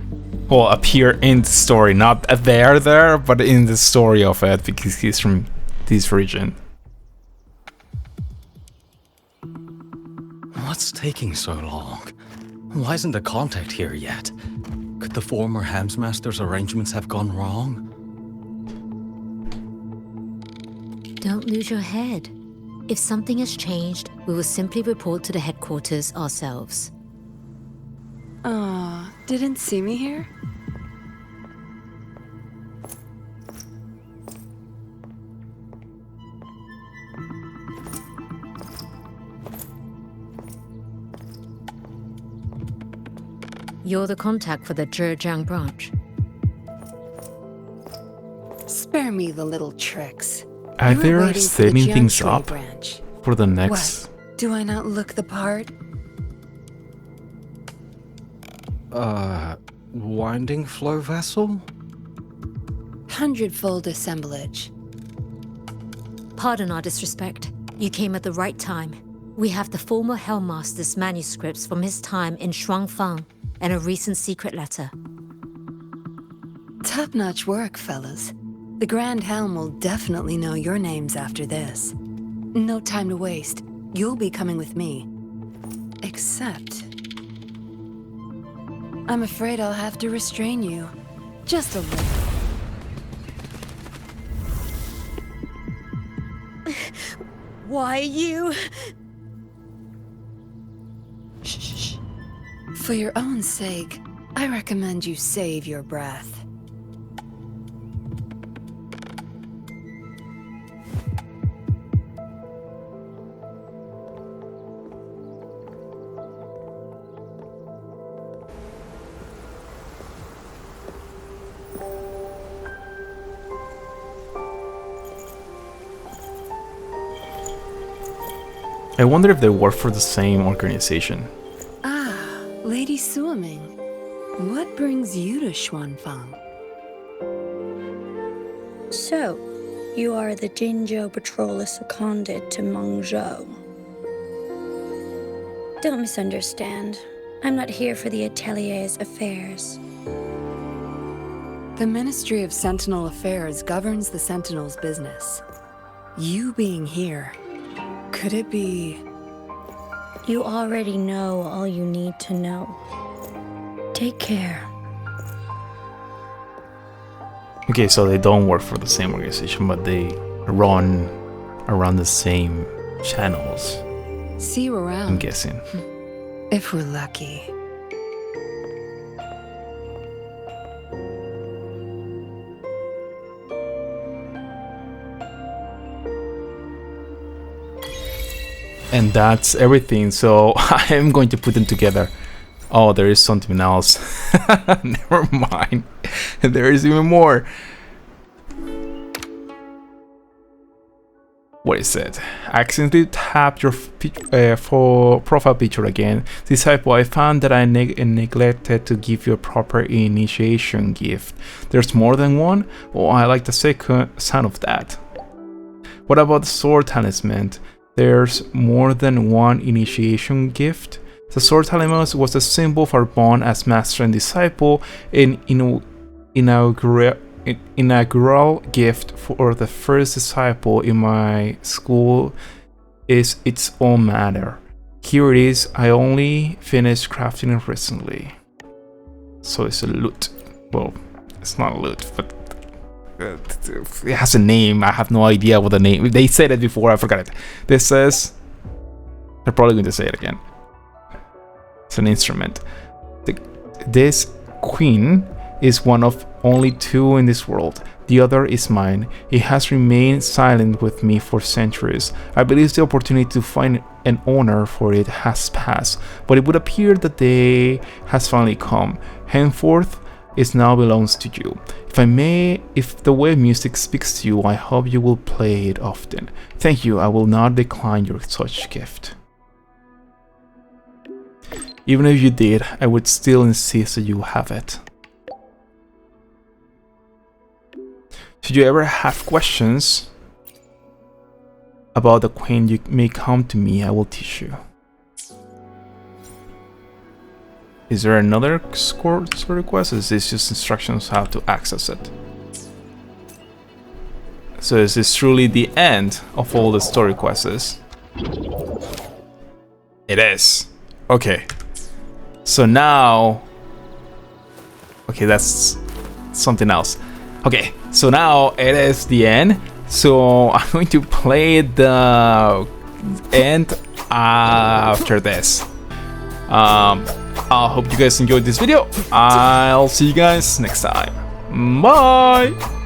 well, appear in the story, not there, but in the story of it, because he's from this region. What's taking so long? Why isn't the contact here yet? Could the former Hamsmaster's arrangements have gone wrong? Don't lose your head. If something has changed, we will simply report to the headquarters ourselves. Didn't see me here? You're the contact for the Zhejiang branch. Spare me the little tricks. Are You were they waiting for the setting things Jianshui up branch. for the next? What? Do I not look the part? Winding flow vessel? 100-fold assemblage. Pardon our disrespect. You came at the right time. We have the former Hellmaster's manuscripts from his time in Shuangfang and a recent secret letter. Top-notch work, fellas. The Grand Helm will definitely know your names after this. No time to waste. You'll be coming with me. Except... I'm afraid I'll have to restrain you. Just a little. Why you? Shh. For your own sake, I recommend you save your breath. I wonder if they work for the same organization. Ah, Lady Suoming. What brings you to Xuanfang? So, you are the Jinzhou patroller seconded to Mengzhou. Don't misunderstand. I'm not here for the Atelier's affairs. The Ministry of Sentinel Affairs governs the Sentinel's business. You being here, could it be... You already know all you need to know. Take care. Okay, so they don't work for the same organization, but they run around the same channels. See you around. I'm guessing. If we're lucky. And that's everything, so I am going to put them together. Oh, there is something else. Never mind. There is even more. What is it? Accidentally tapped your for profile picture again. Disciple, I found that I neglected to give you a proper initiation gift. There's more than one? Oh, I like the second sound of that. What about the sword talisman? There's more than one initiation gift. The sword talisman was a symbol for bond as master and disciple, an inaugural gift for the first disciple in my school is its own matter. Here it is. I only finished crafting it recently. So it's a loot. Well, it's not a loot, but it has a name. I have no idea what the name. They said it before. I forgot it. This says. They're probably going to say it again. It's an instrument. This queen is one of only two in this world. The other is mine. It has remained silent with me for centuries. I believe the opportunity to find an owner for it has passed, but it would appear that day has finally come. Henceforth, it now belongs to you. If the way music speaks to you, I hope you will play it often. Thank you. I will not decline your such gift. Even if you did, I would still insist that you have it. Should you ever have questions about the queen, you may come to me. I will teach you. Is there another story quest? Is this just instructions how to access it? So is this truly the end of all the story quests? It is. Okay. So now... Okay, that's something else. Okay, so now it is the end. So I'm going to play the end after this. I hope you guys enjoyed this video. I'll see you guys next time. Bye!